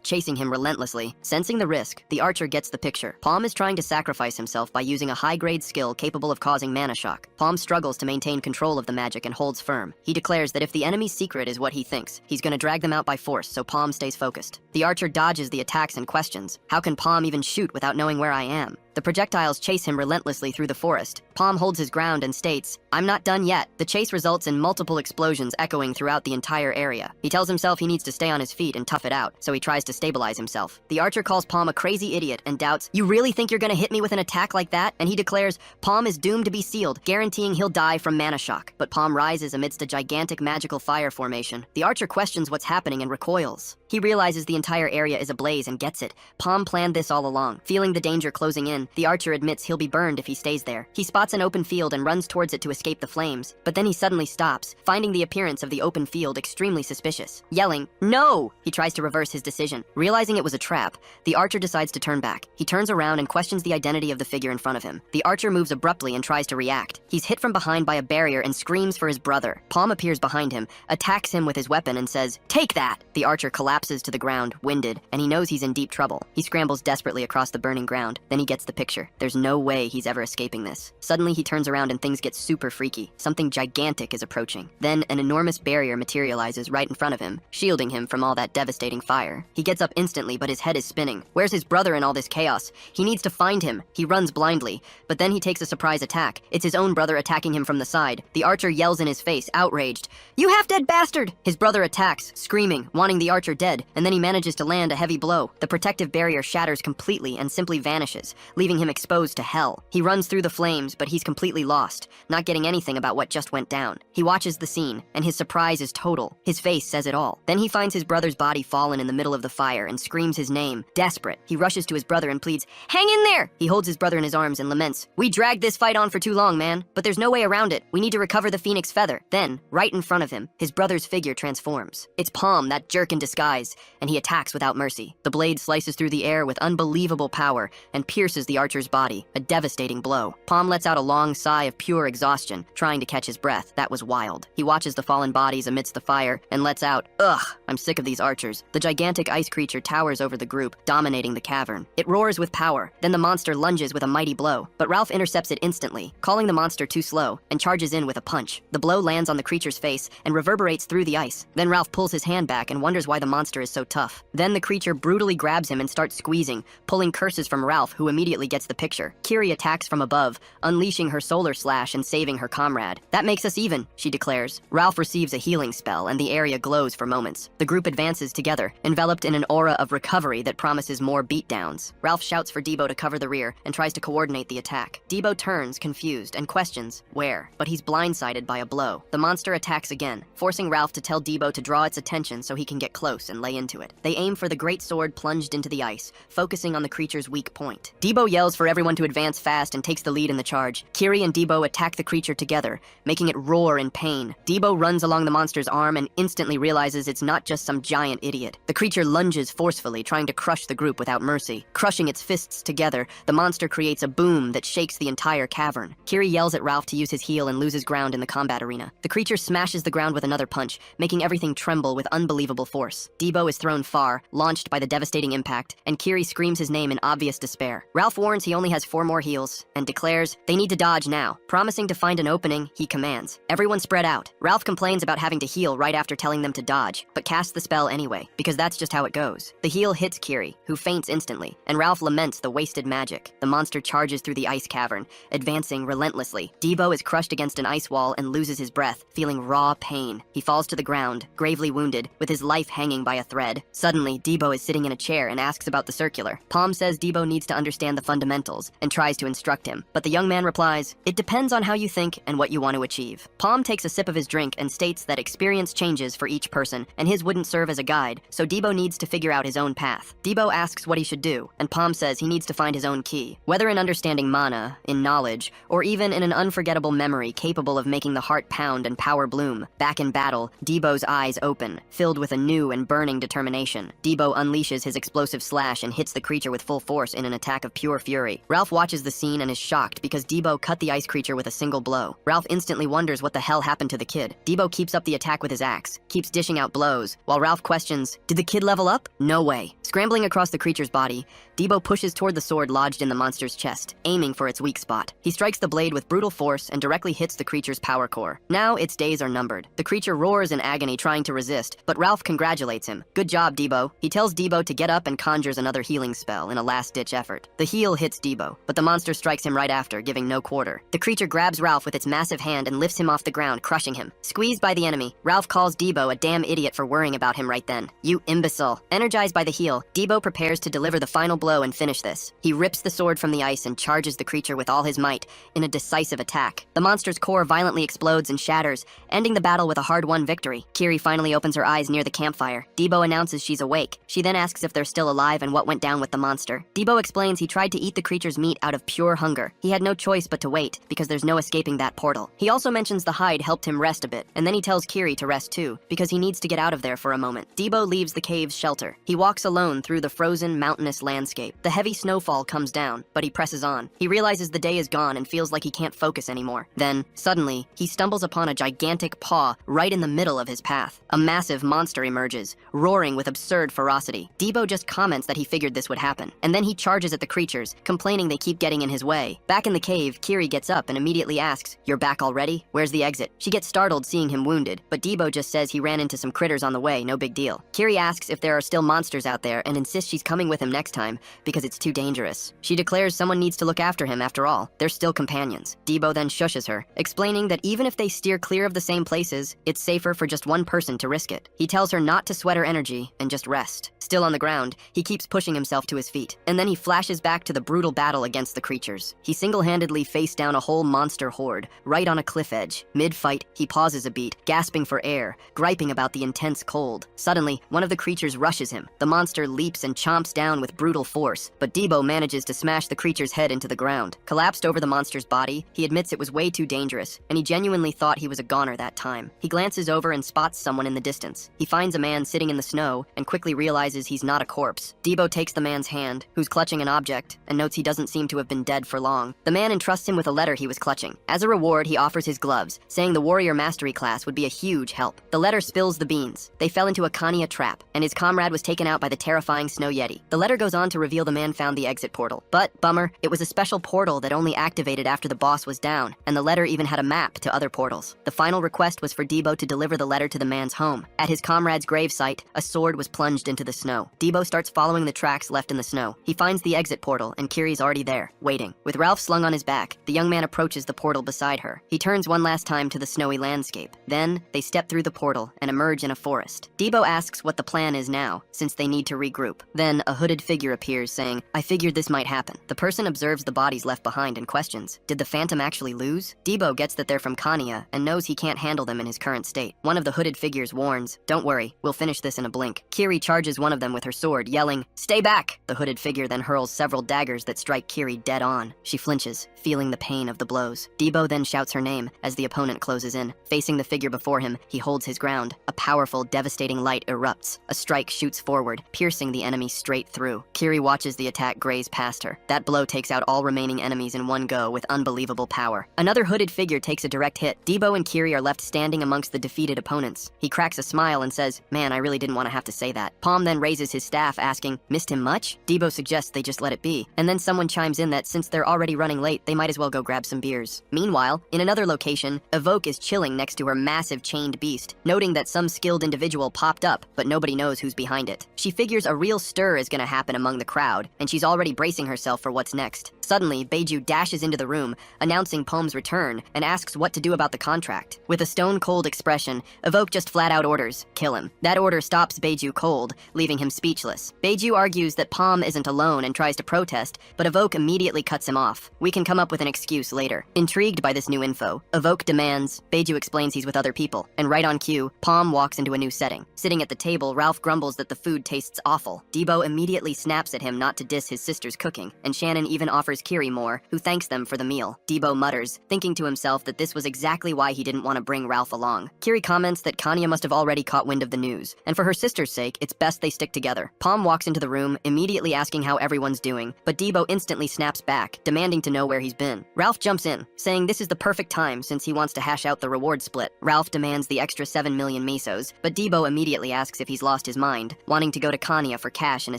chasing him relentlessly. Sensing the risk, the archer gets the picture. Palm is trying to sacrifice himself by using a high-grade skill capable of causing mana shock. Palm struggles to maintain control of the magic and holds firm. He declares that if the enemy's secret is what he thinks, he's gonna drag them out by force, so Palm stays focused. The archer dodges the attacks and questions, how can Palm even shoot without knowing where I am? The projectiles chase him relentlessly through the forest. Palm holds his ground and states, I'm not done yet. The chase results in multiple explosions echoing throughout the entire area. He tells himself he needs to stay on his feet and tough it out, so he tries to stabilize himself. The archer calls Palm a crazy idiot and doubts, you really think you're gonna hit me with an attack like that? And he declares, Palm is doomed to be sealed, guaranteeing he'll die from mana shock. But Palm rises amidst a gigantic magical fire formation. The archer questions what's happening and recoils. He realizes the entire area is ablaze and gets it. Palm planned this all along. Feeling the danger closing in, the archer admits he'll be burned if he stays there. He spots an open field and runs towards it to escape the flames, but then he suddenly stops, finding the appearance of the open field extremely suspicious. Yelling, no! He tries to reverse his decision. Realizing it was a trap, the archer decides to turn back. He turns around and questions the identity of the figure in front of him. The archer moves abruptly and tries to react. He's hit from behind by a barrier and screams for his brother. Palm appears behind him, attacks him with his weapon and says, take that! The archer collapses to the ground, winded, and he knows he's in deep trouble. He scrambles desperately across the burning ground. Then he gets the picture. There's no way he's ever escaping this. Suddenly he turns around and things get super freaky. Something gigantic is approaching. Then an enormous barrier materializes right in front of him, shielding him from all that devastating fire. He gets up instantly, but his head is spinning. Where's his brother in all this chaos? He needs to find him. He runs blindly, but then he takes a surprise attack. It's his own brother attacking him from the side. The archer yells in his face, outraged, you half-dead bastard! His brother attacks, screaming, wanting the archer dead, and then he manages to land a heavy blow. The protective barrier shatters completely and simply vanishes, leaving him exposed to hell. He runs through the flames, but he's completely lost, not getting anything about what just went down. He watches the scene, and his surprise is total. His face says it all. Then he finds his brother's body fallen in the middle of the fire and screams his name. Desperate, he rushes to his brother and pleads, hang in there! He holds his brother in his arms and laments, we dragged this fight on for too long, man, but there's no way around it. We need to recover the phoenix feather. Then, right in front of him, his brother's figure transforms. It's Palm, that jerk in disguise, and he attacks without mercy. The blade slices through the air with unbelievable power and pierces the archer's body, a devastating blow. Palm lets out a long sigh of pure exhaustion, trying to catch his breath. That was wild. He watches the fallen bodies amidst the fire and lets out, ugh, I'm sick of these archers. The gigantic ice creature towers over the group, dominating the cavern. It roars with power. Then the monster lunges with a mighty blow, but Ralph intercepts it instantly, calling the monster too slow, and charges in with a punch. The blow lands on the creature's face and reverberates through the ice. Then Ralph pulls his hand back and wonders why the monster is so tough. Then the creature brutally grabs him and starts squeezing, pulling curses from Ralph, who immediately gets the picture. Kiri attacks from above, unleashing her solar slash and saving her comrade. That makes us even, she declares. Ralph receives a healing spell and the area glows for moments. The group advances together, enveloped in an aura of recovery that promises more beatdowns. Ralph shouts for Debo to cover the rear and tries to coordinate the attack. Debo turns, confused, and questions where, but he's blindsided by a blow. The monster attacks again, forcing Ralph to tell Debo to draw its attention so he can get close and lay into it. They aim for the great sword plunged into the ice, focusing on the creature's weak point. Debo yells for everyone to advance fast and takes the lead in the charge. Kiri and Debo attack the creature together, making it roar in pain. Debo runs along the monster's arm and instantly realizes it's not just some giant idiot. The creature lunges forcefully, trying to crush the group without mercy. Crushing its fists together, the monster creates a boom that shakes the entire cavern. Kiri yells at Ralph to use his heel and loses ground in the combat arena. The creature smashes the ground with another punch, making everything tremble with unbelievable force. Debo is thrown far, launched by the devastating impact, and Kiri screams his name in obvious despair. Ralph warns he only has 4 more heals, and declares they need to dodge now. Promising to find an opening, he commands. Everyone spread out. Ralph complains about having to heal right after telling them to dodge, but casts the spell anyway, because that's just how it goes. The heal hits Kiri, who faints instantly, and Ralph laments the wasted magic. The monster charges through the ice cavern, advancing relentlessly. Debo is crushed against an ice wall and loses his breath, feeling raw pain. He falls to the ground, gravely wounded, with his life hanging by a thread. Suddenly, Debo is sitting in a chair and asks about the circular. Palm says Debo needs to understand the fundamentals and tries to instruct him, but the young man replies, "It depends on how you think and what you want to achieve." Palm takes a sip of his drink and states that experience changes for each person, and his wouldn't serve as a guide, so Debo needs to figure out his own path. Debo asks what he should do, and Palm says he needs to find his own key. Whether in understanding mana, in knowledge, or even in an unforgettable memory capable of making the heart pound and power bloom. Back in battle, Debo's eyes open, filled with a new and burning determination. Debo unleashes his explosive slash and hits the creature with full force in an attack of pure fury. Ralph watches the scene and is shocked because Debo cut the ice creature with a single blow. Ralph instantly wonders what the hell happened to the kid. Debo keeps up the attack with his axe, keeps dishing out blows, while Ralph questions, "Did the kid level up?" "No way." Scrambling across the creature's body, Debo pushes toward the sword lodged in the monster's chest, aiming for its weak spot. He strikes the blade with brutal force and directly hits the creature's power core. Now its days are numbered. The creature roars in agony trying to resist, but Ralph congratulates him. "Good job, Debo." He tells Debo to get up and conjures another healing spell in a last-ditch effort. The heal hits Debo, but the monster strikes him right after, giving no quarter. The creature grabs Ralph with its massive hand and lifts him off the ground, crushing him. Squeezed by the enemy, Ralph calls Debo a damn idiot for worrying about him right then. "You imbecile." Energized by the heal, Debo prepares to deliver the final blow and finish this. He rips the sword from the ice and charges the creature with all his might in a decisive attack. The monster's core violently explodes and shatters, ending the battle with a hard-won victory. Kiri finally opens her eyes near the campfire. Debo announces she's awake. She then asks if they're still alive and what went down with the monster. Debo explains he tried to eat the creature's meat out of pure hunger. He had no choice but to wait, because there's no escaping that portal. He also mentions the hide helped him rest a bit, and then he tells Kiri to rest too, because he needs to get out of there for a moment. Debo leaves the cave's shelter. He walks alone through the frozen, mountainous landscape. The heavy snowfall comes down, but he presses on. He realizes the day is gone and feels like he can't focus anymore. Then, suddenly, he stumbles upon a gigantic paw right in the middle of his path. A massive monster emerges, roaring with absurd ferocity. Debo just comments that he figured this would happen, and then he charges at the creatures, complaining they keep getting in his way. Back in the cave, Kiri gets up and immediately asks, "You're back already? Where's the exit?" She gets startled seeing him wounded, but Debo just says he ran into some critters on the way, no big deal. Kiri asks if there are still monsters out there and insists she's coming with him next time because it's too dangerous. She declares someone needs to look after him after all. They're still companions. Debo then shushes her, explaining that even if they steer clear of the same places, it's safer for just one person to risk it. He tells her not to sweat her energy and just rest. Still on the ground, he keeps pushing himself to his feet, and then he flashes back to the brutal battle against the creatures. He single-handedly faced down a whole monster horde, right on a cliff edge. Mid-fight, he pauses a beat, gasping for air, griping about the intense cold. Suddenly, one of the creatures rushes him. The monster leaps and chomps down with brutal force, but Debo manages to smash the creature's head into the ground. Collapsed over the monster's body, he admits it was way too dangerous, and he genuinely thought he was a goner that time. He glances over and spots someone in the distance. He finds a man sitting in the snow and quickly realizes he's not a corpse. Debo takes the man's hand, who's clutching an object, and notes he doesn't seem to have been dead for long. The man entrusts him with a letter he was clutching. As a reward, he offers his gloves, saying the warrior mastery class would be a huge help. The letter spills the beans. They fell into a Kanya trap, and his comrade was taken out by the terrifying snow yeti. The letter goes on to reveal the man found the exit portal. But, bummer, it was a special portal that only activated after the boss was down, and the letter even had a map to other portals. The final request was for Debo to deliver the letter to the man's home. At his comrade's gravesite, a sword was plunged into the snow. Debo starts following the tracks left in the snow. He finds the exit portal, and Kiri's already there, waiting. With Ralph slung on his back, the young man approaches the portal beside her. He turns one last time to the snowy landscape. Then, they step through the portal and emerge in a forest. Debo asks what the plan is now, since they need to regroup. Then, a hooded figure appears, saying, "I figured this might happen." The person observes the bodies left behind and questions, "Did the Phantom actually lose?" Debo gets that they're from Kanya and knows he can't handle them in his current state. One of the hooded figures warns, "Don't worry, we'll finish this in a blink." Kiri charges one of of them with her sword, yelling, "Stay back!" The hooded figure then hurls several daggers that strike Kiri dead on. She flinches, feeling the pain of the blows. Debo then shouts her name as the opponent closes in. Facing the figure before him, he holds his ground. A powerful, devastating light erupts. A strike shoots forward, piercing the enemy straight through. Kiri watches the attack graze past her. That blow takes out all remaining enemies in one go with unbelievable power. Another hooded figure takes a direct hit. Debo and Kiri are left standing amongst the defeated opponents. He cracks a smile and says, "Man, I really didn't want to have to say that." Palm then raises his staff, asking, "Missed him much?" Debo suggests they just let it be, and then someone chimes in that since they're already running late, they might as well go grab some beers. Meanwhile, in another location, Evoke is chilling next to her massive chained beast, noting that some skilled individual popped up, but nobody knows who's behind it. She figures a real stir is gonna happen among the crowd, and she's already bracing herself for what's next. Suddenly, Beiju dashes into the room, announcing Pom's return, and asks what to do about the contract. With a stone-cold expression, Evoke just flat-out orders, "Kill him." That order stops Beiju cold, leaving him speechless. Beiju argues that Pom isn't alone and tries to protest, but Evoke immediately cuts him off. We can come up with an excuse later. Intrigued by this new info, Evoke demands. Beiju explains he's with other people, and right on cue, Pom walks into a new setting. Sitting at the table, Ralph grumbles that the food tastes awful. Debo immediately snaps at him not to diss his sister's cooking, and Shannon even offers Kiri more, who thanks them for the meal. Debo mutters, thinking to himself that this was exactly why he didn't want to bring Ralph along. Kiri comments that Kanya must have already caught wind of the news, and for her sister's sake, it's best they stick together. Pom walks into the room, immediately asking how everyone's doing, but Debo instantly snaps back, demanding to know where he's been. Ralph jumps in, saying this is the perfect time since he wants to hash out the reward split. Ralph demands the extra 7 million mesos, but Debo immediately asks if he's lost his mind, wanting to go to Kanya for cash in a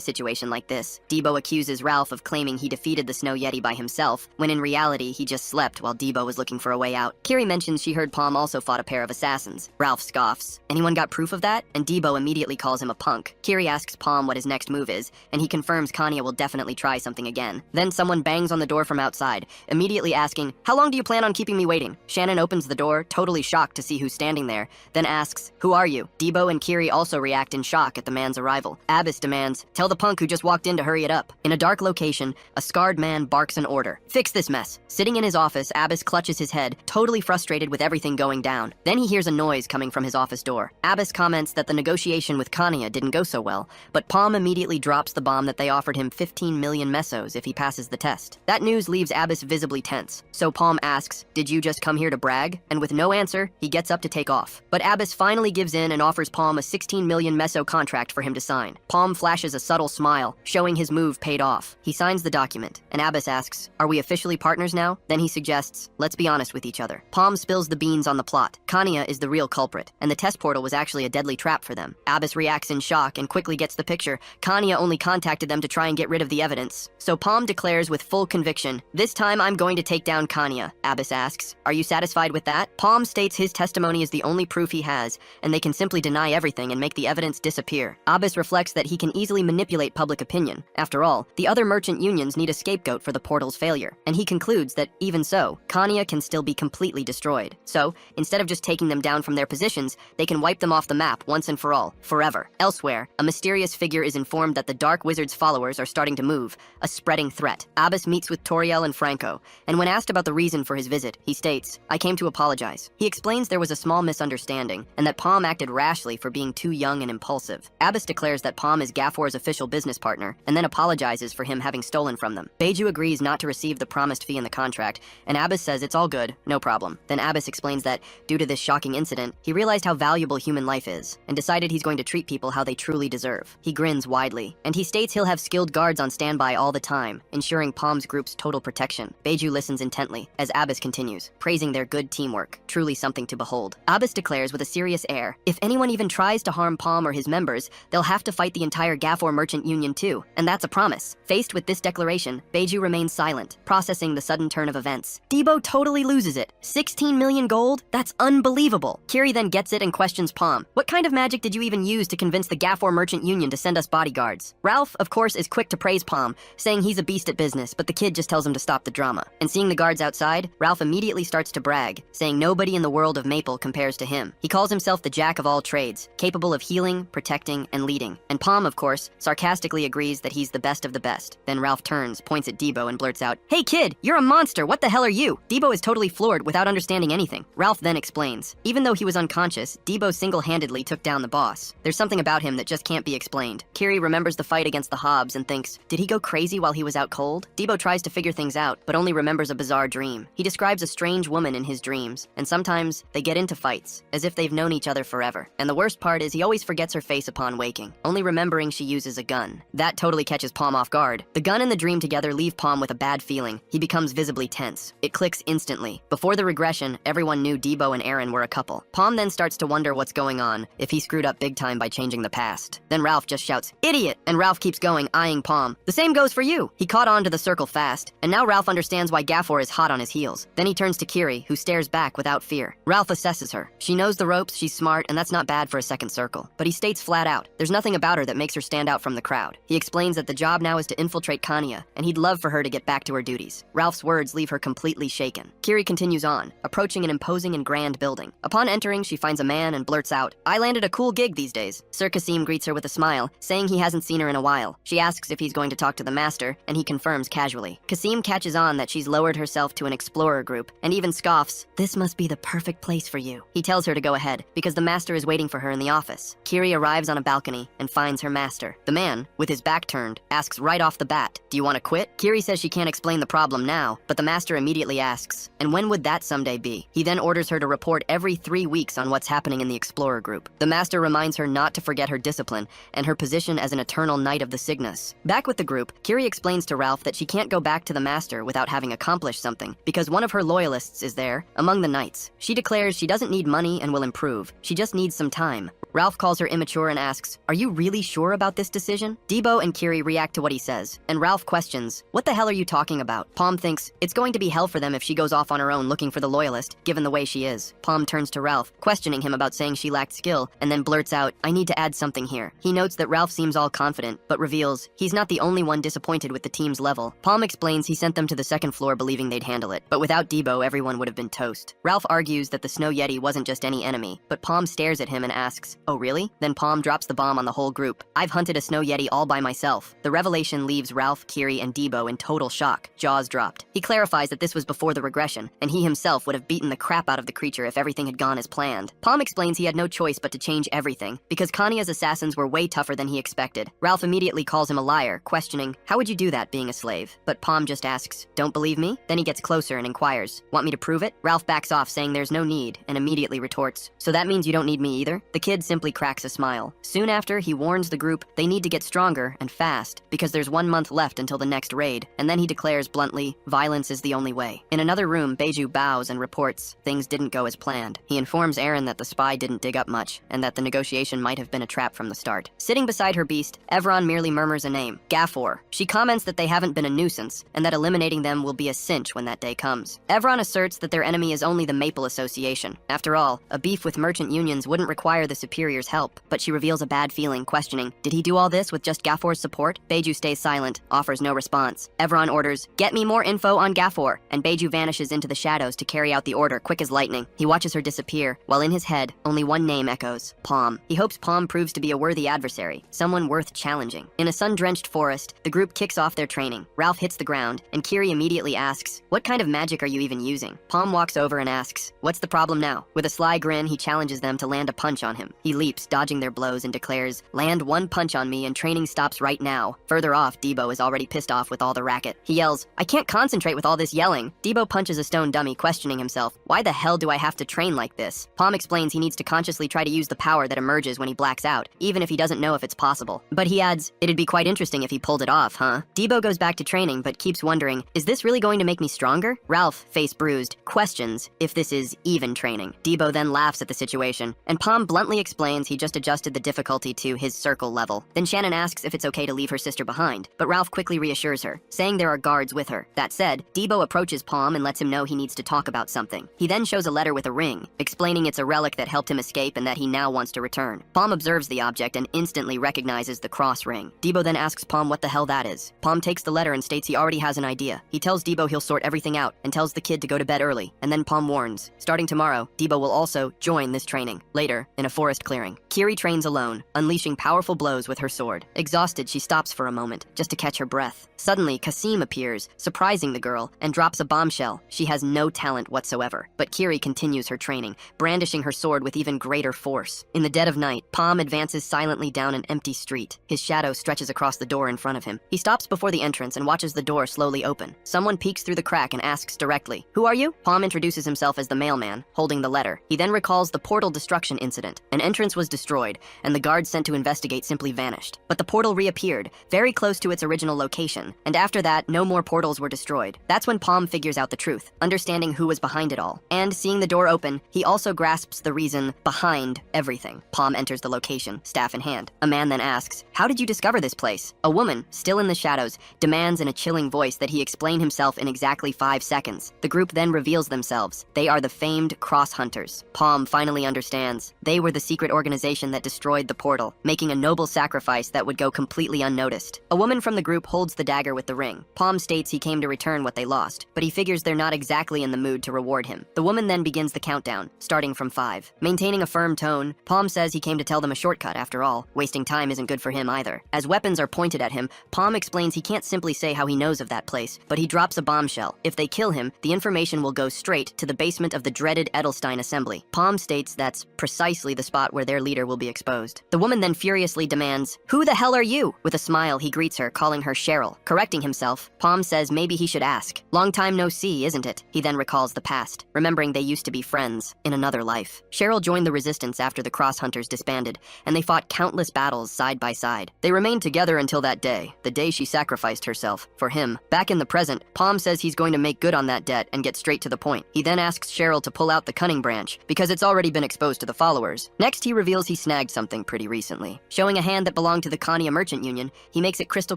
situation like this. Debo accuses Ralph of claiming he defeated the Snow Yeti by himself, when in reality he just slept while Debo was looking for a way out. Kiri mentions she heard Pom also fought a pair of assassins. Ralph scoffs. Anyone got proof of that? And Debo immediately calls him a punk. Kiri asks Pom what his next move is, and he confirms Kanya will definitely try something again. Then someone bangs on the door from outside, immediately asking, "How long do you plan on keeping me waiting?" Shannon opens the door, totally shocked to see who's standing there, then asks, "Who are you?" Debo and Kiri also react in shock at the man's arrival. Abbas demands, "Tell the punk who just walked in to hurry it up." In a dark location, a scarred man barks an order. "Fix this mess." Sitting in his office, Abbas clutches his head, totally frustrated with everything going down. Then he hears a noise coming from his office door. Abbas comments that the negotiation with Kanya didn't go so well, but Pom immediately drops the bomb that they offered him 15 million mesos if he passes the test. That news leaves Abbas visibly tense, so Pom asks, "Did you just come here to brag?" And with no answer, he gets up to take off. But Abbas finally gives in and offers Pom a 16 million meso contract for him to sign. Pom flashes a subtle smile, showing his move paid off. He signs the document, and Abbas asks, "Are we officially partners now?" Then he suggests, "Let's be honest with each other." Pom spills the beans on the plot. Kanya is the real culprit, and the test portal was actually a deadly trap for them. Abbas reacts in shock and quickly gets the picture. Kanya only contacted them to try and get rid of the evidence. So Pom declares with full conviction, "This time I'm going to take down Kanya." Abbas asks, "Are you satisfied with that?" Pom states his testimony is the only proof he has, and they can simply deny everything and make the evidence disappear. Abbas reflects that he can easily manipulate public opinion. After all, the other merchant unions need a scapegoat for the portal's failure, and he concludes that, even so, Kanya can still be completely destroyed. So, instead of just taking them down from their positions, they can wipe them off the map once and for all, forever. Elsewhere, a mysterious figure is informed that the Dark Wizard's followers are starting to move, a spreading threat. Abbas meets with Toriel and Franco, and when asked about the reason for his visit, he states, "I came to apologize." He explains there was a small misunderstanding, and that Pom acted rashly for being too young and impulsive. Abbas declares that Pom is Gafor's official business partner, and then apologizes for him having stolen from them. Beiju agrees not to receive the promised fee in the contract, and Abbas says it's all good, no problem. Then Abbas explains that, due to this shocking incident, he realized how valuable human life is, and decided he's going to treat people how they truly deserve. He grins widely, and he states he'll have skilled guards on standby all the time, ensuring Pom's group's total protection. Beiju listens intently, as Abbas continues, praising their good teamwork, truly something to behold. Abbas declares with a serious air, if anyone even tries to harm Pom or his members, they'll have to fight the entire Gafor merchant union too, and that's a promise. Faced with this declaration, Beiju remains silent, processing the sudden turn of events. Debo totally loses it. 16 million gold? That's unbelievable. Kiri then gets it and questions Pom. What kind of magic did you even use to convince the Gafor merchant union to send us bodyguards? Ralph, of course, is quick to praise Pom, saying he's a beast at business, but the kid just tells him to stop the drama. And seeing the guards outside, Ralph immediately starts to brag, saying nobody in the world of Maple compares to him. He calls himself the jack of all trades, capable of healing, protecting, and leading. And Pom, of course, sarcastically agrees that he's the best of the best. Then Ralph turns, points at Debo, Debo and blurts out, "Hey kid, you're a monster, what the hell are you?" Debo is totally floored without understanding anything. Ralph then explains. Even though he was unconscious, Debo single-handedly took down the boss. There's something about him that just can't be explained. Kiri remembers the fight against the Hobbs and thinks, did he go crazy while he was out cold? Debo tries to figure things out, but only remembers a bizarre dream. He describes a strange woman in his dreams, and sometimes they get into fights, as if they've known each other forever. And the worst part is he always forgets her face upon waking, only remembering she uses a gun. That totally catches Palm off guard. The gun and the dream together leave Palm with a bad feeling. He becomes visibly tense. It clicks instantly. Before the regression, everyone knew Debo and Aaron were a couple. Palm then starts to wonder what's going on, if he screwed up big time by changing the past. Then Ralph just shouts, "Idiot!" and Ralph keeps going, eyeing Palm. The same goes for you. He caught on to the circle fast, and now Ralph understands why Gaffor is hot on his heels. Then he turns to Kiri, who stares back without fear. Ralph assesses her. She knows the ropes, she's smart, and that's not bad for a second circle. But he states flat out, there's nothing about her that makes her stand out from the crowd. He explains that the job now is to infiltrate Kanya, and he'd love for her to get back to her duties. Ralph's words leave her completely shaken. Kiri continues on, approaching an imposing and grand building. Upon entering, she finds a man and blurts out, "I landed a cool gig these days." Sir Kasim greets her with a smile, saying he hasn't seen her in a while. She asks if he's going to talk to the master, and he confirms casually. Kasim catches on that she's lowered herself to an explorer group, and even scoffs, "This must be the perfect place for you." He tells her to go ahead, because the master is waiting for her in the office. Kiri arrives on a balcony and finds her master. The man, with his back turned, asks right off the bat, "Do you want to quit?" Kiri says she can't explain the problem now, but the master immediately asks, "And when would that someday be?" He then orders her to report every 3 weeks on what's happening in the explorer group. The master reminds her not to forget her discipline and her position as an eternal knight of the Cygnus. Back with the group, Kiri explains to Ralph that she can't go back to the master without having accomplished something, because one of her loyalists is there, among the knights. She declares she doesn't need money and will improve. She just needs some time. Ralph calls her immature and asks, "Are you really sure about this decision?" Debo and Kiri react to what he says, and Ralph questions, "What the hell are you talking about?" Palm thinks, it's going to be hell for them if she goes off on her own looking for the loyalist, given the way she is. Palm turns to Ralph, questioning him about saying she lacked skill, and then blurts out, "I need to add something here." He notes that Ralph seems all confident, but reveals he's not the only one disappointed with the team's level. Palm explains he sent them to the second floor believing they'd handle it, but without Debo, everyone would have been toast. Ralph argues that the Snow Yeti wasn't just any enemy, but Palm stares at him and asks, "Oh really?" Then Palm drops the bomb on the whole group. "I've hunted a Snow Yeti all by myself." The revelation leaves Ralph, Kiri, and Debo in total shock, jaws dropped. He clarifies that this was before the regression, and he himself would have beaten the crap out of the creature if everything had gone as planned. Palm explains he had no choice but to change everything, because Kanya's assassins were way tougher than he expected. Ralph immediately calls him a liar, questioning, "How would you do that being a slave?" But Palm just asks, "Don't believe me?" Then he gets closer and inquires, "Want me to prove it?" Ralph backs off, saying there's no need, and immediately retorts, "So that means you don't need me either?" The kid simply cracks a smile. Soon after, he warns the group they need to get stronger and fast, because there's 1 month left until the next raid, and then he declares bluntly, violence is the only way. In another room, Beiju bows and reports things didn't go as planned. He informs Aaron that the spy didn't dig up much, and that the negotiation might have been a trap from the start. Sitting beside her beast, Evron merely murmurs a name, Gaffor. She comments that they haven't been a nuisance, and that eliminating them will be a cinch when that day comes. Evron asserts that their enemy is only the Maple Association. After all, a beef with merchant unions wouldn't require the Superior's help, but she reveals a bad feeling, questioning, did he do all this with just Gaffor's support? Beiju stays silent, offers no response. Evron orders, "Get me more info on Gaffor," and Beiju vanishes into the shadows to carry out the order quick as lightning. He watches her disappear, while in his head, only one name echoes, Palm. He hopes Palm proves to be a worthy adversary, someone worth challenging. In a sun-drenched forest, the group kicks off their training. Ralph hits the ground, and Kiri immediately asks, "What kind of magic are you even using?" Palm walks over and asks, "What's the problem now?" With a sly grin, he challenges them to land a punch on him. He leaps, dodging their blows, and declares, "Land one punch on me and training stops right now." Further off, Debo is already pissed off with all the racket. He yells, "I can't concentrate with all this yelling." Debo punches a stone dummy, questioning himself, "Why the hell do I have to train like this?" Palm explains he needs to consciously try to use the power that emerges when he blacks out, even if he doesn't know if it's possible. But he adds, "It'd be quite interesting if he pulled it off, huh?" Debo goes back to training, but keeps wondering, is this really going to make me stronger? Ralph, face bruised, questions if this is even training. Debo then laughs at the situation, and Palm bluntly explains he just adjusted the difficulty to his circle level. Then Shannon asks if it's okay to leave her sister behind, but Ralph quickly reassures her, saying there are guards with her. That said, Debo approaches Palm and lets him know he needs to talk about something. He then shows a letter with a ring, explaining it's a relic that helped him escape and that he now wants to return. Palm observes the object and instantly recognizes the cross ring. Debo then asks Palm what the hell that is. Palm takes the letter and states he already has an idea. He tells Debo he'll sort everything out and tells the kid to go to bed early, and then Palm warns, starting tomorrow, Debo will also join this training. Later, in a forest clearing. Kiri trains alone, unleashing powerful blows with her sword. Exhausted, she stops for a moment, just to catch her breath. Suddenly, Kasim appears, surprising the girl, and drops a bombshell. She has no talent whatsoever, but Kiri continues her training, brandishing her sword with even greater force. In the dead of night, Palm advances silently down an empty street. His shadow stretches across the door in front of him. He stops before the entrance and watches the door slowly open. Someone peeks through the crack and asks directly, "Who are you?" Palm introduces himself as the mailman, holding the letter. He then recalls the portal destruction incident. An entrance was destroyed, and the guards sent to investigate simply vanished. But the portal reappeared, very close to its original location, and after that, no more portals were destroyed. That's when Palm figures out the truth, understanding who was behind it all. And seeing the door open, he also grasps the reason behind everything. Palm enters the location, staff in hand. A man then asks, "How did you discover this place?" A woman, still in the shadows, demands in a chilling voice that he explain himself in exactly 5 seconds. The group then reveals themselves. They are the famed Cross Hunters. Palm finally understands. They were the secret organization that destroyed the portal, making a noble sacrifice that would go completely unnoticed. A woman from the group holds the dagger with the ring. Palm states he came to return what they lost, but he figures they're not exactly in the mood to reward him. The woman then begins the countdown, starting from 5. Maintaining a firm tone, Palm says he came to tell them a shortcut after all. Wasting time isn't good for him either. As weapons are pointed at him, Palm explains he can't simply say how he knows of that place, but he drops a bombshell. If they kill him, the information will go straight to the basement of the dreaded Edelstein assembly. Palm states that's precisely the spot where their leader will be exposed. The woman then furiously demands, "Who the hell are you?" With a smile, he greets her, calling her Cheryl. Correcting himself, Palm says maybe he should ask. Long time no see, isn't it? He then recalls the past, remembering they used to be friends in another life. Cheryl joined the resistance after the Cross Hunters disbanded, and they fought countless battles side by side. They remained together until that day, the day she sacrificed herself for him. Back in the present, Palm says he's going to make good on that debt and get straight to the point. He then asks Cheryl to pull out the cunning branch, because it's already been exposed to the followers. Next, he reveals he snagged something pretty recently. Showing a hand that belonged to the Kanya Merchant Union, he makes it crystal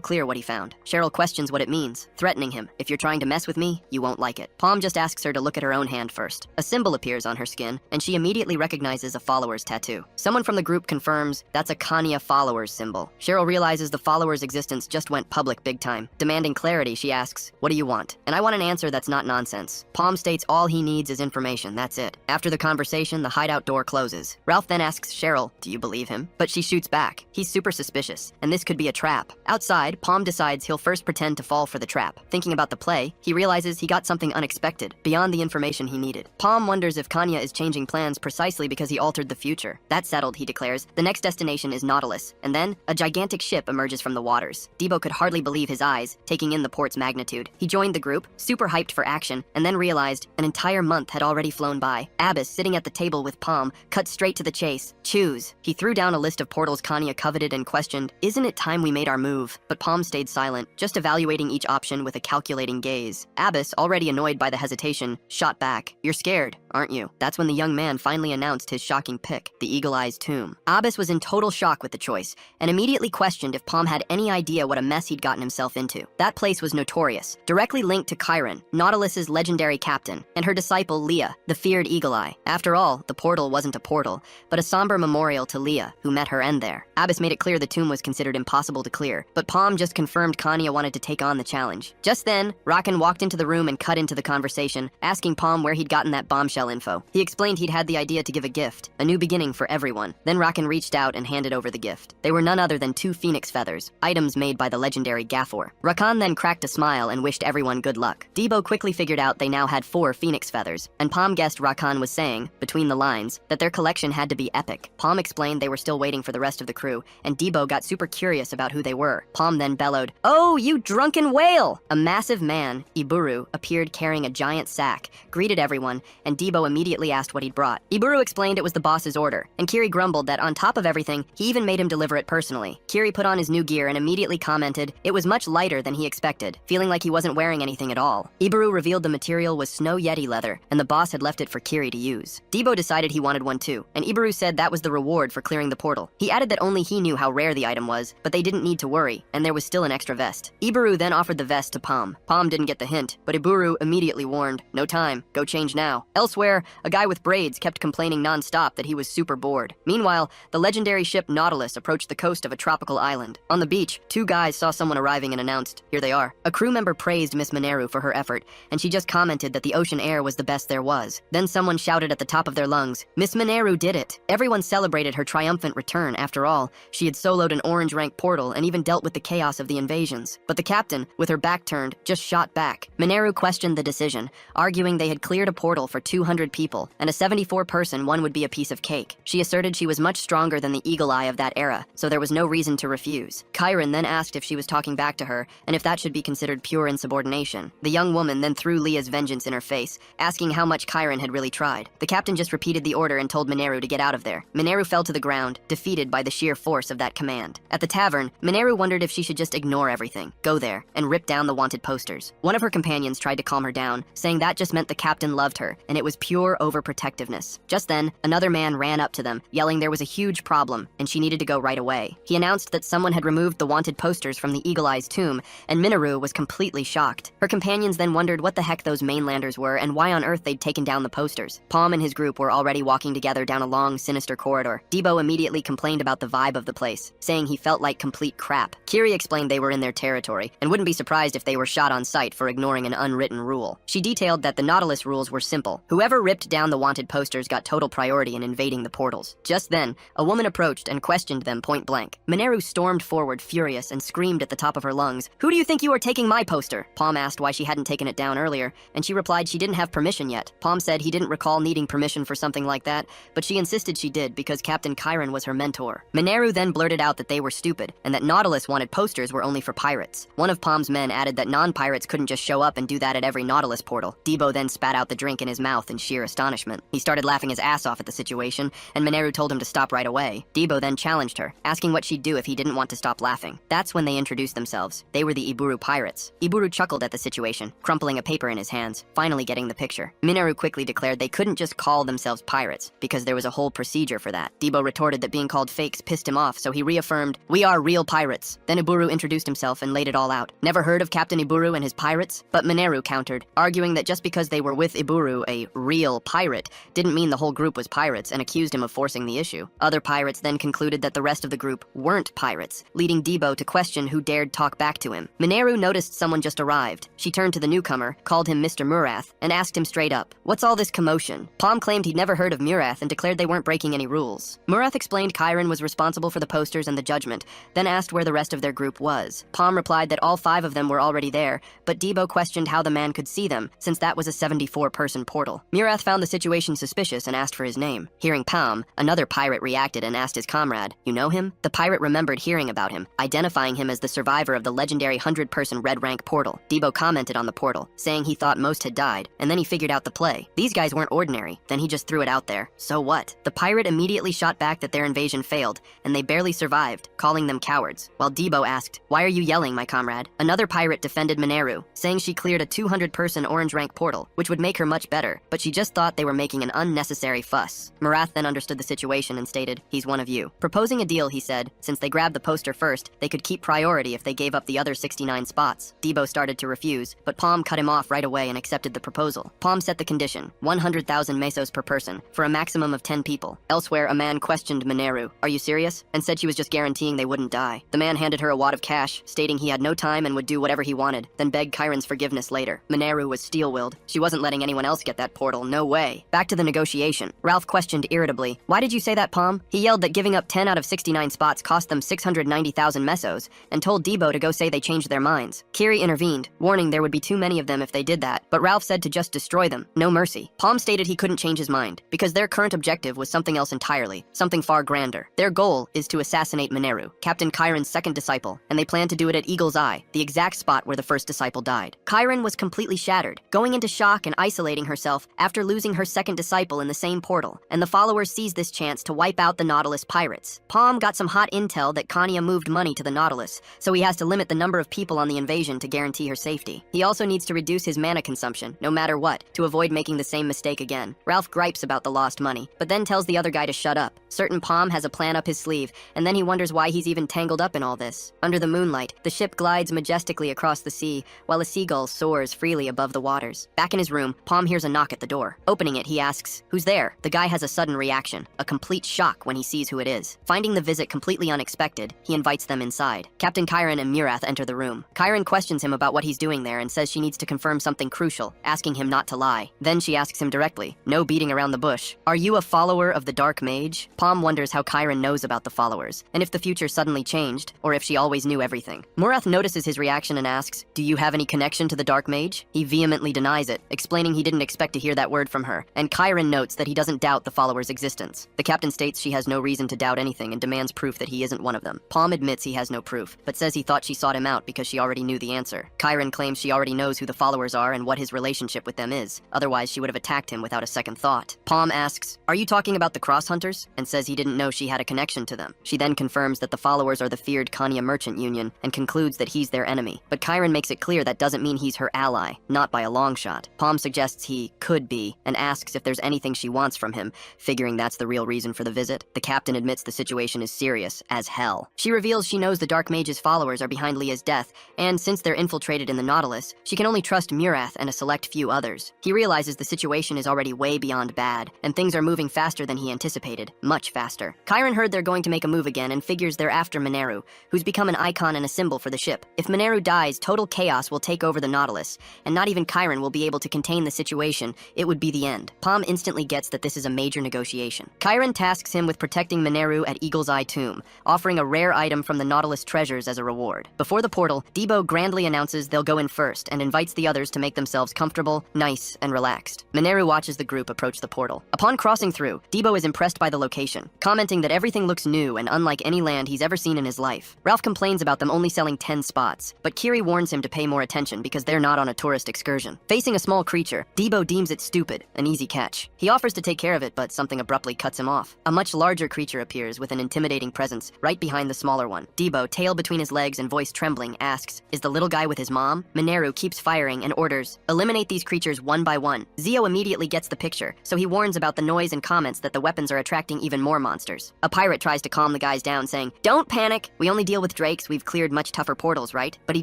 clear what he found. Cheryl questions what it means, threatening him, "If you're trying to mess with me, you won't like it." Palm just asks her to look at her own hand first. A symbol appears on her skin, and she immediately recognizes a follower's tattoo. Someone from the group confirms that's a Kanya follower's symbol. Cheryl realizes the follower's existence just went public big time. Demanding clarity, she asks, "What do you want?" "And I want an answer that's not nonsense." Palm states all he needs is information, that's it. After the conversation, the hideout door closes. Ralph then asks Cheryl, "Do you believe him?" But she shoots back. He's super suspicious, and this could be a trap. Outside, Palm decides he'll first pretend to fall for the trap. Thinking about the play, he realizes he got something unexpected, beyond the information he needed. Palm wonders if Kanya is changing plans precisely because he altered the future. That's settled, he declares. The next destination is Nautilus, and then a gigantic ship emerges from the waters. Debo could hardly believe his eyes, taking in the port's magnitude. He joined the group, super hyped for action, and then realized an entire month had already flown by. Abbas, sitting at the table with Palm, cut straight to the chase. "Choose." He threw down a list of portals Kanya coveted and questioned, "Isn't it time we made our move?" But Palm stayed silent, just evaluating each option with a calculating gaze. Abbas, already annoyed by the hesitation, shot back, "You're scared, aren't you?" That's when the young man finally announced his shocking pick, the Eagle Eye's tomb. Abbas was in total shock with the choice, and immediately questioned if Palm had any idea what a mess he'd gotten himself into. That place was notorious, directly linked to Chiron, Nautilus's legendary captain, and her disciple Leah, the feared Eagle Eye. After all, the portal wasn't a portal, but a somber memorial to Leah, who met her end there. Abbas made it clear the tomb was considered impossible to clear, but Palm just confirmed Kanya wanted to take on the challenge. Just then, Rakan walked into the room and cut into the conversation, asking Palm where he'd gotten that bombshell info. He explained he'd had the idea to give a gift, a new beginning for everyone. Then Rakan reached out and handed over the gift. They were none other than 2 phoenix feathers, items made by the legendary Gaffor. Rakan then cracked a smile and wished everyone good luck. Debo quickly figured out they now had 4 phoenix feathers, and Palm guessed Rakan was saying, between the lines, that their collection had to be epic. Palm explained they were still waiting for the rest of the crew, and Debo got super curious about who they were. Palm then bellowed, "Oh, you drunken whale!" A massive man, Iburu, appeared carrying a giant sack, greeted everyone, and Debo immediately asked what he'd brought. Iburu explained it was the boss's order, and Kiri grumbled that on top of everything, he even made him deliver it personally. Kiri put on his new gear and immediately commented it was much lighter than he expected, feeling like he wasn't wearing anything at all. Iburu revealed the material was snow yeti leather, and the boss had left it for Kiri to use. Debo decided he wanted one too, and Iburu said that was the reward for clearing the portal. He added that only he knew how rare the item was, but they didn't need to worry, and there was still an extra vest. Iburu then offered the vest to Palm. Palm didn't get the hint, but Iburu immediately warned, "No time, go change now." Elsewhere, a guy with braids kept complaining non-stop that he was super bored. Meanwhile, the legendary ship Nautilus approached the coast of a tropical island. On the beach, 2 guys saw someone arriving and announced, "Here they are." A crew member praised Miss Mineru for her effort, and she just commented that the ocean air was the best there was. Then someone shouted at the top of their lungs, "Miss Mineru did it!" Everyone Everyone celebrated her triumphant return. After all, she had soloed an orange rank portal and even dealt with the chaos of the invasions. But the captain, with her back turned, just shot back. Mineru questioned the decision, arguing they had cleared a portal for 200 people, and a 74-person one would be a piece of cake. She asserted she was much stronger than the Eagle Eye of that era, so there was no reason to refuse. Chiron then asked if she was talking back to her, and if that should be considered pure insubordination. The young woman then threw Leah's vengeance in her face, asking how much Chiron had really tried. The captain just repeated the order and told Mineru to get out of there. Mineru fell to the ground, defeated by the sheer force of that command. At the tavern, Mineru wondered if she should just ignore everything, go there, and rip down the wanted posters. One of her companions tried to calm her down, saying that just meant the captain loved her, and it was pure overprotectiveness. Just then, another man ran up to them, yelling there was a huge problem, and she needed to go right away. He announced that someone had removed the wanted posters from the Eagle Eye's tomb, and Mineru was completely shocked. Her companions then wondered what the heck those mainlanders were and why on earth they'd taken down the posters. Palm and his group were already walking together down a long, sinister corridor. Debo immediately complained about the vibe of the place, saying he felt like complete crap. Kiri explained they were in their territory, and wouldn't be surprised if they were shot on sight for ignoring an unwritten rule. She detailed that the Nautilus rules were simple. Whoever ripped down the wanted posters got total priority in invading the portals. Just then, a woman approached and questioned them point blank. Mineru stormed forward furious and screamed at the top of her lungs, "Who do you think you are taking my poster?" Palm asked why she hadn't taken it down earlier, and she replied she didn't have permission yet. Palm said he didn't recall needing permission for something like that, but she insisted she did because Captain Chiron was her mentor. Mineru then blurted out that they were stupid, and that Nautilus wanted posters were only for pirates. One of Palm's men added that non-pirates couldn't just show up and do that at every Nautilus portal. Debo then spat out the drink in his mouth in sheer astonishment. He started laughing his ass off at the situation, and Mineru told him to stop right away. Debo then challenged her, asking what she'd do if he didn't want to stop laughing. That's when they introduced themselves. They were the Iburu pirates. Iburu chuckled at the situation, crumpling a paper in his hands, finally getting the picture. Mineru quickly declared they couldn't just call themselves pirates, because there was a whole procedure for that. Debo retorted that being called fakes pissed him off, so he reaffirmed, "We are real pirates." Then Iburu introduced himself and laid it all out. Never heard of Captain Iburu and his pirates? But Mineru countered, arguing that just because they were with Iburu, a real pirate, didn't mean the whole group was pirates, and accused him of forcing the issue. Other pirates then concluded that the rest of the group weren't pirates, leading Debo to question who dared talk back to him. Mineru noticed someone just arrived. She turned to the newcomer, called him Mr. Murath, and asked him straight up, "What's all this commotion?" Palm claimed he'd never heard of Murath and declared they weren't breaking any rules. Murath explained Chiron was responsible for the posters and the judgment, then asked where the rest of their group was. Palm replied that all 5 of them were already there, but Debo questioned how the man could see them, since that was a 74-person portal. Murath found the situation suspicious and asked for his name. Hearing Palm, another pirate reacted and asked his comrade, "You know him?" The pirate remembered hearing about him, identifying him as the survivor of the legendary 100-person red rank portal. Debo commented on the portal, saying he thought most had died, and then he figured out the play. These guys weren't ordinary. Then he just threw it out there. So what? The pirate immediately shot back that their invasion failed, and they barely survived, calling them cowards. While Debo asked, "Why are you yelling, my comrade?" Another pirate defended Mineru, saying she cleared a 200-person orange rank portal, which would make her much better, but she just thought they were making an unnecessary fuss. Murath then understood the situation and stated, "He's one of you." Proposing a deal, he said, since they grabbed the poster first, they could keep priority if they gave up the other 69 spots. Debo started to refuse, but Palm cut him off right away and accepted the proposal. Palm set the condition, 100,000 mesos per person, for a maximum of 10 people. Elsewhere, a man questioned Mineru, "Are you serious?" and said she was just guaranteeing they wouldn't die. The man handed her a wad of cash, stating he had no time and would do whatever he wanted, then begged Chiron's forgiveness later. Mineru was steel-willed. She wasn't letting anyone else get that portal, no way. Back to the negotiation. Ralph questioned irritably, "Why did you say that, Palm?" He yelled that giving up 10 out of 69 spots cost them 690,000 mesos, and told Debo to go say they changed their minds. Kiri intervened, warning there would be too many of them if they did that, but Ralph said to just destroy them, no mercy. Palm stated he couldn't change his mind, because their current objective was something else entirely, something far grander. Their goal is to assassinate Mineru, Captain Chiron's second disciple, and they plan to do it at Eagle's Eye, the exact spot where the first disciple died. Chiron was completely shattered, going into shock and isolating herself after losing her second disciple in the same portal, and the followers seized this chance to wipe out the Nautilus pirates. Palm got some hot intel that Kanya moved money to the Nautilus, so he has to limit the number of people on the invasion to guarantee her safety. He also needs to reduce his mana consumption, no matter what, to avoid making the same mistake again. Ralph gripes about the lost money, but then tells the other guy to shut up. Certain Palm has a plan up his sleeve, and then he wonders why he's even tangled up in all this. this. Under the moonlight, the ship glides majestically across the sea, while a seagull soars freely above the waters. Back in his room, Palm hears a knock at the door. Opening it, he asks, "Who's there?" The guy has a sudden reaction, a complete shock when he sees who it is. Finding the visit completely unexpected, he invites them inside. Captain Chiron and Murath enter the room. Chiron questions him about what he's doing there and says she needs to confirm something crucial, asking him not to lie. Then she asks him directly, no beating around the bush, "Are you a follower of the Dark Mage?" Palm wonders how Chiron knows about the followers, and if the future suddenly changed, or if she always knew everything. Murath notices his reaction and asks, "Do you have any connection to the Dark Mage?" He vehemently denies it, explaining he didn't expect to hear that word from her, and Chiron notes that he doesn't doubt the followers' existence. The captain states she has no reason to doubt anything and demands proof that he isn't one of them. Palm admits he has no proof, but says he thought she sought him out because she already knew the answer. Chiron claims she already knows who the followers are and what his relationship with them is, otherwise she would have attacked him without a second thought. Palm asks, "Are you talking about the Cross Hunters?" and says he didn't know she had a connection to them. She then confirms that the followers are the feared Kanya Merchant Union and concludes that he's their enemy. But Chiron makes it clear that doesn't mean he's her ally, not by a long shot. Palm suggests he could be, and asks if there's anything she wants from him, figuring that's the real reason for the visit. The captain admits the situation is serious as hell. She reveals she knows the Dark Mage's followers are behind Leah's death, and since they're infiltrated in the Nautilus, she can only trust Murath and a select few others. He realizes the situation is already way beyond bad, and things are moving faster than he anticipated, much faster. Chiron heard they're going to make a move again and figures they're after Mineru, who's become an icon and a symbol for the ship. If Mineru dies, total chaos will take over the Nautilus, and not even Chiron will be able to contain the situation. It would be the end. Palm instantly gets that this is a major negotiation. Chiron tasks him with protecting Mineru at Eagle's Eye Tomb, offering a rare item from the Nautilus treasures as a reward. Before the portal, Debo grandly announces they'll go in first and invites the others to make themselves comfortable, nice, and relaxed. Mineru watches the group approach the portal. Upon crossing through, Debo is impressed by the location, commenting that everything looks new and unlike any land he's ever seen in his life. Ralph complains about them only selling 10 spots, but Kiri warns him to pay more attention because they're not on a tourist excursion. Facing a small creature, Debo deems it stupid, an easy catch. He offers to take care of it, but something abruptly cuts him off. A much larger creature appears with an intimidating presence right behind the smaller one. Debo, tail between his legs and voice trembling, asks, "Is the little guy with his mom?" Mineru keeps firing and orders, "Eliminate these creatures one by one." Zio immediately gets the picture, so he warns about the noise and comments that the weapons are attracting even more monsters. A pirate tries to calm the guys down, saying, "Don't panic. We only deal with drakes. We've cleared much tougher portals, right?" But he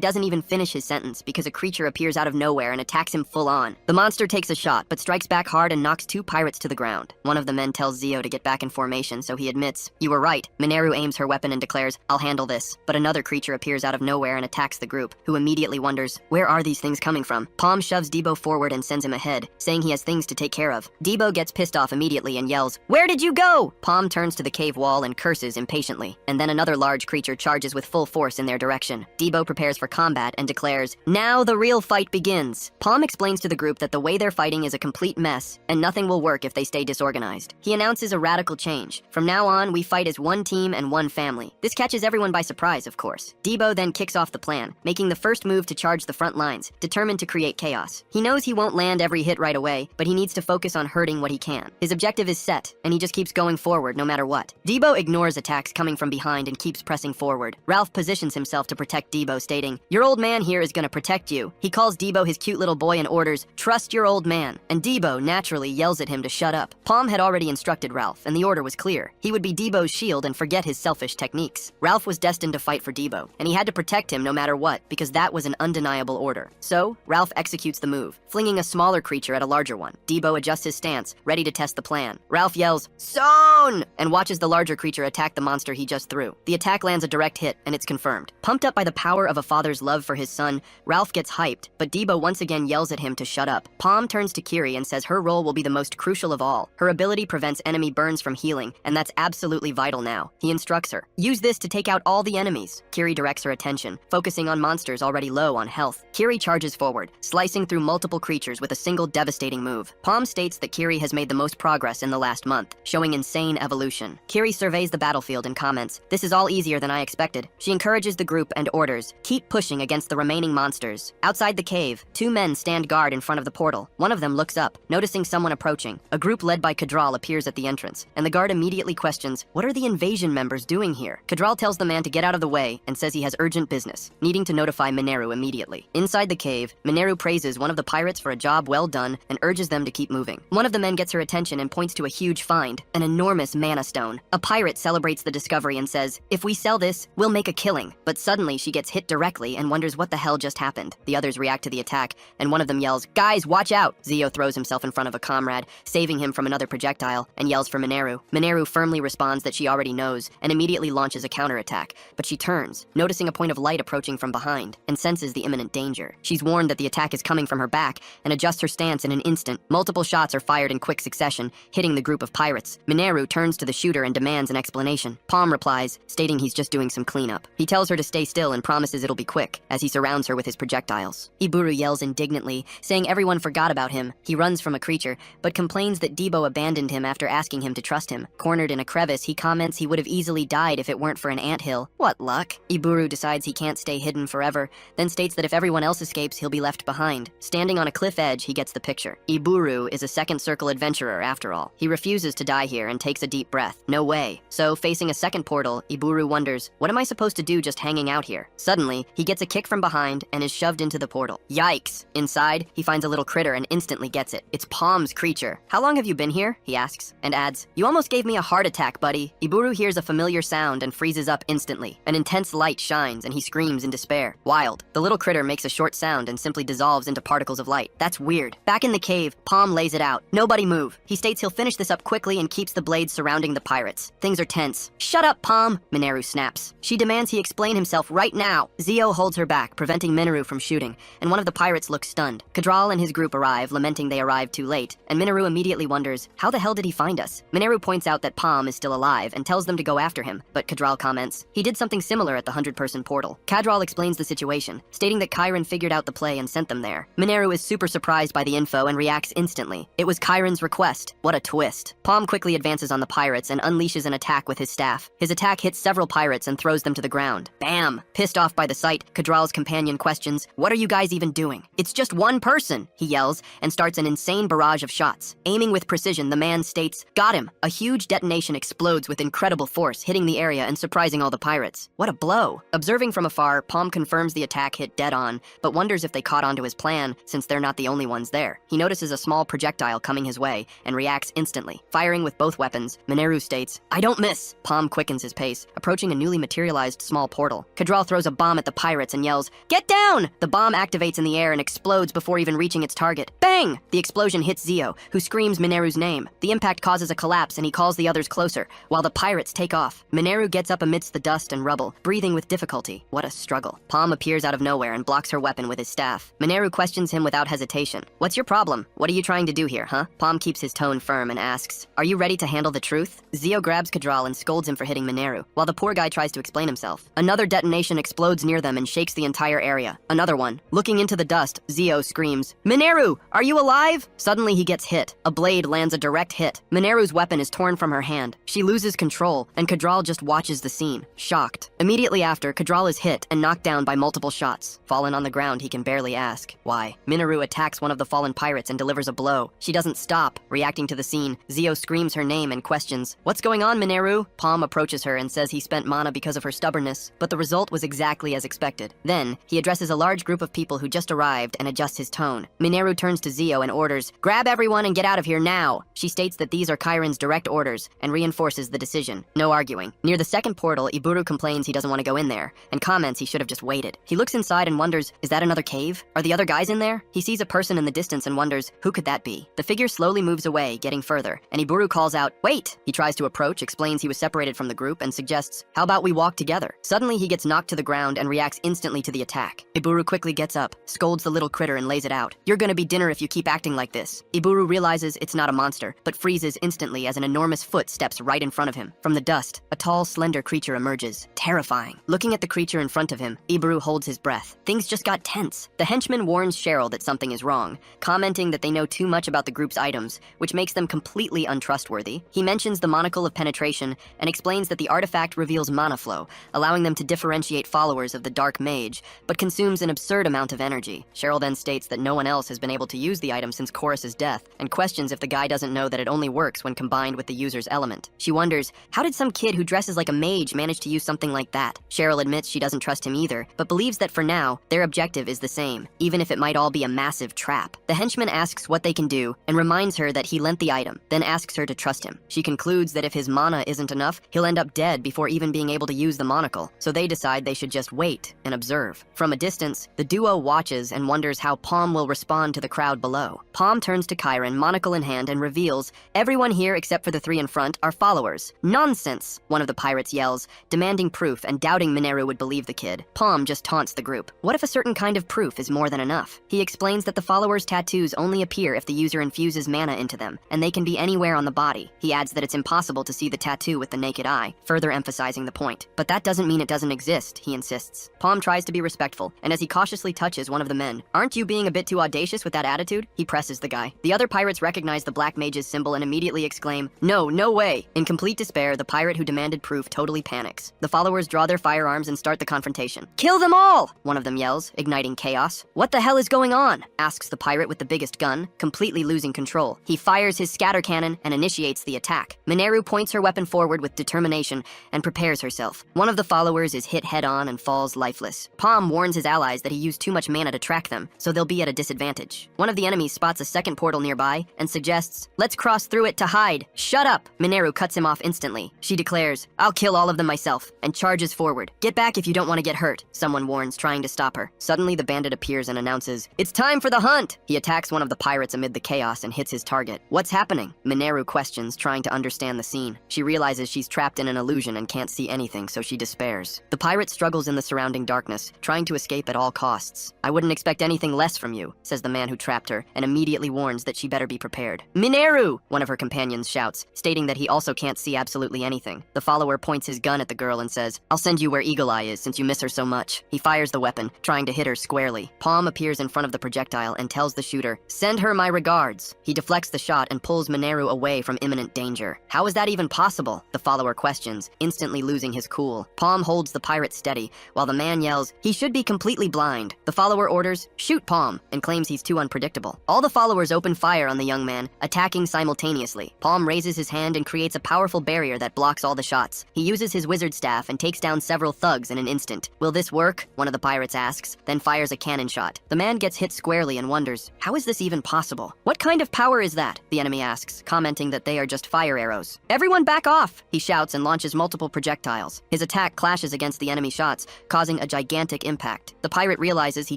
doesn't even finish his sentence because a creature appears out of nowhere and attacks him full on. The monster takes a shot, but strikes back hard and knocks two pirates to the ground. One of the men tells Zio to get back in formation, so he admits, "You were right." Mineru aims her weapon and declares, "I'll handle this." But another creature appears out of nowhere and attacks the group, who immediately wonders, where are these things coming from? Palm shoves Debo forward and sends him ahead, saying he has things to take care of. Debo gets pissed off immediately and yells, "Where did you go?" Palm turns to the cave wall and curses impatiently, and then another large creature charges with full force in their direction. Debo prepares for combat and declares, "Now the real fight begins." Palm explains to the group that the way they're fighting is a complete mess, and nothing will work if they stay disorganized. He announces a radical change. From now on, we fight as one team and one family. This catches everyone by surprise, of course. Debo then kicks off the plan, making the first move to charge the front lines, determined to create chaos. He knows he won't land every hit right away, but he needs to focus on hurting what he can. His objective is set, and he just keeps going forward no matter what. Debo ignores attacks coming from behind and keeps pressing forward. Ralph positions himself to protect Debo, stating, "Your old man here is gonna protect you." He calls Debo his cute little boy and orders, "Trust your old man." And Debo naturally yells at him to shut up. Palm had already instructed Ralph, and the order was clear. He would be Debo's shield and forget his selfish techniques. Ralph was destined to fight for Debo, and he had to protect him no matter what, because that was an undeniable order. So, Ralph executes the move, flinging a smaller creature at a larger one. Debo adjusts his stance, ready to test the plan. Ralph yells, "Sown!" and watches the larger creature attack the monster he just threw. The attack lands a direct hit, and it's confirmed. Pumped up by the power of a father's love for his son, Ralph gets hyped, but Debo once again yells at him to shut up. Palm turns to Kiri and says her role will be the most crucial of all. Her ability prevents enemy burns from healing, and that's absolutely vital now. He instructs her, "Use this to take out all the enemies." Kiri directs her attention, focusing on monsters already low on health. Kiri charges forward, slicing through multiple creatures with a single devastating move. Palm states that Kiri has made the most progress in the last month, showing insane evolution. Kiri surveys the battlefield and comments, "This is all easier than I expected." She encourages the group and orders, "Keep pushing against the remaining monsters." Outside the cave, two men stand guard in front of the portal. One of them looks up, noticing someone approaching. A group led by Kadral appears at the entrance, and the guard immediately questions, "What are the invasion members doing here?" Kadral tells the man to get out of the way and says he has urgent business, needing to notify Mineru immediately. Inside the cave, Mineru praises one of the pirates for a job well done and urges them to keep moving. One of the men gets her attention and points to a huge find, an enormous mana stone. A pirate celebrates the discovery and says, "If we sell this, "We'll make a killing." But suddenly she gets hit directly and wonders what the hell just happened. The others react to the attack, and one of them yells, "Guys, watch out!" Zio throws himself in front of a comrade, saving him from another projectile, and yells for Mineru. Mineru firmly responds that she already knows, and immediately launches a counterattack. But she turns, noticing a point of light approaching from behind, and senses the imminent danger. She's warned that the attack is coming from her back, and adjusts her stance in an instant. Multiple shots are fired in quick succession, hitting the group of pirates. Mineru turns to the shooter and demands an explanation. Palm replies, stating he's just doing some cleanup. He tells her to stay still and promises it'll be quick, as he surrounds her with his projectiles. Iburu yells indignantly, saying everyone forgot about him. He runs from a creature, but complains that Debo abandoned him after asking him to trust him. Cornered in a crevice, he comments he would have easily died if it weren't for an anthill. What luck? Iburu decides he can't stay hidden forever, then states that if everyone else escapes, he'll be left behind. Standing on a cliff edge, he gets the picture. Iburu is a second circle adventurer after all. He refuses to die here and takes a deep breath. No way. So, facing a second portal, Iburu wonders, what am I supposed to do just hanging out here? Suddenly, he gets a kick from behind and is shoved into the portal. Yikes! Inside, he finds a little critter and instantly gets it. It's Palm's creature. "How long have you been here?" he asks, and adds, "You almost gave me a heart attack, buddy." Iburu hears a familiar sound and freezes up instantly. An intense light shines and he screams in despair. Wild. The little critter makes a short sound and simply dissolves into particles of light. That's weird. Back in the cave, Palm lays it out. "Nobody move." He states he'll finish this up quickly and keeps the blades surrounding the pirates. Things are tense. "Shut up, Palm!" Mineru snaps. She demands he explain himself right now. Zio holds her back, preventing Mineru from shooting, and one of the pirates looks stunned. Kadral and his group arrive, lamenting they arrived too late, and Mineru immediately wonders, how the hell did he find us? Mineru points out that Palm is still alive and tells them to go after him, but Kadral comments, he did something similar at the 100-person portal. Kadral explains the situation, stating that Chiron figured out the play and sent them there. Mineru is super surprised by the info and reacts instantly. It was Chiron's request. What a twist. Palm quickly advances on the pirates and unleashes an attack with his staff. His attack hits several pirates and throws them to the ground. Bam! Pissed off by the sight, Kadral's companion questions, "What are you guys even doing?" "It's just one person," he yells, and starts an insane barrage of shots. Aiming with precision, the man states, "Got him!" A huge detonation explodes with incredible force, hitting the area and surprising all the pirates. What a blow! Observing from afar, Palm confirms the attack hit dead on, but wonders if they caught on to his plan, since they're not the only ones there. He notices a small projectile coming his way, and reacts instantly. Firing with both weapons, Mineru states, "I don't miss!" Palm quickens his pace, approaching a newly materialized small portal. Kadral throws a bomb at the pirates and yells, "Get down!" The bomb activates in the air and explodes before even reaching its target. Bang! The explosion hits Zio, who screams Mineru's name. The impact causes a collapse and he calls the others closer, while the pirates take off. Mineru gets up amidst the dust and rubble, breathing with difficulty. What a struggle. Palm appears out of nowhere and blocks her weapon with his staff. Mineru questions him without hesitation. "What's your problem? What are you trying to do here, huh?" Palm keeps his tone firm and asks, "Are you ready to handle the truth?" Zio grabs Kadral and scolds him for hitting Mineru, while the poor guy tries to explain himself. Another detonation explodes near them and shakes the entire area. Another one. Looking into the dust, Zio screams, "Mineru, are you alive?" Suddenly he gets hit. A blade lands a direct hit. Mineru's weapon is torn from her hand. She loses control, and Kadral just watches the scene, shocked. Immediately after, Kadral is hit and knocked down by multiple shots. Fallen on the ground, he can barely ask why. Mineru attacks one of the fallen pirates and delivers a blow. She doesn't stop. Reacting to the scene, Zio screams her name and questions, "What's going on, Mineru?" Palm approaches her and says he spent mana because of her stubbornness, but the result was exactly as expected. Then, he addresses a large group of people who just arrived and adjusts his tone. Mineru turns to Zio and orders, "Grab everyone and get out of here now!" She states that these are Chiron's direct orders and reinforces the decision. No arguing. Near the second portal, Iburu complains he doesn't want to go in there and comments he should have just waited. He looks inside and wonders, is that another cave? Are the other guys in there? He sees a person in the distance and wonders, who could that be? The figure slowly moves away, getting further, and Iburu calls out, "Wait!" He tries to approach, explains he was separated from the group, and suggests, "How about we walk together?" Suddenly, he gets knocked to the ground and reacts instantly to the attack. Iburu quickly gets up, scolds the little critter and lays it out. "You're gonna be dinner if you keep acting like this." Iburu realizes it's not a monster, but freezes instantly as an enormous foot steps right in front of him. From the dust, a tall, slender creature emerges, terrifying. Looking at the creature in front of him, Iburu holds his breath. Things just got tense. The henchman warns Cheryl that something is wrong, commenting that they know too much about the group's items, which makes them completely untrustworthy. He mentions the monocle of penetration and explains that the artifact reveals mana flow, allowing them to differentiate followers of the dark mage, but consumes an absurd amount of energy. Cheryl then states that no one else has been able to use the item since Chorus's death, and questions if the guy doesn't know that it only works when combined with the user's element. She wonders, how did some kid who dresses like a mage manage to use something like that? Cheryl admits she doesn't trust him either, but believes that for now, their objective is the same, even if it might all be a massive trap. The henchman asks what they can do, and reminds her that he lent the item, then asks her to trust him. She concludes that if his mana isn't enough, he'll end up dead before even being able to use use the monocle, so they decide they should just wait and observe. From a distance, the duo watches and wonders how Palm will respond to the crowd below. Palm turns to Chiron, monocle in hand, and reveals, "Everyone here except for the three in front are followers." "Nonsense!" one of the pirates yells, demanding proof and doubting Mineru would believe the kid. Palm just taunts the group. What if a certain kind of proof is more than enough? He explains that the followers' tattoos only appear if the user infuses mana into them, and they can be anywhere on the body. He adds that it's impossible to see the tattoo with the naked eye, further emphasizing the point. But that doesn't mean it doesn't exist, he insists. Palm tries to be respectful, and as he cautiously touches one of the men, "Aren't you being a bit too audacious with that attitude?" He presses the guy. The other pirates recognize the Black Mage's symbol and immediately exclaim, "No, no way!" In complete despair, the pirate who demanded proof totally panics. The followers draw their firearms and start the confrontation. "Kill them all!" one of them yells, igniting chaos. "What the hell is going on?" asks the pirate with the biggest gun, completely losing control. He fires his scatter cannon and initiates the attack. Mineru points her weapon forward with determination and prepares herself. One of the followers is hit head-on and falls lifeless. Palm warns his allies that he used too much mana to track them, so they'll be at a disadvantage. One of the enemies spots a second portal nearby and suggests, "Let's cross through it to hide." "Shut up!" Mineru cuts him off instantly. She declares, "I'll kill all of them myself," and charges forward. "Get back if you don't want to get hurt," someone warns, trying to stop her. Suddenly, the bandit appears and announces, "It's time for the hunt!" He attacks one of the pirates amid the chaos and hits his target. "What's happening?" Mineru questions, trying to understand the scene. She realizes she's trapped in an illusion and can't see anything, so she despairs. The pirate struggles in the surrounding darkness, trying to escape at all costs. "I wouldn't expect anything less from you," says the man who trapped her, and immediately warns that she better be prepared. "Mineru!" one of her companions shouts, stating that he also can't see absolutely anything. The follower points his gun at the girl and says, "I'll send you where Eagle Eye is since you miss her so much." He fires the weapon, trying to hit her squarely. Palm appears in front of the projectile and tells the shooter, "Send her my regards." He deflects the shot and pulls Mineru away from imminent danger. "How is that even possible?" the follower questions, instantly losing his cool. Palm holds the pirate steady, while the man yells, "He should be completely blind." The follower orders, "Shoot Palm," and claims he's too unpredictable. All the followers open fire on the young man, attacking simultaneously. Palm raises his hand and creates a powerful barrier that blocks all the shots. He uses his wizard staff and takes down several thugs in an instant. "Will this work?" one of the pirates asks, then fires a cannon shot. The man gets hit squarely and wonders, "How is this even possible?" "What kind of power is that?" the enemy asks, commenting that they are just fire arrows. "Everyone back off!" he shouts and launches multiple projectiles. His attack clashes against the enemy shots, causing a gigantic impact. The pirate realizes he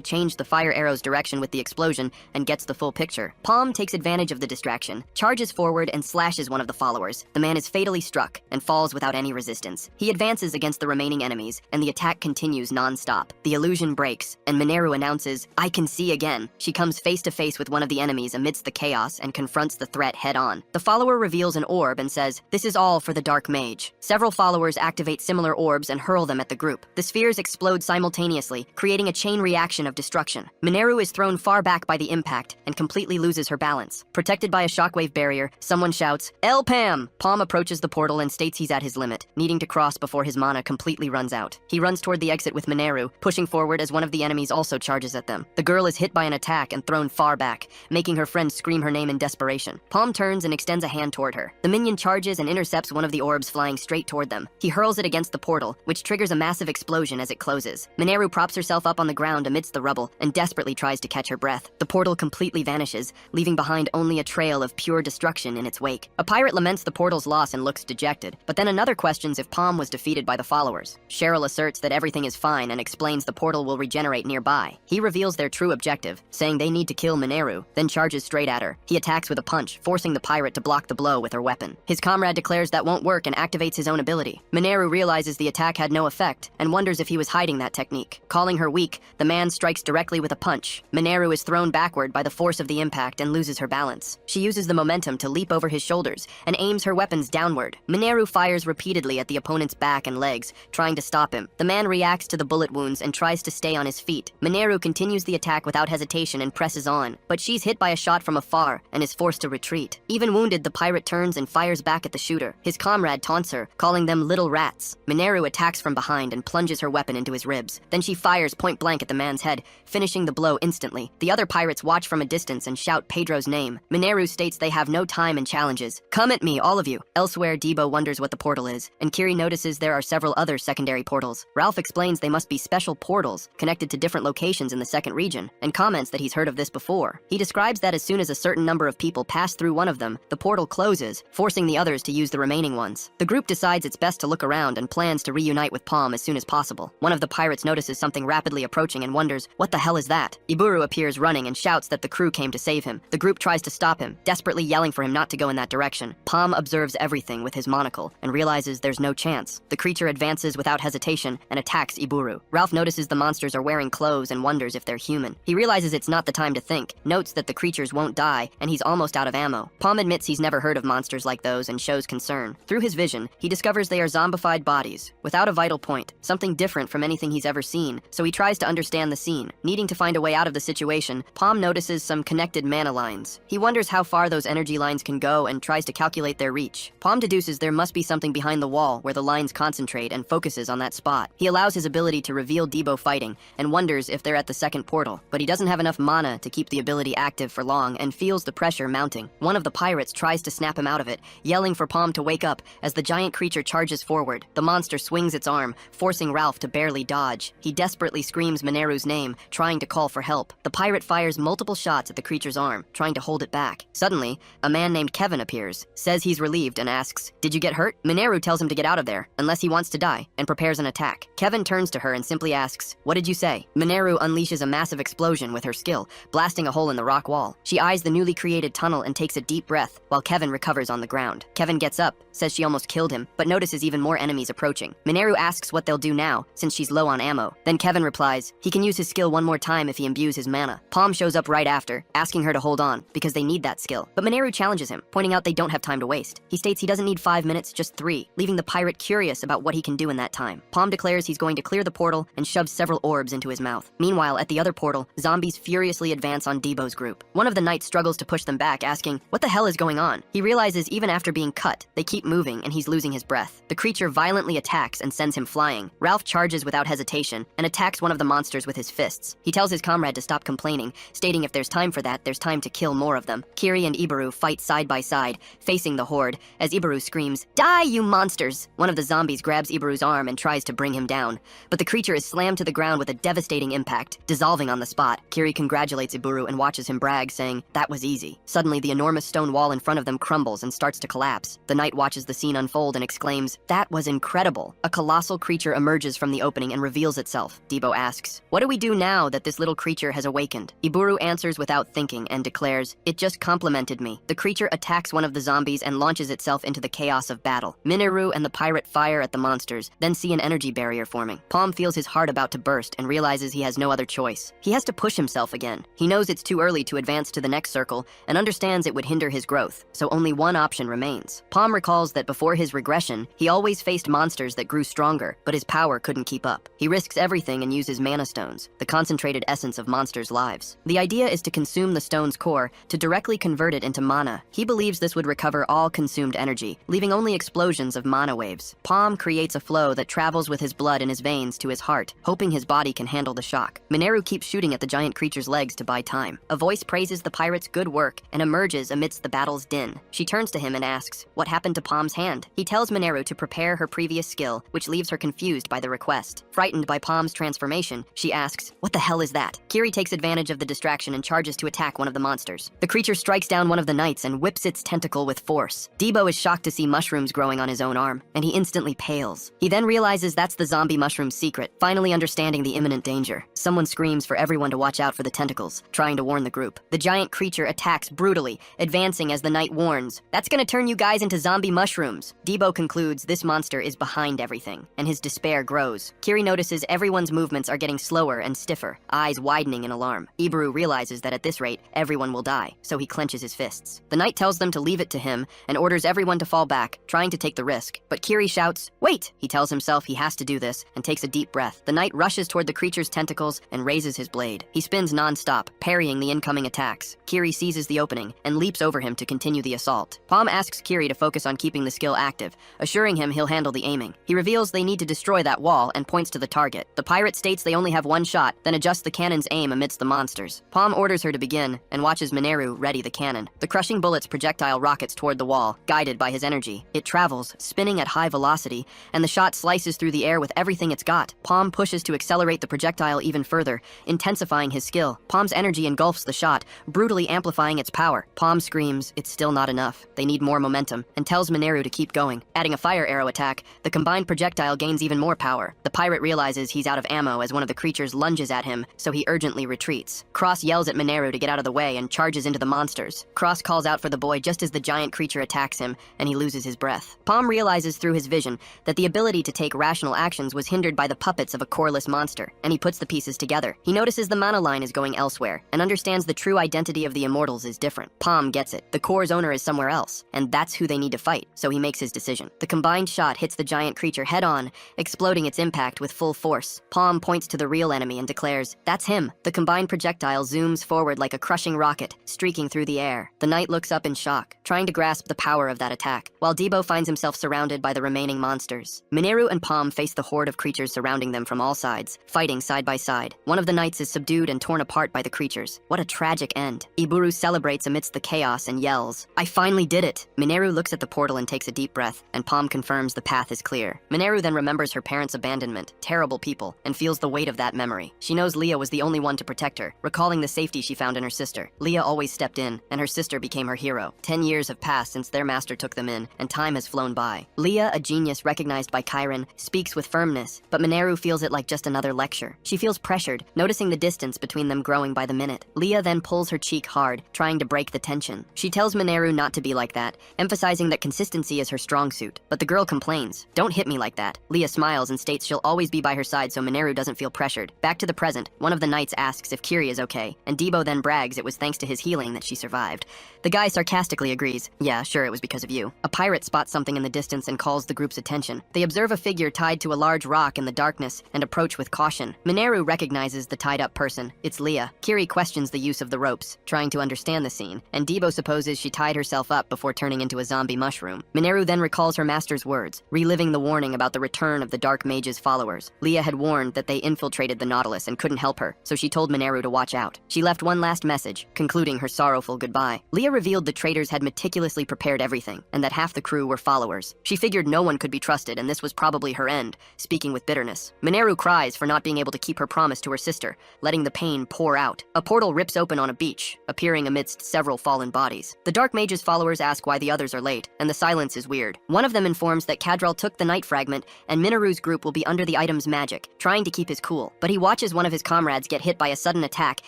changed the fire arrow's direction with the explosion and gets the full picture. Palm takes advantage of the distraction, charges forward and slashes one of the followers. The man is fatally struck and falls without any resistance. He advances against the remaining enemies, and the attack continues non-stop. The illusion breaks, and Mineru announces, "I can see again." She comes face to face with one of the enemies amidst the chaos and confronts the threat head-on. The follower reveals an orb and says, "This is all for the Dark Mage." Several followers activate similar orbs and hurl them at the group. The spheres explode simultaneously, creating a chain reaction of destruction. Mineru is thrown far back by the impact and completely loses her balance. Protected by a shockwave barrier, someone shouts, "El Pam!" Palm approaches the portal and states he's at his limit, needing to cross before his mana completely runs out. He runs toward the exit with Mineru, pushing forward as one of the enemies also charges at them. The girl is hit by an attack and thrown far back, making her friend scream her name in desperation. Palm turns and extends a hand toward her. The minion charges and intercepts one of the orbs flying straight toward them. He hurls it against the portal, which triggers a massive explosion as it closes. Mineru props herself up on the ground amidst the rubble and desperately tries to catch her breath. The portal completely vanishes, leaving behind only a trail of pure destruction in its wake. A pirate laments the portal's loss and looks dejected, but then another questions if Palm was defeated by the followers. Cheryl asserts that everything is fine and explains the portal will regenerate nearby. He reveals their true objective, saying they need to kill Mineru, then charges straight at her. He attacks with a punch, forcing the pirate to block the blow with her weapon. His comrade declares that won't work and activates his own ability. Mineru realizes the attack had no effect and wonders if he was hiding that technique. Calling her weak, the man strikes directly with a punch. Mineru is thrown backward by the force of the impact and loses her balance. She uses the momentum to leap over his shoulders and aims her weapons downward. Mineru fires repeatedly at the opponent's back and legs, trying to stop him. The man reacts to the bullet wounds and tries to stay on his feet. Mineru continues the attack without hesitation and presses on, but she's hit by a shot from afar and is forced to retreat. Even wounded, the pirate turns and fires back at the shooter. His comrade taunts her, calling them little rats. Mineru attacks from behind and plunges her weapon into his ribs. Then she fires point blank at the man's head, finishing the blow instantly. The other pirates watch from a distance and shout Pedro's name. Mineru states they have no time and challenges. "Come at me, all of you." Elsewhere, Debo wonders what the portal is, and Kiri notices there are several other secondary portals. Ralph explains they must be special portals, connected to different locations in the second region, and comments that he's heard of this before. He describes that as soon as a certain number of people pass through one of them, the portal closes, forcing the others to use the remaining ones. The group decides it's best to look around and plans to reunite with Palm as soon as possible. One of the pirates notices something rapidly approaching and wonders, what the hell is that? Iburu appears running and shouts that the crew came to save him. The group tries to stop him, desperately yelling for him not to go in that direction. Palm observes everything with his monocle and realizes there's no chance. The creature advances without hesitation and attacks Iburu. Ralph notices the monsters are wearing clothes and wonders if they're human. He realizes it's not the time to think, notes that the creatures won't die, and he's almost out of ammo. Palm admits he's never heard of monsters like those and shows concern. Through his vision, he discovers they are zombified bodies, without a vital point, something different from anything he's ever seen, so he tries to understand the scene. Needing to find a way out of the situation, Palm notices some connected mana lines. He wonders how far those energy lines can go and tries to calculate their reach. Palm deduces there must be something behind the wall where the lines concentrate and focuses on that spot. He allows his ability to reveal Debo fighting and wonders if they're at the second portal, but he doesn't have enough mana to keep the ability active for long and feels the pressure mounting. One of the pirates tries to snap him out of it, yelling for Palm to wake up as the giant creature charges forward. The monster swings its arm, forcing Ralph to barely dodge. He desperately screams Mineru's name, trying to call for help. The pirate fires multiple shots at the creature's arm, trying to hold it back. Suddenly, a man named Kevin appears, says he's relieved and asks, "Did you get hurt?" Mineru tells him to get out of there, unless he wants to die, and prepares an attack. Kevin turns to her and simply asks, "What did you say?" Mineru unleashes a massive explosion with her skill, blasting a hole in the rock wall. She eyes the newly created tunnel and takes a deep breath, while Kevin recovers on the ground. Kevin gets up, says she almost killed him, but notices even more enemies approaching. Mineru asks what they'll do now, since she's low on ammo. Then Kevin replies, he can use his skill one more time if he imbues his mana. Palm shows up right after, asking her to hold on, because they need that skill. But Mineru challenges him, pointing out they don't have time to waste. He states he doesn't need 5 minutes, just 3, leaving the pirate curious about what he can do in that time. Palm declares he's going to clear the portal and shoves several orbs into his mouth. Meanwhile, at the other portal, zombies furiously advance on Debo's group. One of the knights struggles to push them back, asking, what the hell is going on? He realizes even after being cut, they keep moving and he's losing his breath. The creature violently attacks and sends him flying. Ralph charges without hesitation and attacks one of the monsters with his fists. He tells his comrade to stop complaining, stating if there's time for that, there's time to kill more of them. Kiri and Iburu fight side by side, facing the horde, as Iburu screams, "Die, you monsters!" One of the zombies grabs Iburu's arm and tries to bring him down, but the creature is slammed to the ground with a devastating impact, dissolving on the spot. Kiri congratulates Iburu and watches him brag, saying, "That was easy." Suddenly, the enormous stone wall in front of them crumbles and starts to collapse. The knight watches the scene unfold and exclaims, "That was incredible." A colossal creature emerges from the opening and reveals itself. Debo asks, "What do we do now that this little creature has awakened?" Iburu answers without thinking and declares, "It just complimented me." The creature attacks one of the zombies and launches itself into the chaos of battle. Mineru and the pirate fire at the monsters, then see an energy barrier forming. Palm feels his heart about to burst and realizes he has no other choice. He has to push himself again. He knows it's too early to advance to the next circle and understands it would hinder his growth, so only one option remains. Palm recalls that before his regression, he always faced monsters that grew stronger, but his power couldn't keep up. He risks everything and uses mana stones, the concentrated essence of monsters' lives. The idea is to consume the stone's core to directly convert it into mana. He believes this would recover all consumed energy, leaving only explosions of mana waves. Palm creates a flow that travels with his blood in his veins to his heart, hoping his body can handle the shock. Mineru keeps shooting at the giant creature's legs to buy time. A voice praises the pirate's good work and emerges amidst the battle's din. She turns to him and asks, what happened to Palm's hand? He tells Mineru to prepare her previous skill, which leaves her confused by the request. Frightened by Palm's transformation, she asks, what the hell is that? Kiri takes advantage of the distraction and charges to attack one of the monsters. The creature strikes down one of the knights and whips its tentacle with force. Debo is shocked to see mushrooms growing on his own arm, and he instantly pales. He then realizes that's the zombie mushroom's secret, finally understanding the imminent danger. Someone screams for everyone to watch out for the tentacles, trying to warn the group. The giant creature attacks brutally, advancing as the knight warns, "That's gonna turn you guys into zombie mushrooms." Debo concludes this monster is behind everything, and his despair grows. Kiri notices everyone's movements are getting slower and stiffer, eyes widening in alarm. Iburu realizes that at this rate, everyone will die, so he clenches his fists. The knight tells them to leave it to him and orders everyone to fall back, trying to take the risk. But Kiri shouts, "Wait!" He tells himself he has to do this and takes a deep breath. The knight rushes toward the creature's tentacles and raises his blade. He spins non-stop, parrying the incoming attacks. Kiri seizes the opening and leaps over him to continue the assault. Palm asks Kiri to focus on keeping the skill active, assuring him he'll handle the aiming. He reveals they need to destroy that wall and points to the target. The pirate states they only have one shot, then adjusts the cannon's aim amidst the monsters. Palm orders her to begin and watches Mineru ready the cannon. The crushing bullet's projectile rockets toward the wall, guided by his energy. It travels, spinning at high velocity, and the shot slices through the air with everything it's got. Palm pushes to accelerate the projectile even further, intensifying his skill. Palm's energy engulfs the shot, brutally amplifying its power. Palm screams, it's still not enough. They need more momentum, and tells Mineru to keep going. Adding a fire arrow attack, The combined projectile gains even more power. The pirate realizes he's out of ammo as one of the creatures lunges at him, so he urgently retreats. Cross yells at Mineru to get out of the way and charges into the monsters. Cross calls out for the boy just as the giant creature attacks him, and he loses his breath. Palm realizes through his vision that the ability to take rational actions was hindered by the puppets of a coreless monster, and he puts the pieces together. He notices the mana line is going elsewhere, and understands the true identity of the immortals is different. Palm gets it. The core's owner is somewhere else, and that's who they need to fight, so he makes his decision. The combined shot hits the giant creature head-on, exploding its impact with full force. Palm points to the real enemy and declares, "That's him." The combined projectile zooms forward like a crushing rocket, streaking through the air. The knight looks up in shock, trying to grasp the power of that attack, while Debo finds himself surrounded by the remaining monsters. Mineru and Palm face the horde of creatures surrounding them from all sides, fighting side by side. One of the knights is subdued and torn apart by the creatures. What a tragic end. Iburu celebrates amidst the chaos and yells, "I finally did it!" Mineru looks at the portal and takes a deep breath, and Palm confirms the path is clear. Mineru then remembers her parents' abandonment, terrible people, and feels the weight of that memory. She knows Leah was the only one to protect her, recalling the safety she found in her sister. Leah always stepped in, and her sister became her hero. 10 years have passed since their master took them in, and time has flown by. Leah, a genius recognized by Chiron, speaks with firmness, but Mineru feels it like just another lecture. She feels pressured, noticing the distance between them growing by the minute. Leah then pulls her cheek hard, trying to break the tension. She tells Mineru not to be like that, emphasizing that consistency is her strong suit. But the girl complains, "Don't hit me like that." Leah smiles and states she'll always be by her side so Mineru doesn't feel pressured. Back to the present, one of the knights asks if Kiri is okay, and Debo then brags it was thanks to his healing that she survived. The guy sarcastically agrees, "Yeah, sure, it was because of you." A pirate spots something in the distance and calls the group's attention. They observe a figure tied to a large rock in the darkness and approach with caution. Mineru recognizes the tied-up person. It's Leah. Kiri questions the use of the ropes, trying to understand the scene, and Debo supposes she tied herself up before turning into a zombie mushroom. Mineru then recalls her master's words, reliving the warning about the return of the Dark Mage's followers. Leah had warned that they infiltrated the Nautilus and couldn't help her, so she told Mineru to watch out. She left one last message, concluding her sorrowful goodbye. Leah revealed the traitors had meticulously prepared everything, and that half the crew were followers. She figured no one could be trusted, and this was probably her end, speaking with bitterness. Mineru cries for not being able to keep her promise to her sister, letting the pain pour out. A portal rips open on a beach, appearing amidst several fallen bodies. The Dark Mage's followers ask why the others are late, and the silence is weird. One of them informs that Kadral took the night fragment, and Mineru's group will be under the item's magic, trying to keep his cool. But he watches one of his comrades get hit by a sudden attack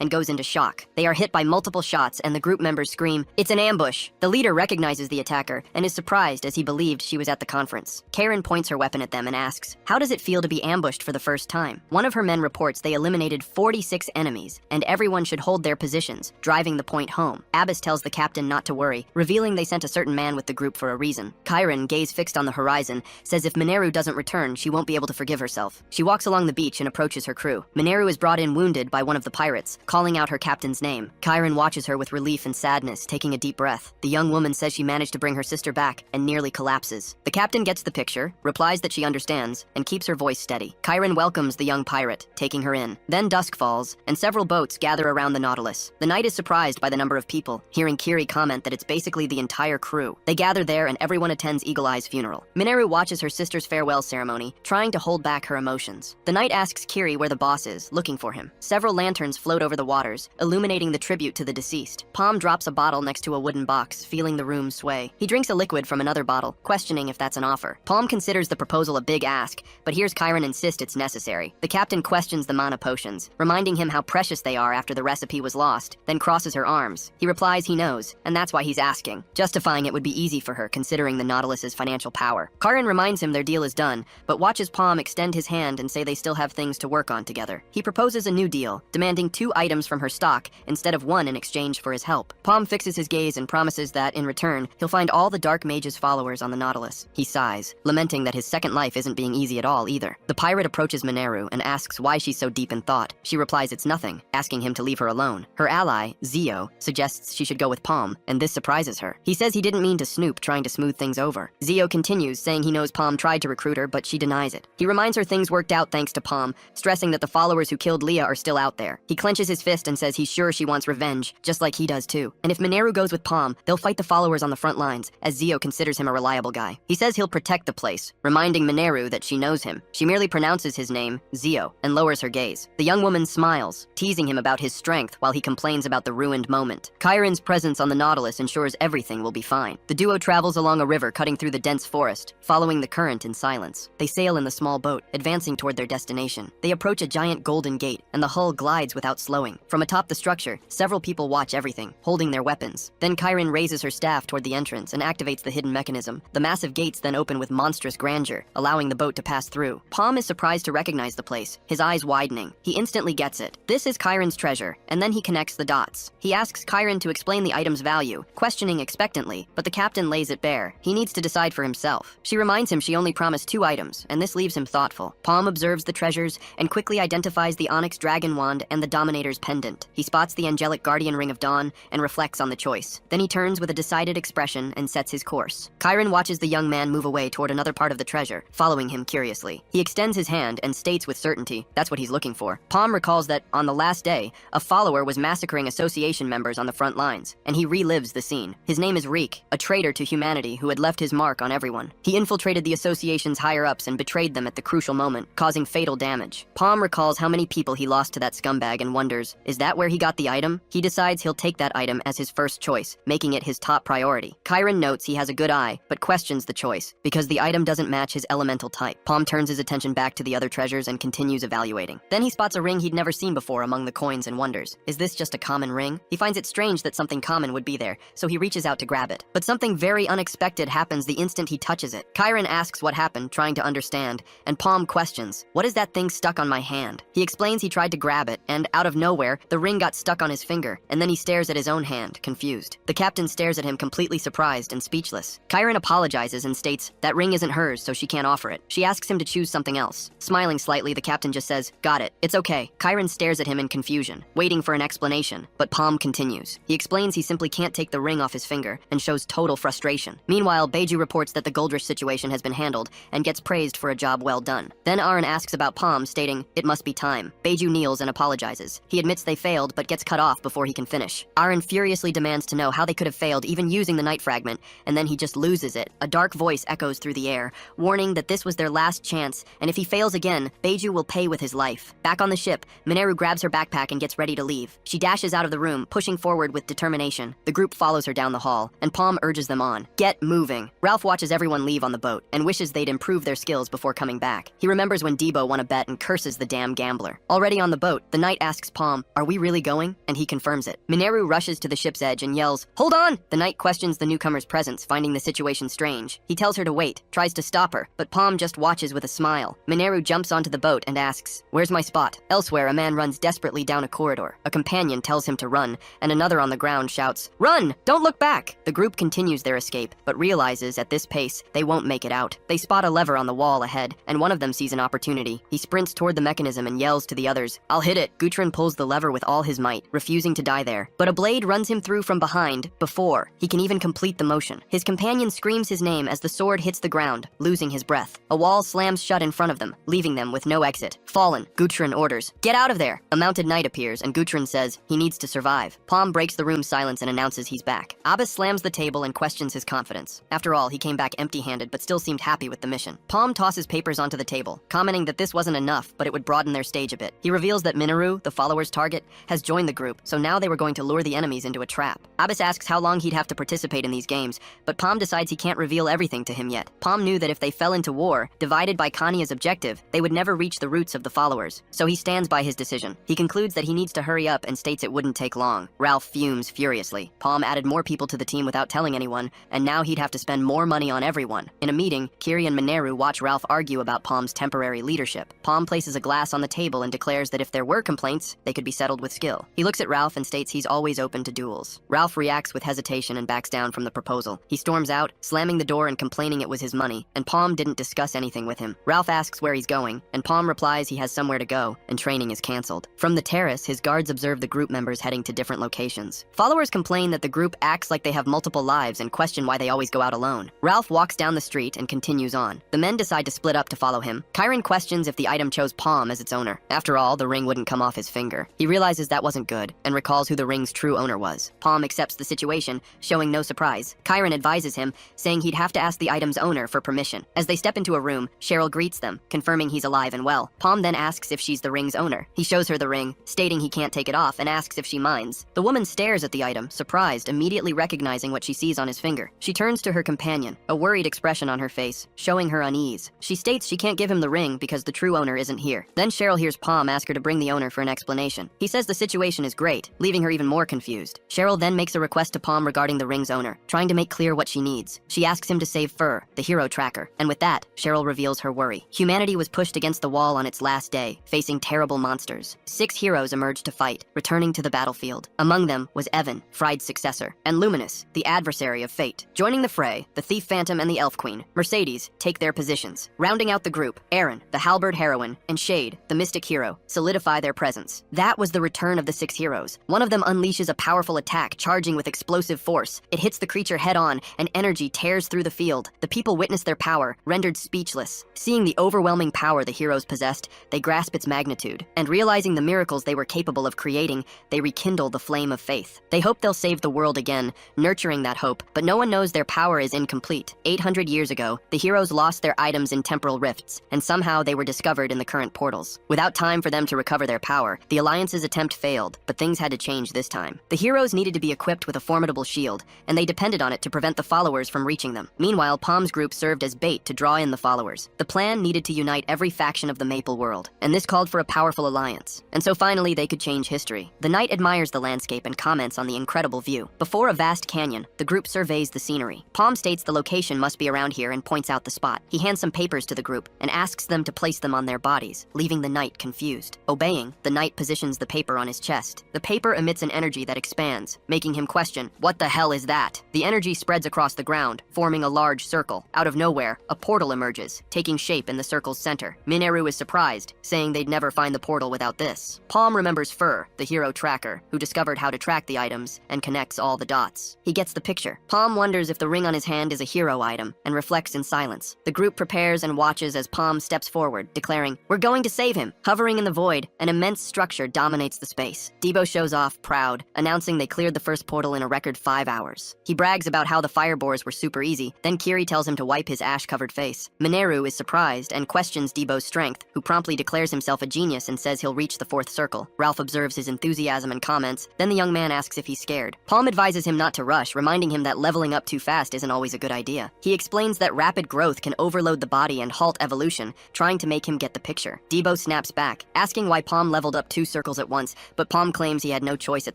and goes into shock. They are hit by multiple shots, and the group members scream, "It's an ambush!" The leader recognizes the attacker and is surprised as he believed she was at the conference. Karen points her weapon at them and asks, "How does it feel to be ambushed for the first time?" One of her men reports they eliminated 46 enemies, and everyone should hold their positions, driving the point home. Abbas tells the captain not to worry, revealing they sent a certain man with the group for a reason. Chiron, gaze fixed on the horizon, says if Mineru doesn't return, she won't be able to forgive herself. She walks along the beach and approaches her crew. Mineru is brought in wounded by one of the pirates, calling out her captain's name. Chiron watches her with relief and sadness, taking a deep breath. The young woman says she managed to bring her sister back and nearly collapses. The captain gets the picture, replies that she understands, and keeps her voice steady. Chiron welcomes the young pirate, taking her in. Then dusk falls, and several boats gather around the Nautilus. The knight is surprised by the number of people, hearing Kiri comment that it's basically the entire crew. They gather there and everyone attends Eagle Eye's funeral. Mineru watches her sister's farewell ceremony, trying to hold back her emotions. The knight asks Kiri where the boss is, looking for him. Several lanterns float over the waters, illuminating the tribute to the deceased. Palm drops a bottle next to a wooden box, feeling the room sway. He drinks a liquid from another bottle, questioning if that's an offer. Palm considers the proposal a big ask, but hears Chiron insist it's necessary. The captain questions the mana potions, reminding him how precious they are after the recipe was lost, then crosses her arms. He replies he knows, and that's why he's asking, justifying it would be easy for her considering the Nautilus's financial power. Chiron reminds him their deal is done, but watches Palm extend his hand and say they still have things to work on together. He proposes a new deal, demanding 2 items from her stock instead of 1 in exchange for his help. Palm fixes his gaze and promises that, in return, he'll find all the Dark Mage's followers on the Nautilus. He sighs, lamenting that his second life isn't being easy at all either. The pirate approaches Mineru and asks why she's so deep in thought. She replies it's nothing, asking him to leave her alone. Her ally, Zio, suggests she should go with Palm, and this surprises her. He says he didn't mean to snoop, trying to smooth things over. Zio continues, saying he knows Palm tried to recruit her, but she denies it. He reminds her things worked out thanks to Palm, stressing that the followers who killed Leah are still out there. He clenches his fist and says he's sure she wants revenge, just like he does too. And if Mineru goes with Palm, they'll fight the followers on the front lines, as Zio considers him a reliable guy. He says he'll protect the place, reminding Mineru that she knows him. She merely pronounces his name, Zio, and lowers her gaze. The young woman smiles, teasing him about his strength while he complains about the ruined moment. Chiron's presence on the Nautilus ensures everything will be fine. The duo travels along a river cutting through the dense forest, following following the current in silence. They sail in the small boat, advancing toward their destination. They approach a giant golden gate, and the hull glides without slowing. From atop the structure, several people watch everything, holding their weapons. Then Chiron raises her staff toward the entrance and activates the hidden mechanism. The massive gates then open with monstrous grandeur, allowing the boat to pass through. Palm is surprised to recognize the place, his eyes widening. He instantly gets it. This is Chiron's treasure, and then he connects the dots. He asks Chiron to explain the item's value, questioning expectantly, but the captain lays it bare. He needs to decide for himself. She reminds him she only promised 2 items, and this leaves him thoughtful. Palm observes the treasures and quickly identifies the onyx dragon wand and the Dominator's pendant. He spots the angelic guardian ring of dawn and reflects on the choice. Then he turns with a decided expression and sets his course. Chiron watches the young man move away toward another part of the treasure, following him curiously. He extends his hand and states with certainty that's what he's looking for. Palm recalls that, on the last day, a follower was massacring association members on the front lines, and he relives the scene. His name is Reek, a traitor to humanity who had left his mark on everyone. He infiltrated the association's higher-ups and betrayed them at the crucial moment, causing fatal damage. Palm recalls how many people he lost to that scumbag and wonders, is that where he got the item? He decides he'll take that item as his first choice, making it his top priority. Chiron notes he has a good eye, but questions the choice, because the item doesn't match his elemental type. Palm turns his attention back to the other treasures and continues evaluating. Then he spots a ring he'd never seen before among the coins and wonders. Is this just a common ring? He finds it strange that something common would be there, so he reaches out to grab it. But something very unexpected happens the instant he touches it. Chiron asks what happened, trying to understand, and Palm questions, what is that thing stuck on my hand? He explains he tried to grab it, and out of nowhere, the ring got stuck on his finger, and then he stares at his own hand, confused. The captain stares at him completely surprised and speechless. Chiron apologizes and states that ring isn't hers, so she can't offer it. She asks him to choose something else. Smiling slightly, the captain just says, got it, it's okay. Chiron stares at him in confusion, waiting for an explanation, but Palm continues. He explains he simply can't take the ring off his finger and shows total frustration. Meanwhile, Beiju reports that the Goldrish situation has been handled and gets praised for a job well done. Then Aaron asks about Palm, stating, it must be time. Beiju kneels and apologizes. He admits they failed, but gets cut off before he can finish. Aaron furiously demands to know how they could have failed even using the night fragment, and then he just loses it. A dark voice echoes through the air, warning that this was their last chance, and if he fails again, Beiju will pay with his life. Back on the ship, Mineru grabs her backpack and gets ready to leave. She dashes out of the room, pushing forward with determination. The group follows her down the hall, and Palm urges them on. Get moving. Ralph watches everyone leave on the boat, and wishes they'd improve their skills before coming back. He remembers when Debo won a bet and curses the damn gambler. Already on the boat, the knight asks Palm, are we really going? And he confirms it. Mineru rushes to the ship's edge and yells, hold on! The knight questions the newcomer's presence, finding the situation strange. He tells her to wait, tries to stop her, but Palm just watches with a smile. Mineru jumps onto the boat and asks, where's my spot? Elsewhere, a man runs desperately down a corridor. A companion tells him to run, and another on the ground shouts, run! Don't look back! The group continues their escape, but realizes at this pace, they won't make it out. They spot a lever on the wall ahead, and one of them sees an opportunity. He sprints toward the mechanism and yells to the others, I'll hit it! Gutrin pulls the lever with all his might, refusing to die there. But a blade runs him through from behind, before he can even complete the motion. His companion screams his name as the sword hits the ground, losing his breath. A wall slams shut in front of them, leaving them with no exit. Fallen, Gutrin orders, get out of there! A mounted knight appears, and Gutrin says he needs to survive. Palm breaks the room's silence and announces he's back. Abbas slams the table and questions his confidence. After all, he came back empty-handed but still seemed happy with the mission. Palm tosses papers onto the table, commenting that this wasn't enough, but it would broaden their stage a bit. He reveals that Mineru, the follower's target, has joined the group, so now they were going to lure the enemies into a trap. Abbas asks how long he'd have to participate in these games, but Palm decides he can't reveal everything to him yet. Palm knew that if they fell into war, divided by Kanya's objective, they would never reach the roots of the followers, so he stands by his decision. He concludes that he needs to hurry up and states it wouldn't take long. Ralph fumes furiously. Palm added more people to the team without telling anyone, and now he'd have to spend more money on everyone. In a meeting, Kiri and Mineru watch Ralph argue about Palm's temporary leadership. Palm places a glass on the table and declares that if there were complaints, they could be settled with skill. He looks at Ralph and states he's always open to duels. Ralph reacts with hesitation and backs down from the proposal. He storms out, slamming the door and complaining it was his money, and Palm didn't discuss anything with him. Ralph asks where he's going, and Palm replies he has somewhere to go, and training is canceled. From the terrace, his guards observe the group members heading to different locations. Followers complain that the group acts like they have multiple lives and question why they always go out alone. Ralph walks down the street and continues on. The men decide to split up to follow him. Chiron questions if the item chose Palm as its owner. After all, the ring wouldn't come off his finger. He realizes that wasn't good, and recalls who the ring's true owner was. Palm accepts the situation, showing no surprise. Chiron advises him, saying he'd have to ask the item's owner for permission. As they step into a room, Cheryl greets them, confirming he's alive and well. Palm then asks if she's the ring's owner. He shows her the ring, stating he can't take it off, and asks if she minds. The woman stares at the item, surprised, immediately recognizing what she sees on his finger. She turns to her companion, a worried expression on her her face, showing her unease. She states she can't give him the ring because the true owner isn't here. Then Cheryl hears Palm ask her to bring the owner for an explanation. He says the situation is great, leaving her even more confused. Cheryl then makes a request to Palm regarding the ring's owner, trying to make clear what she needs. She asks him to save Fur, the hero tracker, and with that, Cheryl reveals her worry. Humanity was pushed against the wall on its last day, facing terrible monsters. 6 heroes emerged to fight, returning to the battlefield. Among them was Evan, Fried's successor, and Luminous, the adversary of fate. Joining the fray, the Thief Phantom and the Elf Queen, Mercedes, take their positions. Rounding out the group, Aaron, the halberd heroine, and Shade, the mystic hero, solidify their presence. That was the return of the 6 heroes. One of them unleashes a powerful attack, charging with explosive force. It hits the creature head-on, and energy tears through the field. The people witness their power, rendered speechless. Seeing the overwhelming power the heroes possessed, they grasp its magnitude, and realizing the miracles they were capable of creating, they rekindle the flame of faith. They hope they'll save the world again, nurturing that hope, but no one knows their power is incomplete. 800 years ago, the heroes lost their items in temporal rifts, and somehow they were discovered in the current portals. Without time for them to recover their power, the Alliance's attempt failed, but things had to change this time. The heroes needed to be equipped with a formidable shield, and they depended on it to prevent the followers from reaching them. Meanwhile, Palm's group served as bait to draw in the followers. The plan needed to unite every faction of the Maple world, and this called for a powerful alliance. And so finally, they could change history. The knight admires the landscape and comments on the incredible view. Before a vast canyon, the group surveys the scenery. Palm states the location must be around here and points out the spot. He hands some papers to the group and asks them to place them on their bodies, leaving the knight confused. Obeying, the knight positions the paper on his chest. The paper emits an energy that expands, making him question, "What the hell is that?" The energy spreads across the ground, forming a large circle. Out of nowhere, a portal emerges, taking shape in the circle's center. Mineru is surprised, saying they'd never find the portal without this. Palm remembers Fur, the hero tracker, who discovered how to track the items and connects all the dots. He gets the picture. Palm wonders if the ring on his hand is a hero item and reflects in silence. The group prepares and watches as Palm steps forward, declaring, "We're going to save him." Hovering in the void, an immense structure dominates the space. Debo shows off, proud, announcing they cleared the first portal in a record 5 hours. He brags about how the firebores were super easy, then Kiri tells him to wipe his ash-covered face. Mineru is surprised and questions Debo's strength, who promptly declares himself a genius and says he'll reach the 4th circle. Ralph observes his enthusiasm and comments, then the young man asks if he's scared. Palm advises him not to rush, reminding him that leveling up too fast isn't always a good idea. He explains that rapid growth can overload the body and halt evolution, trying to make him get the picture. Debo snaps back, asking why Palm leveled up 2 circles at once, but Palm claims he had no choice at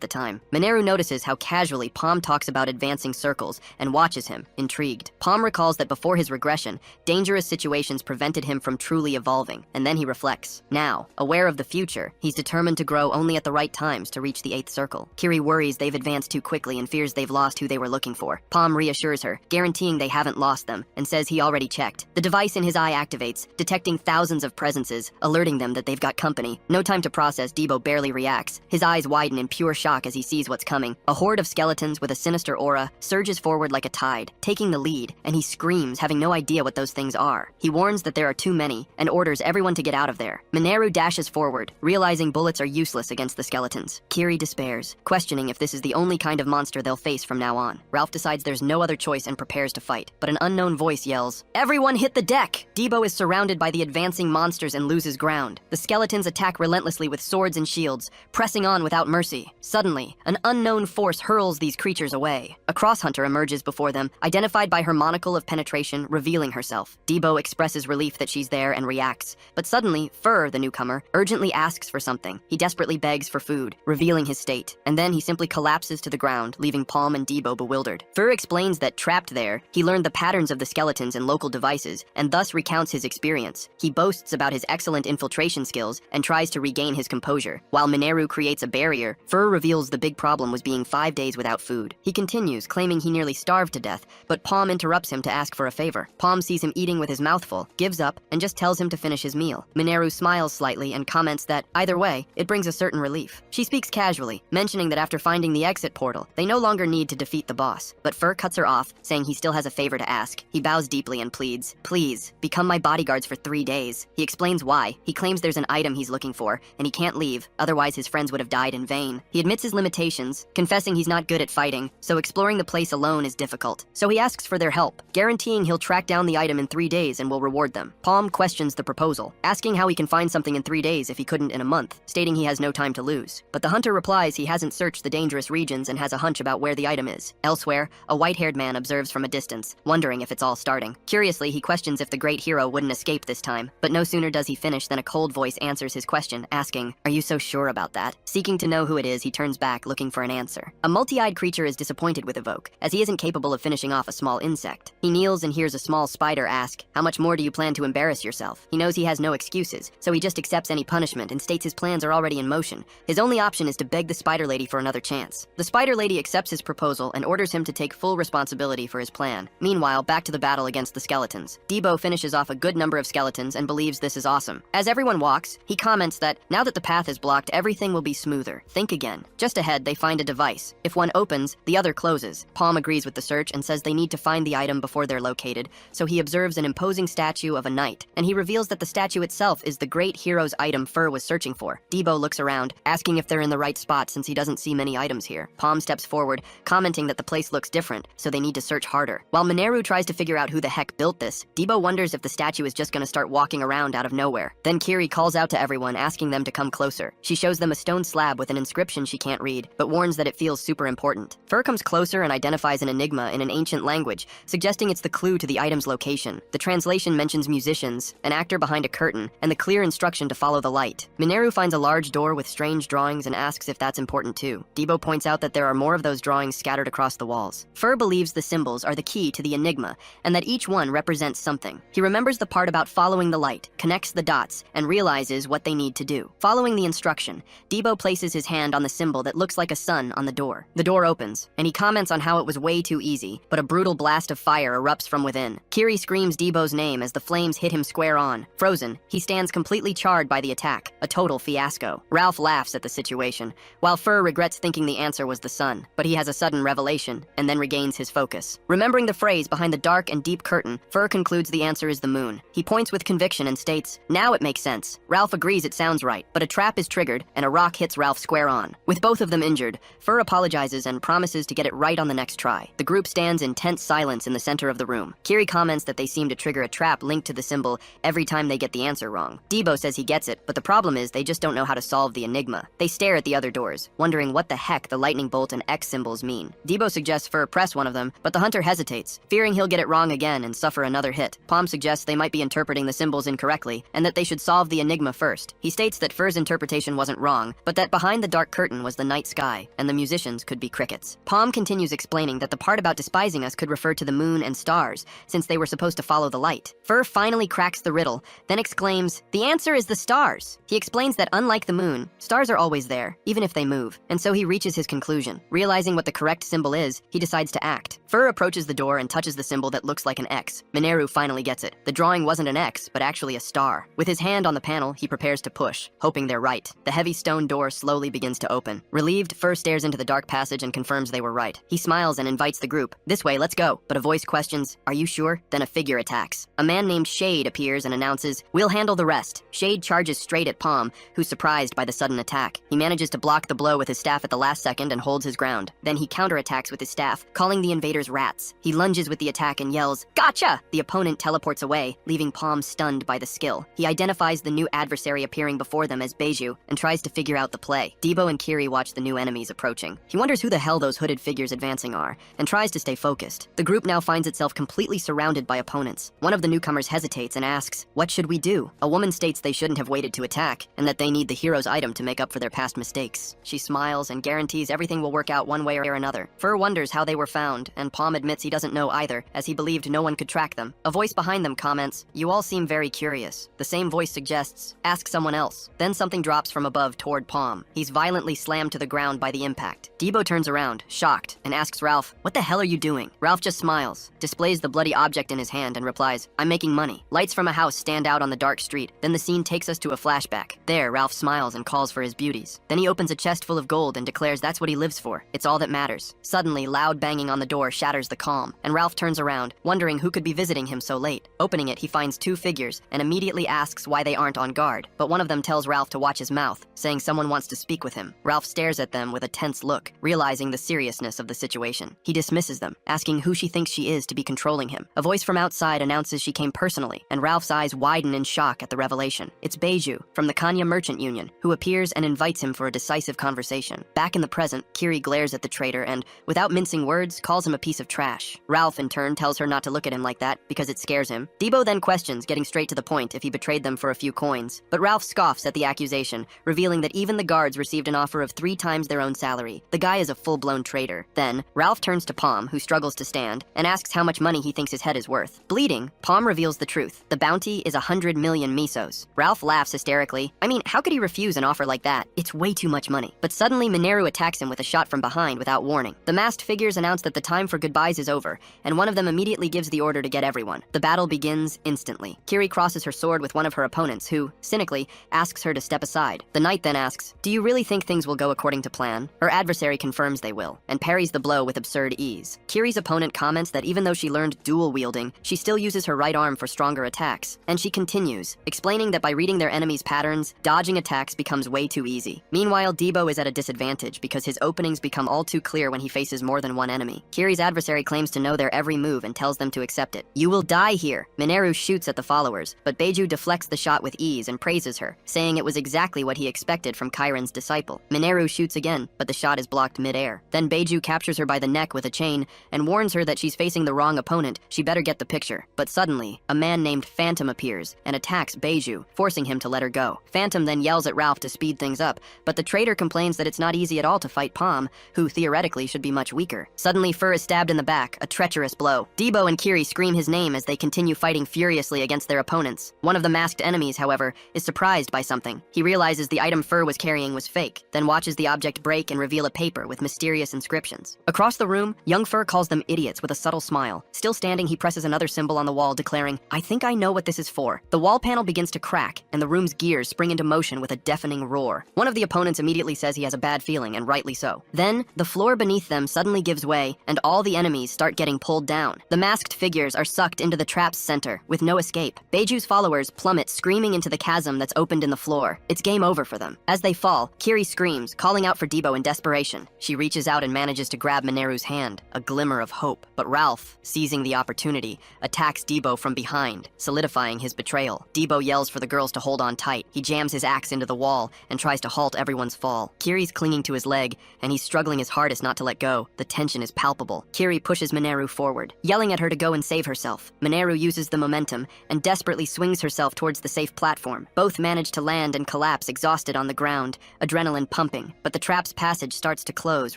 the time. Mineru notices how casually Palm talks about advancing circles and watches him, intrigued. Palm recalls that before his regression, dangerous situations prevented him from truly evolving, and then he reflects. Now, aware of the future, he's determined to grow only at the right times to reach the 8th circle. Kiri worries they've advanced too quickly and fears they've lost who they were looking for. Palm reassures her, guaranteeing they haven't lost them, and says he already checked. The device in his eye activates, detecting thousands of presences, alerting them that they've got company. No time to process, Debo barely reacts. His eyes widen in pure shock as he sees what's coming. A horde of skeletons with a sinister aura surges forward like a tide, taking the lead, and he screams, having no idea what those things are. He warns that there are too many, and orders everyone to get out of there. Mineru dashes forward, realizing bullets are useless against the skeletons. Kiri despairs, questioning if this is the only kind of monster they'll face from now on. Ralph decides there's no other choice and prepares to fight, but an unknown voice yells, "Everyone hit the deck!" Debo is surrounded by the advancing monsters and loses ground. The skeletons attack relentlessly with swords and shields, pressing on without mercy. Suddenly, an unknown force hurls these creatures away. A crosshunter emerges before them, identified by her monocle of penetration, revealing herself. Debo expresses relief that she's there and reacts, but suddenly, Fur, the newcomer, urgently asks for something. He desperately begs for food, revealing his state, and then he simply collapses to the ground, leaving Palm and Debo bewildered. Fur explains that, trapped there, he learned the patterns of the skeletons and local devices, and thus recounts his experience. He boasts about his excellent infiltration skills and tries to regain his composure. While Mineru creates a barrier, Fur reveals the big problem was being 5 days without food. He continues, claiming he nearly starved to death, but Palm interrupts him to ask for a favor. Palm sees him eating with his mouth full, gives up, and just tells him to finish his meal. Mineru smiles slightly and comments that, either way, it brings a certain relief. She speaks casually, mentioning that after finding the exit portal, they no longer need to defeat the boss. But Fur cuts her off, saying he still has a favor to ask. He bows deeply and pleads, "Please, become my bodyguards for 3 days." He explains why. He claims there's an item he's looking for, and he can't leave, otherwise his friends would have died in vain. He admits his limitations, confessing he's not good at fighting, so exploring the place alone is difficult. So he asks for their help, guaranteeing he'll track down the item in 3 days and will reward them. Palm questions the proposal, asking how he can find something in 3 days if he couldn't in a month, stating he has no time to lose. But the hunter replies he hasn't searched the dangerous regions and has a hunch about where the item is. Elsewhere, a white-haired man observes from a distance, wondering if it's all starting. Curiously, he questions if the great hero wouldn't escape this time, but no sooner does he finish than a cold voice answers his question, asking, "Are you so sure about that?" Seeking to know who it is, he turns back, looking for an answer. A multi-eyed creature is disappointed with Evoke, as he isn't capable of finishing off a small insect. He kneels and hears a small spider ask, "How much more do you plan to embarrass yourself?" He knows he has no excuses, so he just accepts any punishment and states his plans are already in motion. His only option is to beg the spider lady for another chance. The spider lady accepts his proposal and orders him to take full responsibility for his plan. Meanwhile, back to the battle against the skeletons. Debo finishes off a good number of skeletons and believes this is awesome. As everyone walks, he comments that, now that the path is blocked, everything will be smoother. Think again. Just ahead, they find a device. If one opens, the other closes. Palm agrees with the search and says they need to find the item before they're located, so he observes an imposing statue of a knight, and he reveals that the statue itself is the great hero's item Fur was searching for. Debo looks around, asking if they're in the right spot since he doesn't see many items here. Palm steps forward, commenting that the place looks different, so they need to search harder. While Mineru tries to figure out who the heck built this, Debo wonders if the statue is just gonna start walking around out of nowhere. Then Kiri calls out to everyone, asking them to come closer. She shows them a stone slab with an inscription she can't read, but warns that it feels super important. Fur comes closer and identifies an enigma in an ancient language, suggesting it's the clue to the item's location. The translation mentions musicians, an actor behind a curtain, and the clear instruction to follow the light. Mineru finds a large door with strange drawings and asks if that's important too. Debo points out that there are more of those drawings scattered across the walls. Fur believes the symbols are the key to the enigma, and that each one represents something. He remembers the part about following the light, connects the dots, and realizes what they need to do. Following the instruction, Debo places his hand on the symbol that looks like a sun on the door. The door opens, and he comments on how it was way too easy, but a brutal blast of fire erupts from within. Kiri screams Debo's name as the flames hit him square on. Frozen, he stands completely charred by the attack, a total fiasco. Ralph laughs at the situation, while Fur regrets thinking the answer was the sun, but he has a sudden revelation, and then regains his focus. Remembering the phrase behind the dark and deep curtain, Fur concludes the answer is the moon. He points with conviction and states, "Now it makes sense." Ralph agrees it sounds right, but a trap is triggered, and a rock hits Ralph square on. With both of them injured, Fur apologizes and promises to get it right on the next try. The group stands in tense silence in the center of the room. Kiri comments that they seem to trigger a trap linked to the symbol every time they get the answer wrong. Debo says he gets it, but the problem is they just don't know how to solve the enigma. They stare at the other doors, wondering what the heck the lightning bolt and X symbols mean. Debo suggests Fur press one of them, but the hunter hesitates, fearing he'll get it wrong again and suffer another hit. Palm suggests they might be interpreting the symbols incorrectly, and that they should solve the enigma first. He states that Fur's interpretation wasn't wrong, but that behind the dark curtain was the night sky, and the musicians could be crickets. Palm continues explaining that the part about despising us could refer to the moon and stars, since they were supposed to follow the light. Fur finally cracks the riddle, then exclaims, "The answer is the stars." He explains that unlike the moon, stars are always there, even if they move, and so he reaches his conclusion. Realizing what the correct symbol is, he decides to act. Fur approaches the door and touches the symbol that looks like an X. Mineru finally gets it. The drawing wasn't an X, but actually a star. With his hand on the panel, he prepares to push, hoping they're right. The heavy stone door slowly begins to open. Relieved, Fur stares into the dark passage and confirms they were right. He smiles and invites the group. "This way, let's go." But a voice questions, "Are you sure?" Then a figure attacks. A man named Shade appears and announces, "We'll handle the rest." Shade charges straight at Palm, who's surprised by the sudden attack. He manages to block the blow with his staff at the last second and holds his ground. Then he counterattacks with his staff, calling the invaders rats. He lunges with the attack and yells, "Gotcha!" The opponent teleports away, leaving Palm stunned by the skill. He identifies the new adversary appearing before them as Beiju and tries to figure out the play. Debo and Kiri watch the new enemies approaching. He wonders who the hell those hooded figures advancing are, and tries to stay focused. The group now finds itself completely surrounded by opponents. One of the newcomers hesitates and asks, "What should we do?" A woman states they shouldn't have waited to attack, and that they need the hero's item to make up for their past mistakes. She smiles and guarantees everything will work out one way or another. Fur wonders how they were found, and Palm admits he doesn't know either, as he believed no one could track them. A voice behind them comments, "You all seem very curious." The same voice suggests, "Ask someone else." Then something drops from above toward Palm. He's violently slammed to the ground by the impact. Debo turns around, shocked, and asks Ralph, "What the hell are you doing?" Ralph just smiles, displays the bloody object in his hand, and replies, "I'm making money." Lights from a house stand out on the dark street. Then the scene takes us to a flashback. There, Ralph smiles and calls for his beauties. Then he opens a chest full of gold and declares that's what he lives for. It's all that matters. Suddenly, loud banging on the door shatters the calm, and Ralph turns around, wondering who could be visiting him so late. Opening it, he finds two figures and immediately asks why they aren't on guard. But one of them tells Ralph to watch his mouth, saying someone wants to speak with him. Ralph stares at them with a tense look, realizing the seriousness of the situation. He dismisses them, asking who she thinks she is to be controlling him. A voice from outside announces she came personally, and Ralph's eyes widen in shock at the revelation. It's Beiju, from the Kanya Merchant Union, who appears and invites him for a decisive conversation. Back in the present, Kiri glares at the traitor and, without mincing words, calls him a piece piece of trash. Ralph, in turn, tells her not to look at him like that because it scares him. Debo then questions, getting straight to the point, if he betrayed them for a few coins. But Ralph scoffs at the accusation, revealing that even the guards received an offer of 3 times their own salary. The guy is a full-blown traitor. Then, Ralph turns to Palm, who struggles to stand, and asks how much money he thinks his head is worth. Bleeding, Palm reveals the truth. The bounty is 100 million misos. Ralph laughs hysterically. I mean, how could he refuse an offer like that? It's way too much money. But suddenly, Mineru attacks him with a shot from behind without warning. The masked figures announce that the time for goodbyes is over, and one of them immediately gives the order to get everyone. The battle begins instantly. Kiri crosses her sword with one of her opponents, who, cynically, asks her to step aside. The knight then asks, "Do you really think things will go according to plan?" Her adversary confirms they will, and parries the blow with absurd ease. Kiri's opponent comments that even though she learned dual wielding, she still uses her right arm for stronger attacks. And she continues, explaining that by reading their enemies' patterns, dodging attacks becomes way too easy. Meanwhile, Debo is at a disadvantage because his openings become all too clear when he faces more than one enemy. Kiri's adversary claims to know their every move and tells them to accept it. "You will die here." Mineru shoots at the followers, but Beiju deflects the shot with ease and praises her, saying it was exactly what he expected from Chiron's disciple. Mineru shoots again, but the shot is blocked mid-air. Then Beiju captures her by the neck with a chain and warns her that she's facing the wrong opponent. She better get the picture. But suddenly, a man named Phantom appears and attacks Beiju, forcing him to let her go. Phantom then yells at Ralph to speed things up, but the traitor complains that it's not easy at all to fight Palm, who theoretically should be much weaker. Suddenly, Fur is stabbed in the back, a treacherous blow. Debo and Kiri scream his name as they continue fighting furiously against their opponents. One of the masked enemies, however, is surprised by something. He realizes the item Fur was carrying was fake, then watches the object break and reveal a paper with mysterious inscriptions. Across the room, young Fur calls them idiots with a subtle smile. Still standing, he presses another symbol on the wall, declaring, "I think I know what this is for." The wall panel begins to crack, and the room's gears spring into motion with a deafening roar. One of the opponents immediately says he has a bad feeling, and rightly so. Then, the floor beneath them suddenly gives way, and all the enemies start getting pulled down. The masked figures are sucked into the trap's center, with no escape. Beiju's followers plummet screaming into the chasm that's opened in the floor. It's game over for them. As they fall, Kiri screams, calling out for Debo in desperation. She reaches out and manages to grab Mineru's hand, a glimmer of hope. But Ralph, seizing the opportunity, attacks Debo from behind, solidifying his betrayal. Debo yells for the girls to hold on tight. He jams his axe into the wall and tries to halt everyone's fall. Kiri's clinging to his leg, and he's struggling his hardest not to let go. The tension is palpable. Kiri pushes Mineru forward, yelling at her to go and save herself. Mineru uses the momentum and desperately swings herself towards the safe platform. Both manage to land and collapse exhausted on the ground, adrenaline pumping, but the trap's passage starts to close,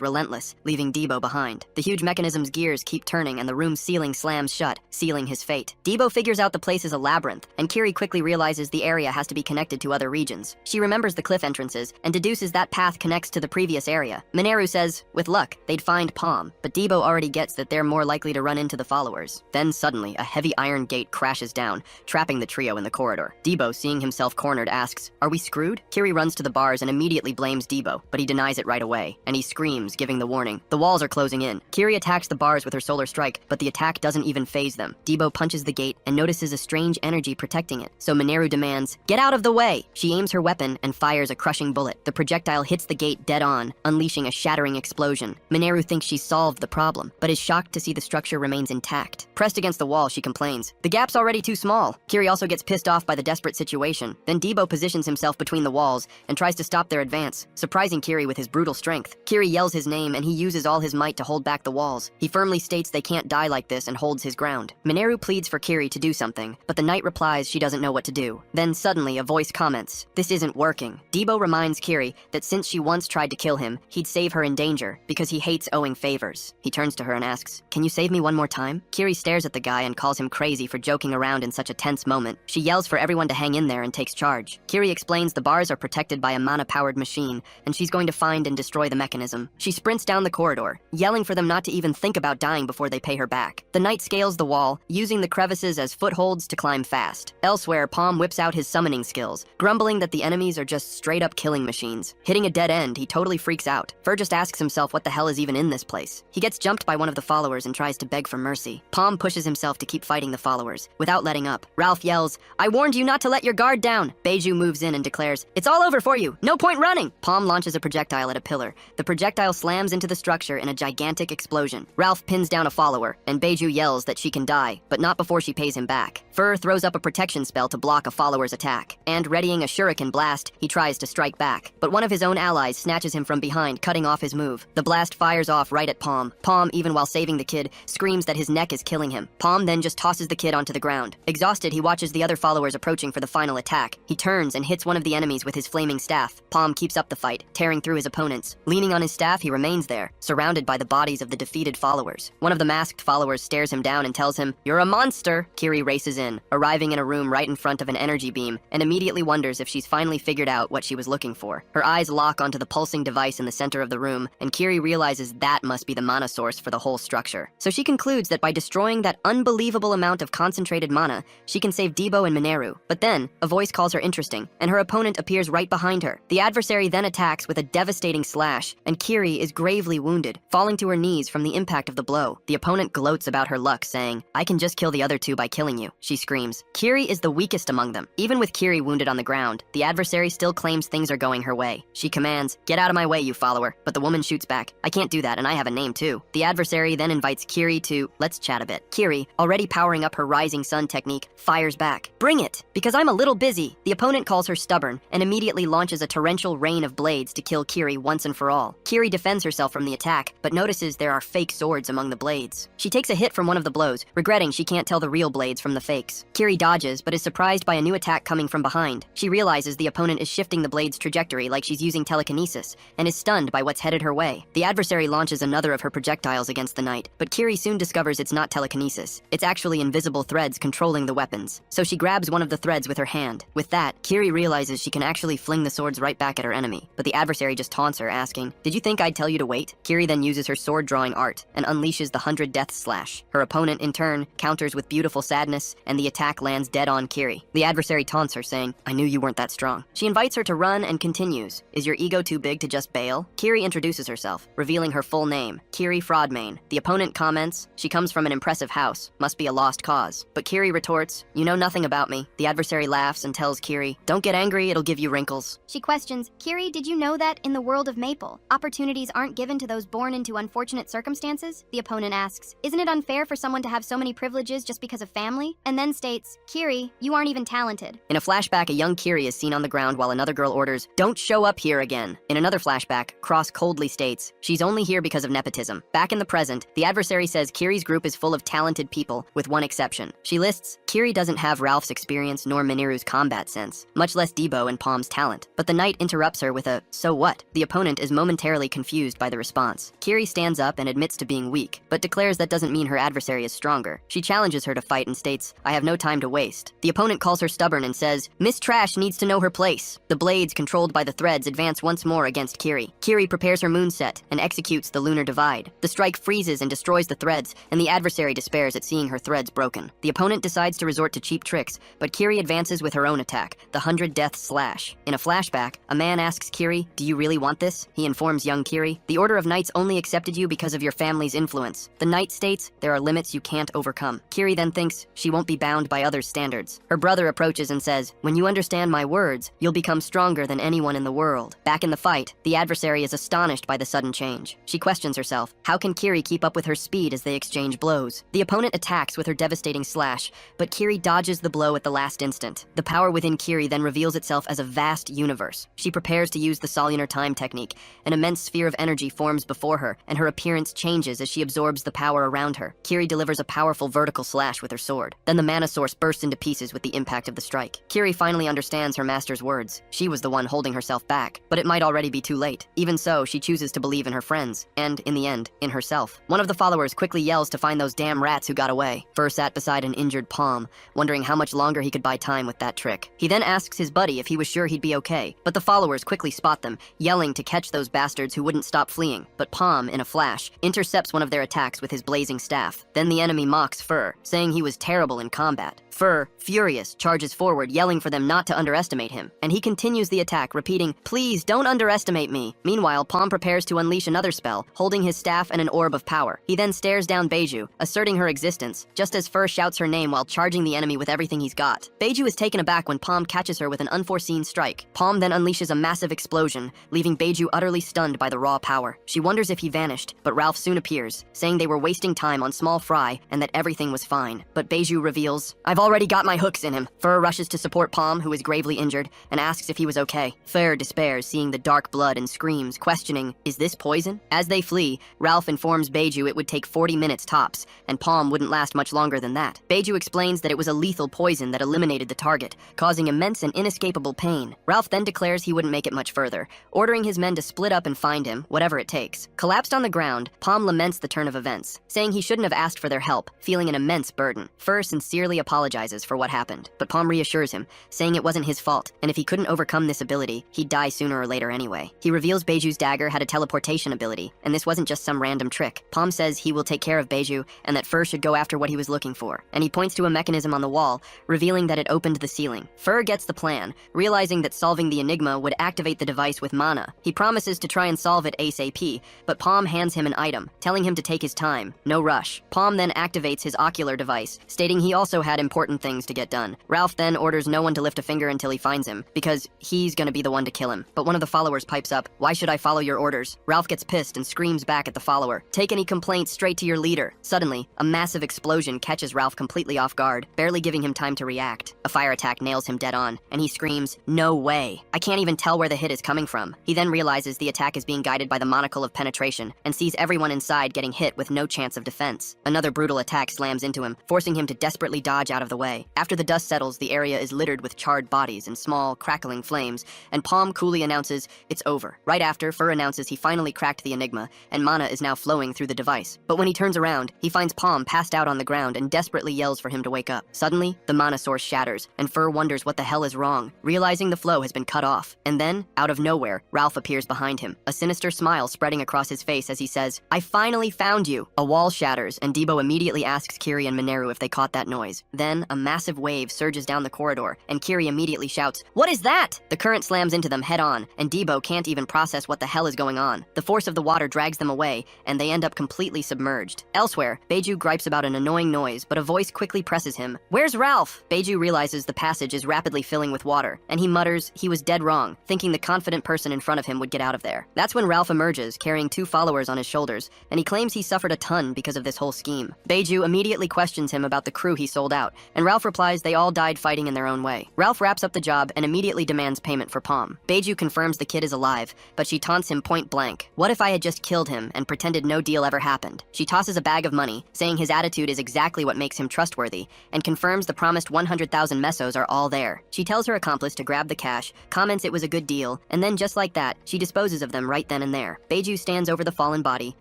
relentless, leaving Debo behind. The huge mechanism's gears keep turning and the room's ceiling slams shut, sealing his fate. Debo figures out the place is a labyrinth, and Kiri quickly realizes the area has to be connected to other regions. She remembers the cliff entrances and deduces that path connects to the previous area. Mineru says, with luck, they'd find Palm, but Debo already gets that they're more likely to run into the followers. Then suddenly, a heavy iron gate crashes down, trapping the trio in the corridor. Debo, seeing himself cornered, asks, "Are we screwed?" Kiri runs to the bars and immediately blames Debo, but he denies it right away, and he screams, giving the warning. The walls are closing in. Kiri attacks the bars with her solar strike, but the attack doesn't even phase them. Debo punches the gate and notices a strange energy protecting it, so Mineru demands, "Get out of the way!" She aims her weapon and fires a crushing bullet. The projectile hits the gate dead on, unleashing a shattering explosion. Mineru thinks she's solved the problem, but is shocked to see the structure remains intact. Pressed against the wall, she complains, "The gap's already too small." Kiri also gets pissed off by the desperate situation. Then Debo positions himself between the walls and tries to stop their advance, surprising Kiri with his brutal strength. Kiri yells his name and he uses all his might to hold back the walls. He firmly states they can't die like this and holds his ground. Mineru pleads for Kiri to do something, but the knight replies she doesn't know what to do. Then suddenly a voice comments, "This isn't working." Debo reminds Kiri that since she once tried to kill him, he'd save her in danger because he hates owing favors. He turns to her and asks, "Can you save me one more time?" Kiri stares at the guy and calls him crazy for joking around in such a tense moment. She yells for everyone to hang in there and takes charge. Kiri explains the bars are protected by a mana-powered machine, and she's going to find and destroy the mechanism. She sprints down the corridor, yelling for them not to even think about dying before they pay her back. The knight scales the wall, using the crevices as footholds to climb fast. Elsewhere, Palm whips out his summoning skills, grumbling that the enemies are just straight-up killing machines. Hitting a dead end, he totally freaks out. Fur just asks himself what the hell is even in this place. He gets jumped by one of the followers and tries to beg for mercy. Palm pushes himself to keep fighting the followers, without letting up. Ralph yells, "I warned you not to let your guard down!" Beiju moves in and declares, "It's all over for you! No point running!" Palm launches a projectile at a pillar. The projectile slams into the structure in a gigantic explosion. Ralph pins down a follower, and Beiju yells that she can die, but not before she pays him back. Fur throws up a protection spell to block a follower's attack, and readying a shuriken blast, he tries to strike back. But one of his own allies snatches him from behind, cutting off his move. The blast fires off right at Palm. Palm even while saving the kid, screams that his neck is killing him. Palm then just tosses the kid onto the ground. Exhausted, he watches the other followers approaching for the final attack. He turns and hits one of the enemies with his flaming staff. Palm keeps up the fight, tearing through his opponents. Leaning on his staff, he remains there, surrounded by the bodies of the defeated followers. One of the masked followers stares him down and tells him, "You're a monster!" Kiri races in, arriving in a room right in front of an energy beam, and immediately wonders if she's finally figured out what she was looking for. Her eyes lock onto the pulsing device in the center of the room, and Kiri realizes that must be the mana source for the whole structure. So she concludes that by destroying that unbelievable amount of concentrated mana, she can save Debo and Mineru. But then, a voice calls her interesting, and her opponent appears right behind her. The adversary then attacks with a devastating slash, and Kiri is gravely wounded, falling to her knees from the impact of the blow. The opponent gloats about her luck, saying, "I can just kill the other two by killing you," she screams. Kiri is the weakest among them. Even with Kiri wounded on the ground, the adversary still claims things are going her way. She commands, "Get out of my way, you follower," but the woman shoots back, "I can't do that, and I have a name too." The adversary then invites Kiri to, "Let's chat a bit." Kiri, already powering up her rising sun technique, fires back. "Bring it, because I'm a little busy." The opponent calls her stubborn, and immediately launches a torrential rain of blades to kill Kiri once and for all. Kiri defends herself from the attack, but notices there are fake swords among the blades. She takes a hit from one of the blows, regretting she can't tell the real blades from the fakes. Kiri dodges, but is surprised by a new attack coming from behind. She realizes the opponent is shifting the blade's trajectory like she's using telekinesis, and is stunned by what's headed her way. The adversary launches another of her projectiles against the knight, but Kiri soon discovers it's not telekinesis. It's actually invisible threads controlling the weapons. So she grabs one of the threads with her hand. With that, Kiri realizes she can actually fling the swords right back at her enemy, but the adversary just taunts her, asking, "Did you think I'd tell you to wait?" Kiri then uses her sword drawing art and unleashes the 100 Death Slash. Her opponent, in turn, counters with beautiful sadness, and the attack lands dead on Kiri. The adversary taunts her, saying, "I knew you weren't that strong." She invites her to run and continues, "Is your ego too big to just bail?" Kiri introduces herself, revealing her full name, Kiri Fraudmain. The opponent comments, "She comes from an impressive house, must be a lost cause." But Kiri retorts, "You know nothing about me." The adversary laughs and tells Kiri, "Don't get angry, it'll give you wrinkles." She questions, "Kiri, did you know that in the world of Maple, opportunities aren't given to those born into unfortunate circumstances?" The opponent asks, "Isn't it unfair for someone to have so many privileges just because of family?" And then states, "Kiri, you aren't even talented." In a flashback, a young Kiri is seen on the ground while another girl orders, "Don't show up here again." In another flashback, Cross coldly states, "She's only here because of nepotism." Back in the present, the adversary says Kiri's group is full of talented people, with one exception. She lists, Kiri doesn't have Ralph's experience nor Mineru's combat sense, much less Debo and Palm's talent. But the knight interrupts her with a, "So what?" The opponent is momentarily confused by the response. Kiri stands up and admits to being weak, but declares that doesn't mean her adversary is stronger. She challenges her to fight and states, "I have no time to waste." The opponent calls her stubborn and says, "Miss Trash needs to know her place." The blades, controlled by the threads, advance once more against Kiri. Kiri prepares her moonset and executes the lunar divide. The strike freezes and destroys the threads, and the adversary despairs at seeing her threads broken. The opponent decides to resort to cheap tricks, but Kiri advances with her own attack, the 100 Death Slash. In a flashback, a man asks Kiri, "Do you really want this?" He informs young Kiri, "The Order of Knights only accepted you because of your family's influence." The knight states, "There are limits you can't overcome." Kiri then thinks she won't be bound by others' standards. Her brother approaches and says, "When you understand my words, you'll become stronger than anyone in the world." Back in the fight, the adversary is astonished by the sudden change. She questions herself, how can Kiri keep up with her speed as they exchange blows? The opponent attacks with her devastating slash, but Kiri dodges the blow at the last instant. The power within Kiri then reveals itself as a vast universe. She prepares to use the Solunar Time technique. An immense sphere of energy forms before her, and her appearance changes as she absorbs the power around her. Kiri delivers a powerful vertical slash with her sword. Then the mana source bursts into pieces with the impact of the strike. Kiri finally understands her master's words. She was the one holding herself back, but it might already be too late. Even so, she chooses to believe in her friends, and, in the end, in herself. One of the followers quickly yells to find those damn rats who got away. Fur sat beside an injured Palm, wondering how much longer he could buy time with that trick. He then asks his buddy if he was sure he'd be okay, but the followers quickly spot them, yelling to catch those bastards who wouldn't stop fleeing. But Palm, in a flash, intercepts one of their attacks with his blazing staff. Then the enemy mocks Fur, saying he was terrible in combat. Fur, furious, charges forward, yelling for them not to underestimate him, and he continues the attack, repeating, "Please, don't underestimate me." Meanwhile, Palm prepares to unleash another spell, holding his staff and an orb of power. He then stares down Beiju, asserting her existence, just as Fur shouts her name while charging the enemy with everything he's got. Beiju is taken aback when Palm catches her with an unforeseen strike. Palm then unleashes a massive explosion, leaving Beiju utterly stunned by the raw power. She wonders if he vanished, but Ralph soon appears, saying they were wasting time on small fry and that everything was fine. But Beiju reveals, "I've already got my hooks in him." Fur rushes to support Palm, who is gravely injured, and asks if he was okay. Fur despairs, seeing the dark blood, and screams, questioning, "Is this poison?" As they flee, Ralph informs informs Beiju it would take 40 minutes tops, and Palm wouldn't last much longer than that. Beiju explains that it was a lethal poison that eliminated the target, causing immense and inescapable pain. Ralph then declares he wouldn't make it much further, ordering his men to split up and find him, whatever it takes. Collapsed on the ground, Palm laments the turn of events, saying he shouldn't have asked for their help, feeling an immense burden. Fur sincerely apologizes for what happened, but Palm reassures him, saying it wasn't his fault, and if he couldn't overcome this ability, he'd die sooner or later anyway. He reveals Beiju's dagger had a teleportation ability, and this wasn't just some random trick. Palm says he will take care of Beiju, and that Fur should go after what he was looking for, and he points to a mechanism on the wall, revealing that it opened the ceiling. Fur gets the plan, realizing that solving the enigma would activate the device with mana. He promises to try and solve it ASAP, but Palm hands him an item, telling him to take his time, no rush. Palm then activates his ocular device, stating he also had important things to get done. Ralph then orders no one to lift a finger until he finds him, because he's gonna be the one to kill him. But one of the followers pipes up, "Why should I follow your orders?" Ralph gets pissed and screams back at the follower, "Take any complaints straight to your leader." Suddenly, a massive explosion catches Ralph completely off guard, barely giving him time to react. A fire attack nails him dead on, and he screams, "No way! I can't even tell where the hit is coming from." He then realizes the attack is being guided by the monocle of penetration, and sees everyone inside getting hit with no chance of defense. Another brutal attack slams into him, forcing him to desperately dodge out of the way. After the dust settles, the area is littered with charred bodies and small, crackling flames, and Palm coolly announces it's over. Right after, Fur announces he finally cracked the enigma, and mana is now flowing through the device. But when he turns around, he finds Palm passed out on the ground and desperately yells for him to wake up. Suddenly, the mana source shatters, and Fur wonders what the hell is wrong, realizing the flow has been cut off. And then, out of nowhere, Ralph appears behind him, a sinister smile spreading across his face as he says, "I finally found you." A wall shatters, and Debo immediately asks Kiri and Mineru if they caught that noise. Then, a massive wave surges down the corridor, and Kiri immediately shouts, "What is that?" The current slams into them head on, and Debo can't even process what the hell is going on. The force of the water drags them away, and they end up completely submerged. Elsewhere, Beiju gripes about an annoying noise, but a voice quickly presses him, "Where's Ralph?" Beiju realizes the passage is rapidly filling with water, and he mutters he was dead wrong, thinking the confident person in front of him would get out of there. That's when Ralph emerges, carrying 2 followers on his shoulders, and he claims he suffered a ton because of this whole scheme. Beiju immediately questions him about the crew he sold out, and Ralph replies they all died fighting in their own way. Ralph wraps up the job and immediately demands payment for Palm. Beiju confirms the kid is alive, but she taunts him point blank. "What if I had just killed him and pretended no deal ever happened?" She tosses a bag of money, saying his attitude is exactly what makes him trustworthy, and confirms the promised 100,000 mesos are all there. She tells her accomplice to grab the cash, comments it was a good deal, and then just like that, she disposes of them right then and there. Beiju stands over the fallen body,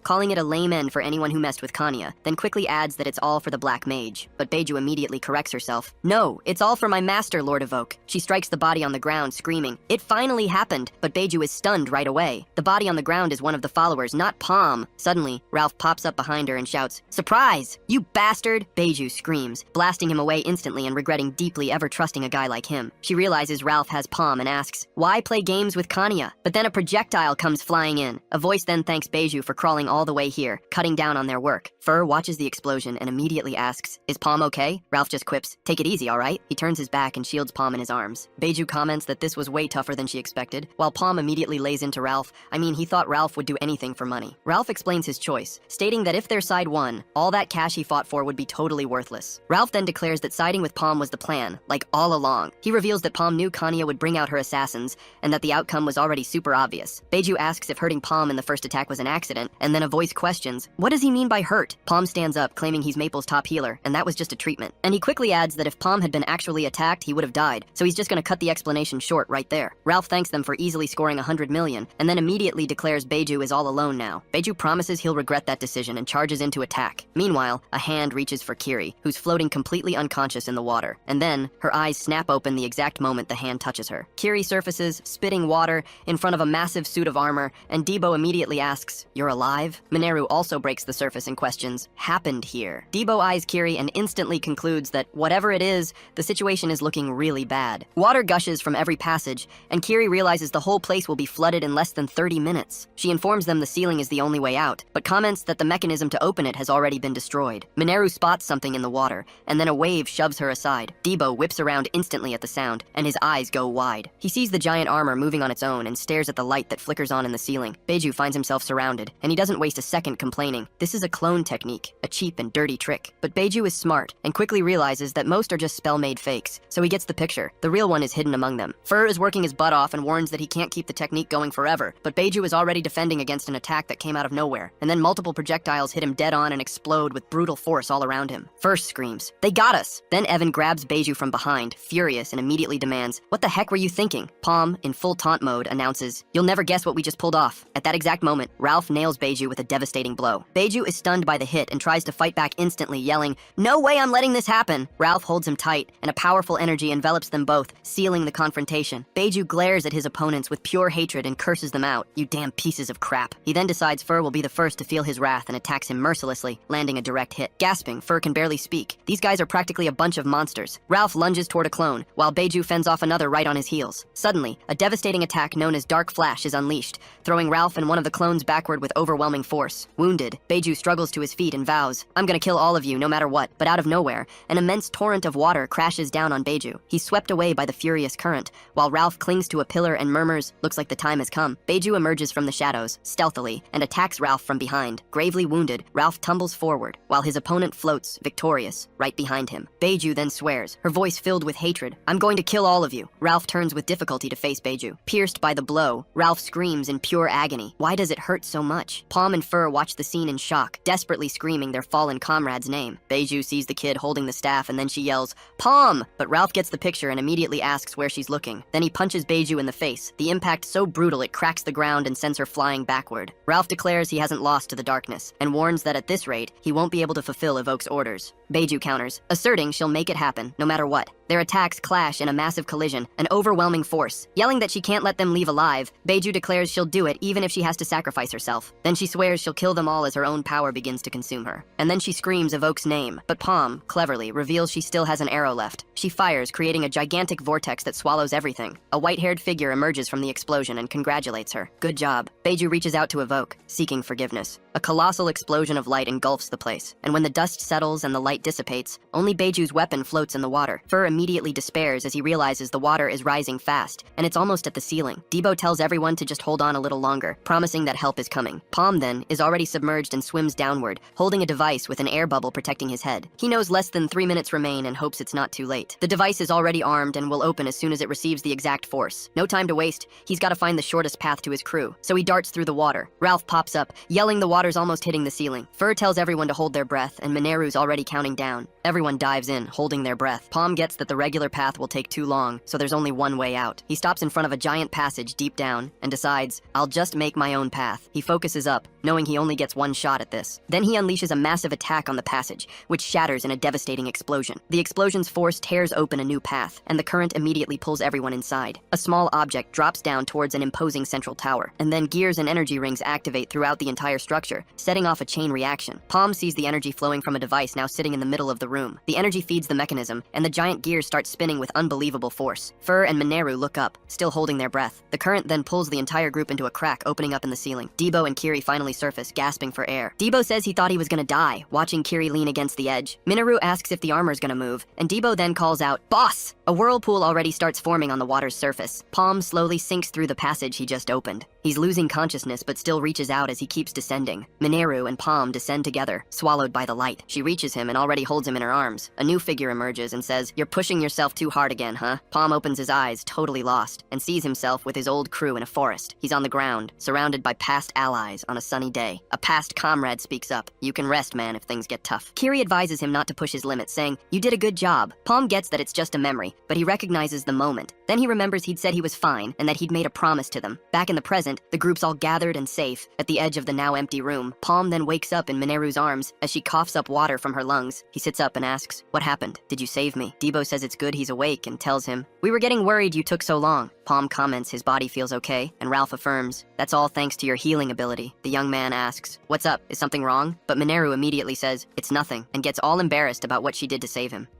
calling it a lame end for anyone who messed with Kanya, then quickly adds that it's all for the Black Mage. But Beiju immediately corrects herself. "No, it's all for my master, Lord of Oak." She strikes the body on the ground, screaming, "It finally happened!" But Beiju is stunned right away. The body on the ground is one of the followers, not Palm. Suddenly, Ralph pops up behind her and shouts, "Surprise! You bastard!" Beiju screams, blasting him away instantly and regretting deeply ever trusting a guy like him. She realizes Ralph has Palm and asks, "Why play games with Kanya?" But then a projectile comes flying in. A voice then thanks Beiju for crawling all the way here, cutting down on their work. Fur watches the explosion and immediately asks, "Is Palm okay?" Ralph just quips, "Take it easy, alright?" He turns his back and shields Palm in his arms. Beiju comments that this was way tougher than she expected, while Palm immediately lays into Ralph. I mean, he thought Ralph would do anything for money. Ralph explains his choice, stating that if their side won, all that cash he fought for would be totally worthless. Ralph then declares that siding with Palm was the plan, like all along. He reveals that Palm knew Kanya would bring out her assassins, and that the outcome was already super obvious. Beiju asks if hurting Palm in the first attack was an accident, and then a voice questions, "What does he mean by hurt?" Palm stands up, claiming he's Maple's top healer, and that was just a treatment. And he quickly adds that if Palm had been actually attacked, he would have died, so he's just gonna cut the explanation short right there. Ralph thanks them for easily scoring 100 million, and then immediately declares Beiju is all alone now. Beiju promises he'll regret that decision and charges into attack. Meanwhile, a hand reaches for Kiri, who's floating completely unconscious in the water, and then her eyes snap open the exact moment the hand touches her. Kiri surfaces, spitting water, in front of a massive suit of armor, and Debo immediately asks, "You're alive?" Mineru also breaks the surface and questions, "Happened here?" Debo eyes Kiri and instantly concludes that whatever it is, the situation is looking really bad. Water gushes from every passage, and Kiri realizes the whole place will be flooded in less than 30 minutes. She informs them the ceiling is the only way out, but comments that the mechanism to open it has already been destroyed. Mineru spots something in the water, and then a wave shoves her aside. Debo whips around instantly at the sound, and his eyes go wide. He sees the giant armor moving on its own and stares at the light that flickers on in the ceiling. Beiju finds himself surrounded, and he doesn't waste a second complaining. This is a clone technique, a cheap and dirty trick. But Beiju is smart, and quickly realizes that most are just spell-made fakes, so he gets the picture. The real one is hidden among them. Fur is working his butt off and warns that he can't keep the technique going forever, but Beiju is already defending against an attack that came out of nowhere. and then multiple projectiles hit him dead on and explode with brutal force all around him. First screams, "They got us!" Then Evan grabs Beiju from behind, furious, and immediately demands, "What the heck were you thinking?" Palm, in full taunt mode, announces, "You'll never guess what we just pulled off." At that exact moment, Ralph nails Beiju with a devastating blow. Beiju is stunned by the hit and tries to fight back instantly, yelling, "No way I'm letting this happen!" Ralph holds him tight, and a powerful energy envelops them both, sealing the confrontation. Beiju glares at his opponents with pure hatred and curses them out. "You damn pieces of crap." He then decides Fur will be the first to feel his wrath and attacks him mercilessly, landing a direct hit. Gasping, Fur can barely speak. These guys are practically a bunch of monsters. Ralph lunges toward a clone, while Beiju fends off another right on his heels. Suddenly, a devastating attack known as Dark Flash is unleashed, throwing Ralph and one of the clones backward with overwhelming force. Wounded, Beiju struggles to his feet and vows, "I'm gonna kill all of you no matter what." But out of nowhere, an immense torrent of water crashes down on Beiju. He's swept away by the furious current, while Ralph clings to a pillar and murmurs, "Looks like the time has come." Beiju emerges from the shadows, stealthily, and attacks Ralph from behind. Gravely wounded, Ralph tumbles forward, while his opponent floats, victorious, right behind him. Beiju then swears, her voice filled with hatred, "I'm going to kill all of you." Ralph turns with difficulty to face Beiju. Pierced by the blow, Ralph screams in pure agony. Why does it hurt so much? Palm and Fur watch the scene in shock, desperately screaming their fallen comrade's name. Beiju sees the kid holding the staff and then she yells, "Palm!" But Ralph gets the picture and immediately asks where she's looking. Then he punches Beiju in the face, the impact so brutal it cracks the ground and sends her flying backward. Ralph declares he hasn't lost to the darkness, and warns that at this rate, he won't be able to fulfill Evoke's orders. Beiju counters, asserting she'll make it happen, no matter what. Their attacks clash in a massive collision, an overwhelming force. Yelling that she can't let them leave alive, Beiju declares she'll do it even if she has to sacrifice herself. Then she swears she'll kill them all as her own power begins to consume her. And then she screams Evoke's name, but Palm, cleverly, reveals she still has an arrow left. She fires, creating a gigantic vortex that swallows everything. A white-haired figure emerges from the explosion and congratulates her. Good job. Beiju reaches out to Evoke, seeking forgiveness. A colossal explosion of light engulfs the place, and when the dust settles and the light dissipates, only Beiju's weapon floats in the water. Fur immediately despairs as he realizes the water is rising fast, and it's almost at the ceiling. Debo tells everyone to just hold on a little longer, promising that help is coming. Palm, then, is already submerged and swims downward, holding a device with an air bubble protecting his head. He knows less than 3 minutes remain and hopes it's not too late. The device is already armed and will open as soon as it receives the exact force. No time to waste, he's got to find the shortest path to his crew, so he darts through the water. Ralph pops up, yelling the water's almost hitting the ceiling. Fur tells everyone to hold their breath, and Mineru's already counting down. Everyone dives in, holding their breath. Palm gets that the regular path will take too long, so there's only one way out. He stops in front of a giant passage deep down and decides, "I'll just make my own path." He focuses up, knowing he only gets one shot at this. Then he unleashes a massive attack on the passage, which shatters in a devastating explosion. The explosion's force tears open a new path, and the current immediately pulls everyone inside. A small object drops down towards an imposing central tower, and then gears and energy rings activate throughout the entire structure, setting off a chain reaction. Palm sees the energy flowing from a device now sitting in the middle of the room. The energy feeds the mechanism, and the giant gears start spinning with unbelievable force. Fur and Mineru look up, still holding their breath. The current then pulls the entire group into a crack opening up in the ceiling. Debo and Kiri finally surface, gasping for air. Debo says he thought he was gonna die, watching Kiri lean against the edge. Mineru asks if the armor's gonna move, and Debo then calls out, "Boss!" A whirlpool already starts forming on the water's surface. Palm slowly sinks through the passage he just opened. He's losing consciousness but still reaches out as he keeps descending. Mineru and Palm descend together, swallowed by the light. She reaches him and already holds him in her arms. A new figure emerges and says, "You're pushing yourself too hard again, huh?" Palm opens his eyes, totally lost, and sees himself with his old crew in a forest. He's on the ground, surrounded by past allies on a sunny day. A past comrade speaks up, "You can rest, man, if things get tough." Kiri advises him not to push his limits, saying, "You did a good job." Palm gets that it's just a memory, but he recognizes the moment. Then he remembers he'd said he was fine and that he'd made a promise to them. Back in the present, the group's all gathered and safe at the edge of the now empty room. Palm then wakes up in Mineru's arms as she coughs up water from her lungs. He sits up and asks, "What happened? Did you save me?" Debo says it's good he's awake and tells him, "We were getting worried you took so long." Palm comments his body feels okay, and Ralph affirms, "That's all thanks to your healing ability." The young man asks, "What's up? Is something wrong?" But Mineru immediately says, "It's nothing," and gets all embarrassed about what she did to save him.